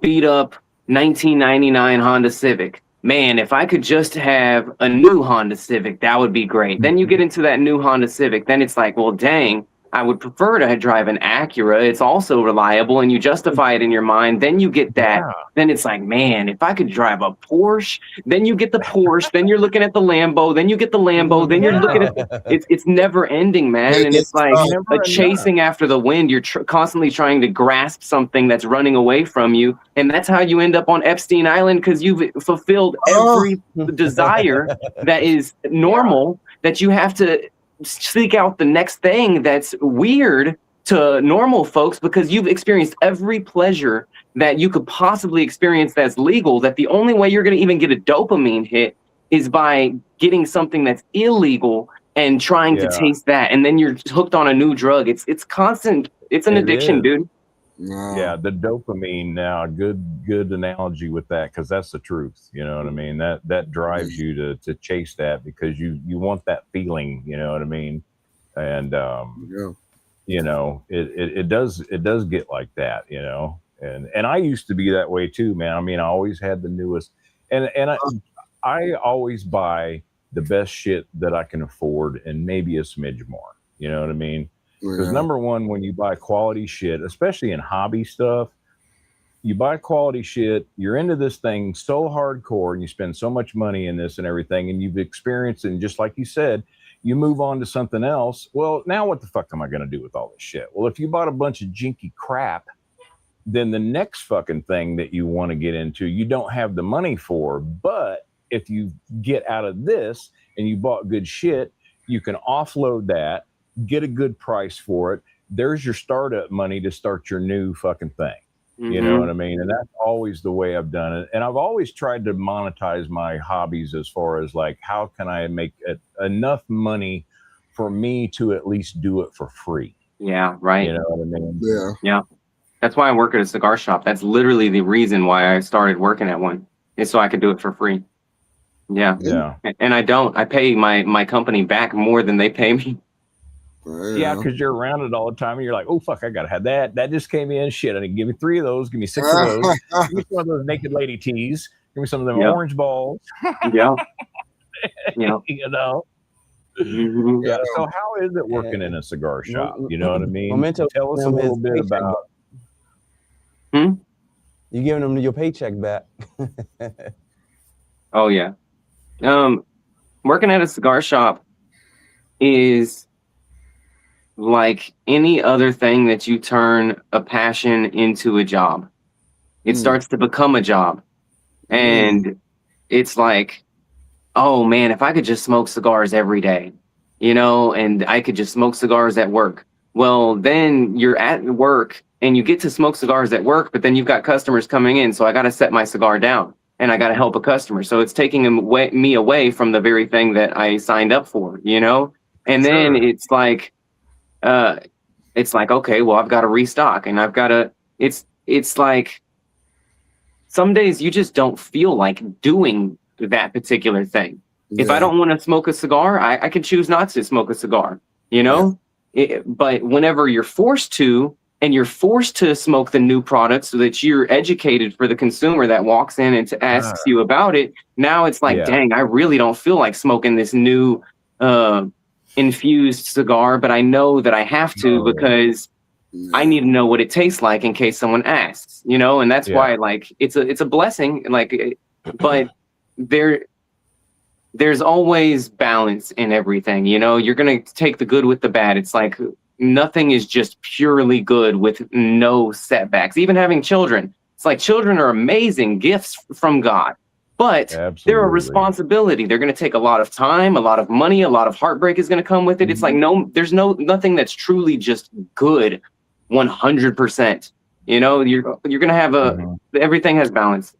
beat up 1999 Honda Civic. Man, if I could just have a new Honda Civic, that would be great. Then you get into that new Honda Civic, then it's like, well, dang, I would prefer to drive an Acura. It's also reliable, and you justify it in your mind. Then you get that. Yeah. Then it's like, man, if I could drive a Porsche, then you get the Porsche. Then you're looking at the Lambo. Then you get the Lambo. Then you're looking at it's never ending, man. And it's like a chasing after the wind. You're constantly trying to grasp something that's running away from you, and that's how you end up on Epstein Island, because you've fulfilled every desire that is normal, that you have to seek out the next thing that's weird to normal folks, because you've experienced every pleasure that you could possibly experience that's legal, that the only way you're going to even get a dopamine hit is by getting something that's illegal and trying to taste that, and then you're hooked on a new drug. It's constant. It's an addiction, dude. Yeah, the dopamine. Now, good analogy with that, because that's the truth. You know what I mean? That drives you to chase that, because you want that feeling. You know what I mean? And you know, it does get like that. You know, and I used to be that way too, man. I mean, I always had the newest, and I always buy the best shit that I can afford, and maybe a smidge more. You know what I mean? Because number one, when you buy quality shit, especially in hobby stuff, you buy quality shit, you're into this thing so hardcore, and you spend so much money in this and everything, and you've experienced it, and just like you said, you move on to something else. Well, now what the fuck am I going to do with all this shit? Well, if you bought a bunch of jinky crap, then the next fucking thing that you want to get into, you don't have the money for. But if you get out of this and you bought good shit, you can offload that, get a good price for it. There's your startup money to start your new fucking thing. You know what I mean? And that's always the way I've done it. And I've always tried to monetize my hobbies, as far as like, how can I make enough money for me to at least do it for free? Yeah, right. You know what I mean? Yeah. That's why I work at a cigar shop. That's literally the reason why I started working at one, is so I could do it for free. Yeah. And I pay my company back more than they pay me. Yeah, because you're around it all the time, and you're like, oh fuck, I gotta have that. That just came in. Shit, I need to give me 3 of those. Give me 6 of those. Give me some of those naked lady teas. Give me some of them orange balls. Yeah. You know. Yeah. So how is it working in a cigar shop? You know what I mean? Memento, tell us a little bit about. You giving them your paycheck back? Oh yeah. Working at a cigar shop is like any other thing that you turn a passion into a job. It starts to become a job. And it's like, oh man, if I could just smoke cigars every day, you know, and I could just smoke cigars at work. Well, then you're at work and you get to smoke cigars at work, but then you've got customers coming in. So I got to set my cigar down and I got to help a customer. So it's taking me away from the very thing that I signed up for, you know? And then it's like, okay, well, I've got to restock, and I've got to, it's like, some days you just don't feel like doing that particular thing. If I don't want to smoke a cigar, I can choose not to smoke a cigar, you know? But whenever you're forced to, and you're forced to smoke the new product so that you're educated for the consumer that walks in and asks you about it, now it's like, dang, I really don't feel like smoking this new infused cigar, but I know that I have to because I need to know what it tastes like in case someone asks, you know? And that's why, like, it's a blessing, like, but there's always balance in everything, you know? You're going to take the good with the bad. It's like nothing is just purely good with no setbacks. Even having children, it's like children are amazing gifts from God, but they're a responsibility. They're going to take a lot of time, a lot of money, a lot of heartbreak is going to come with it. It's like, there's nothing that's truly just good 100%. You know, you're going to have everything has balance.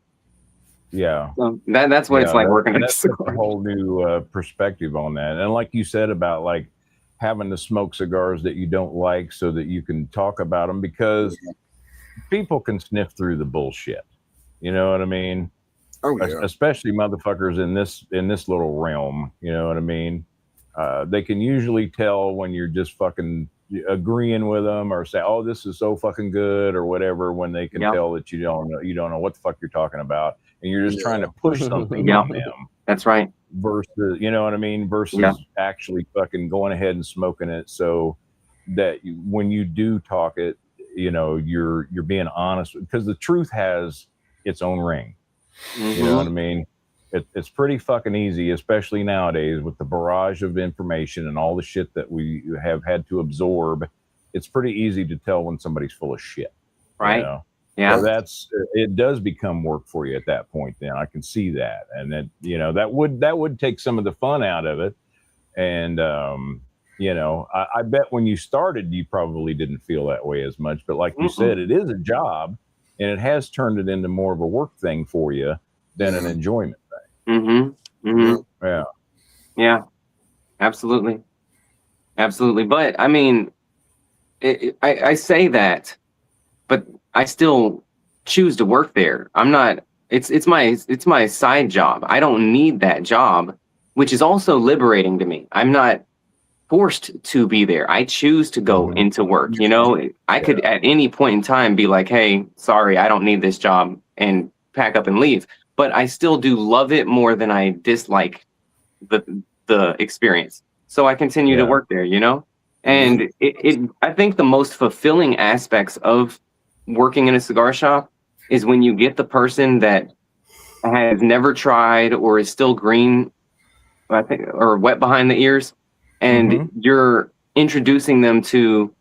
Yeah. So that's what it's like working at a that's cigar. a whole new perspective on that. And like you said about like having to smoke cigars that you don't like so that you can talk about them, because people can sniff through the bullshit. You know what I mean? Oh yeah. Especially motherfuckers in this little realm. You know what I mean? They can usually tell when you're just fucking agreeing with them or say, "Oh, this is so fucking good" or whatever. When they can tell that you don't know what the fuck you're talking about, and you're just trying to push something on them. That's right. Versus, you know what I mean? Versus actually fucking going ahead and smoking it, so that when you do talk it, you know, you're being honest, because the truth has its own ring. You know what I mean? It's pretty fucking easy, especially nowadays with the barrage of information and all the shit that we have had to absorb. It's pretty easy to tell when somebody's full of shit. Right. You know? Yeah. So it does become work for you at that point. Then I can see that. And then, you know, that would take some of the fun out of it. And, you know, I bet when you started, you probably didn't feel that way as much, but like you said, it is a job, and it has turned it into more of a work thing for you than an enjoyment thing. Yeah, absolutely. But I mean, I say that, but I still choose to work there. I'm not, it's my side job. I don't need that job, which is also liberating to me. I'm not forced to be there. I choose to go into work. You know, I could at any point in time be like, "Hey, sorry, I don't need this job," and pack up and leave. But I still do love it more than I dislike the experience. So I continue to work there, you know? And I think the most fulfilling aspects of working in a cigar shop is when you get the person that has never tried or is still green, I think, or wet behind the ears, and you're introducing them to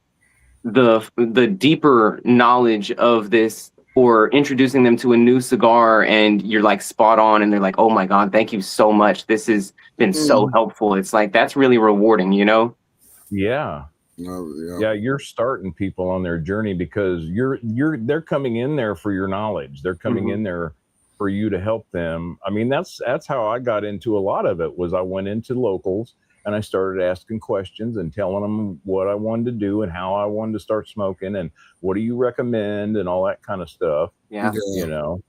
the deeper knowledge of this, or introducing them to a new cigar, and you're like spot on, and they're like, "Oh my God, thank you so much. This has been so helpful." It's like, that's really rewarding, you know? Yeah. Yeah, you're starting people on their journey, because they're coming in there for your knowledge. They're coming in there for you to help them. I mean, that's how I got into a lot of it. Was I went into locals and I started asking questions and telling them what I wanted to do and how I wanted to start smoking and what do you recommend and all that kind of stuff. Yeah. You know.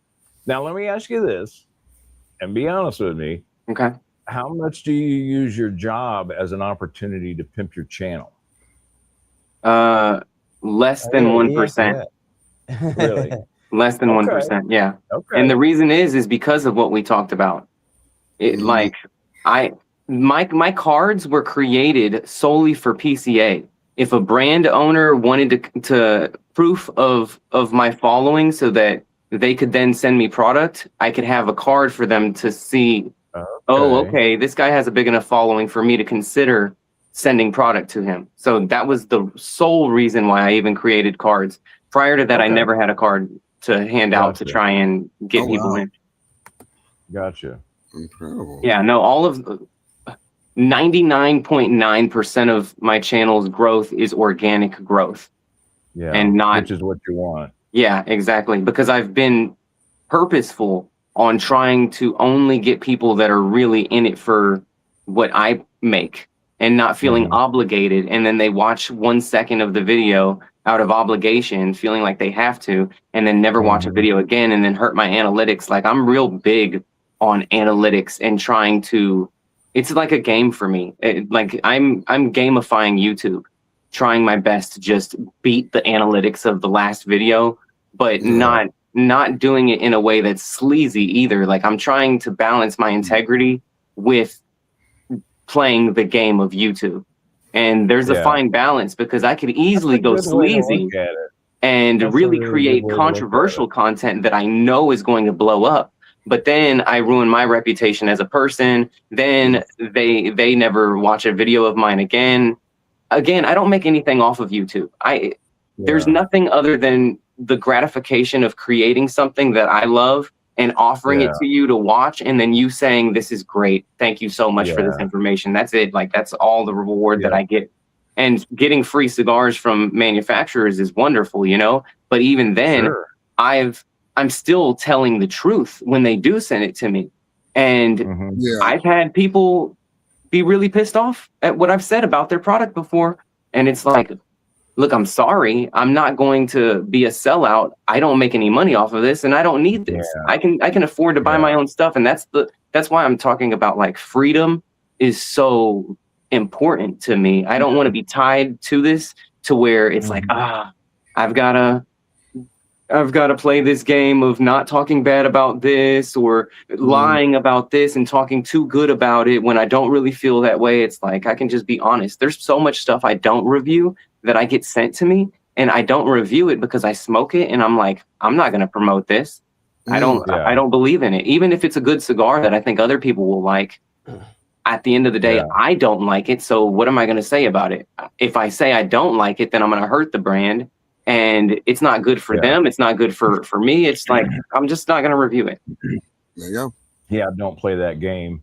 Now let me ask you this, and be honest with me. Okay. How much do you use your job as an opportunity to pimp your channel? Less than 1%. Really? Less than 1%. Yeah. Okay. And the reason is because of what we talked about. Like my cards were created solely for PCA. If a brand owner wanted to proof of my following so that they could then send me product, I could have a card for them to see, okay, this guy has a big enough following for me to consider sending product to him. So that was the sole reason why I even created cards. Prior to that, I never had a card to hand out to try and get people in. Gotcha. Incredible. Yeah, no, all of 99.9% of my channel's growth is organic growth. Yeah. And not, which is what you want. Yeah, exactly. Because I've been purposeful on trying to only get people that are really in it for what I make and not feeling obligated. And then they watch 1 second of the video out of obligation, feeling like they have to, and then never watch a video again and then hurt my analytics. Like, I'm real big on analytics and trying to, it's like a game for me. Like I'm gamifying YouTube, trying my best to just beat the analytics of the last video, but not doing it in a way that's sleazy either. Like, I'm trying to balance my integrity with playing the game of YouTube. And there's a fine balance, because I could easily go sleazy and really create controversial content that I know is going to blow up. But then I ruin my reputation as a person. Then they never watch a video of mine again. I don't make anything off of YouTube. There's nothing other than the gratification of creating something that I love and offering it to you to watch, and then you saying, "This is great. Thank you so much for this information." That's it. Like, that's all the reward that I get. And getting free cigars from manufacturers is wonderful, you know? But even then, I've I'm still telling the truth when they do send it to me. And I've had people be really pissed off at what I've said about their product before. And it's like, look, I'm sorry. I'm not going to be a sellout. I don't make any money off of this, and I don't need this. I can afford to buy my own stuff. And that's why I'm talking about like freedom is so important to me. I don't want to be tied to this to where it's like, I've got to play this game of not talking bad about this or lying about this and talking too good about it when I don't really feel that way. It's like, I can just be honest. There's so much stuff I don't review that I get sent to me, and I don't review it because I smoke it. And I'm like, I'm not going to promote this. I don't believe in it. Even if it's a good cigar that I think other people will like, at the end of the day, I don't like it. So what am I going to say about it? If I say I don't like it, then I'm going to hurt the brand. And it's not good for them. It's not good for me. It's like, I'm just not going to review it. There you go. Yeah, don't play that game,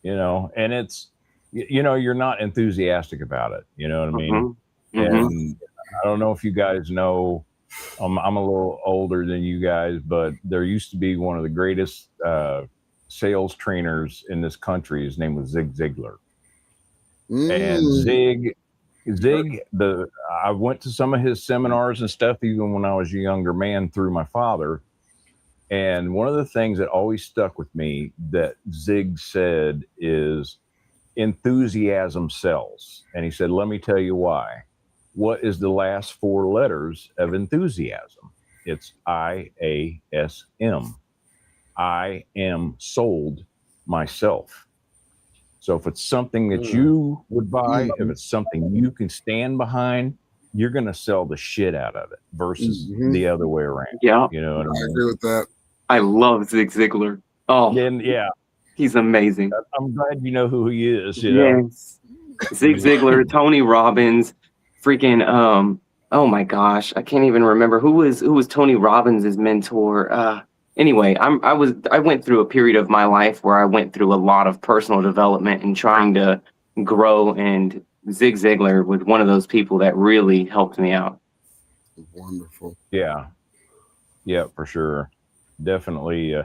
and it's, you're not enthusiastic about it. You know what I mean? And I don't know if you guys know, I'm a little older than you guys, but there used to be one of the greatest sales trainers in this country. His name was Zig Ziglar. And Zig, I went to some of his seminars and stuff, even when I was a younger man, through my father. And one of the things that always stuck with me that Zig said is enthusiasm sells. And he said, let me tell you why. What is the last 4 letters of enthusiasm? It's IASM. I am sold myself. So if it's something that you would buy, if it's something you can stand behind, you're going to sell the shit out of it versus the other way around. Yeah. I agree with that. I love Zig Ziglar. Oh, and he's amazing. I'm glad you know who he is. Yes. Zig Ziglar, Tony Robbins, freaking, oh my gosh, I can't even remember who was Tony Robbins' mentor. Anyway, I went through a period of my life where I went through a lot of personal development and trying to grow, and Zig Ziglar was one of those people that really helped me out. Wonderful. Yeah, for sure. Definitely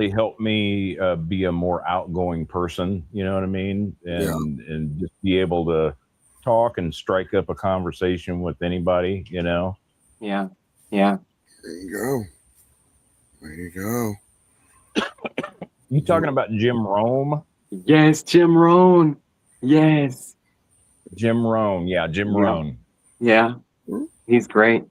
helped me be a more outgoing person. You know what I mean? And just be able to talk and strike up a conversation with anybody. Yeah. There you go. You talking about Jim Rome? Yes, Jim Rohn. Yes. Jim Rohn. Yeah, Jim Rohn. Yeah. He's great.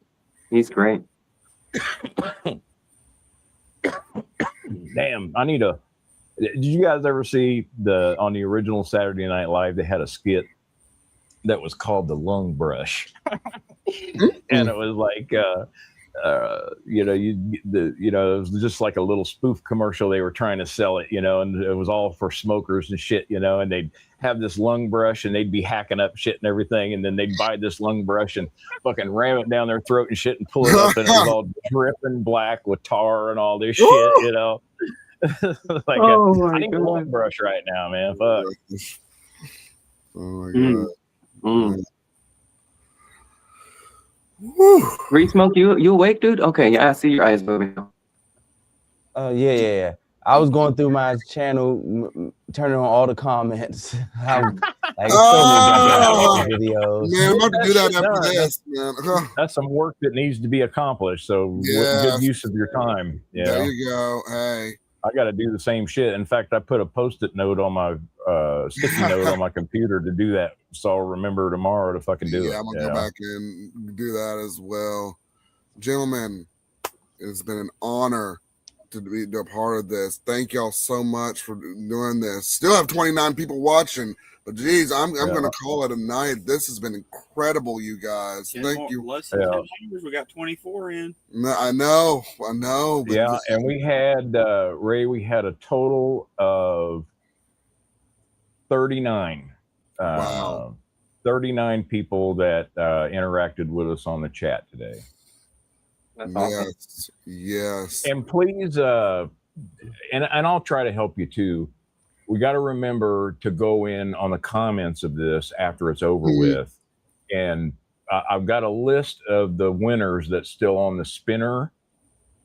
Damn, did you guys ever see on the original Saturday Night Live, they had a skit that was called The Lung Brush. And it was like, it was just like a little spoof commercial. They were trying to sell it, and it was all for smokers and shit, and they'd have this lung brush and they'd be hacking up shit and everything. And then they'd buy this lung brush and fucking ram it down their throat and shit and pull it up. And it was all dripping black with tar and all this shit, like, I need a lung brush right now, man. Fuck. Oh my God. Reed Smoke, you awake, dude? Okay, yeah, I see your eyes moving. Yeah. I was going through my channel, turning on all the comments. Videos. Man, I'm about to do that after this, man. That's some work that needs to be accomplished. So good use of your time. Yeah. There you go. Hey. I got to do the same shit. In fact, I put a Post-it note on my sticky note on my computer to do that, so I'll remember tomorrow to fucking do it. I'm gonna go back and do that as well. Gentlemen, it's been an honor to be a part of this. Thank y'all so much for doing this. Still have 29 people watching, but geez, I'm gonna call it a night. This has been incredible, you guys. Thank you. Less than 10 members, we got 24 in. I know. Yeah, and we had Ray. We had a total of 39. Wow. 39 people that interacted with us on the chat today. That's awesome. Yes. And please, and I'll try to help you too. We got to remember to go in on the comments of this after it's over with. And I've got a list of the winners that's still on the spinner.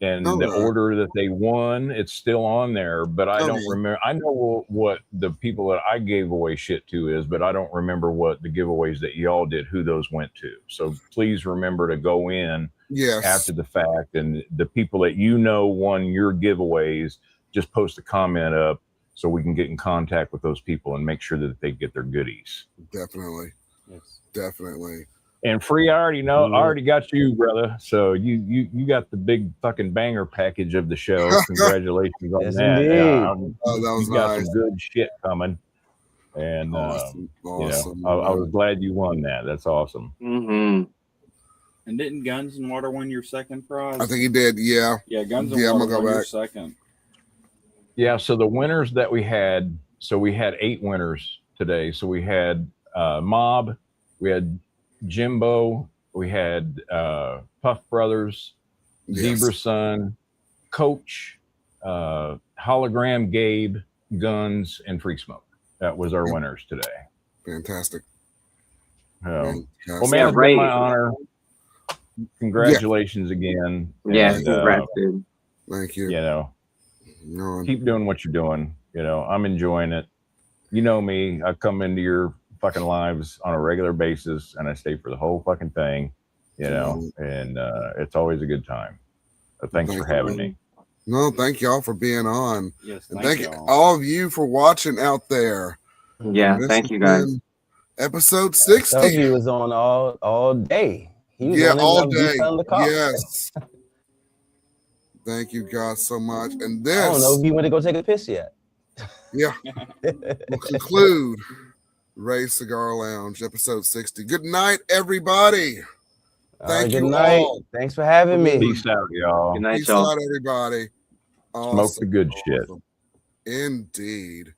and All the right. order that they won, it's still on there, but I don't remember. I know what the people that I gave away shit to is, but I don't remember what the giveaways that y'all did, who those went to. So please remember to go in after the fact, and the people that won your giveaways, just post a comment up so we can get in contact with those people and make sure that they get their goodies. Definitely. Yes. Definitely. And Free, I already know, I already got you, brother. So you got the big fucking banger package of the show. Congratulations on Yes, that. indeed. Yeah, that was you got nice. some good shit coming. And Awesome. you know, I was glad you won that. That's awesome. Mm-hmm. And didn't Guns and Water win your second prize? I think he did. Yeah. Yeah, Guns and I'm Water gonna go won your back. second. Yeah. So the winners that we had, we had 8 winners today. So we had Mob, we had Jimbo, we had Puff Brothers, Zebra Sun, Coach, Hologram Gabe, Guns, and Free Smoke. That was our winners today. Fantastic. Well, man, it's been my honor. Congratulations again. Yeah, And, congrats, dude. Thank you. You know, keep doing what you're doing. You know, I'm enjoying it. You know me. I come into your fucking lives on a regular basis, and I stay for the whole fucking thing. You know, and it's always a good time. Thanks for having me. No, thank y'all for being on. Yes, and thank all of you for watching out there. Yeah, thank you guys. Episode 60. So he was on all day. He was on all day. On the car. Yes. Thank you guys so much. And this, I don't know if you went to go take a piss yet. Yeah. We'll conclude Ray's Cigar Lounge, episode 60. Good night, everybody. Thank you all. Thanks for having me. Peace out, y'all. Good night, Peace y'all. out, everybody. Smoke the good shit. Indeed.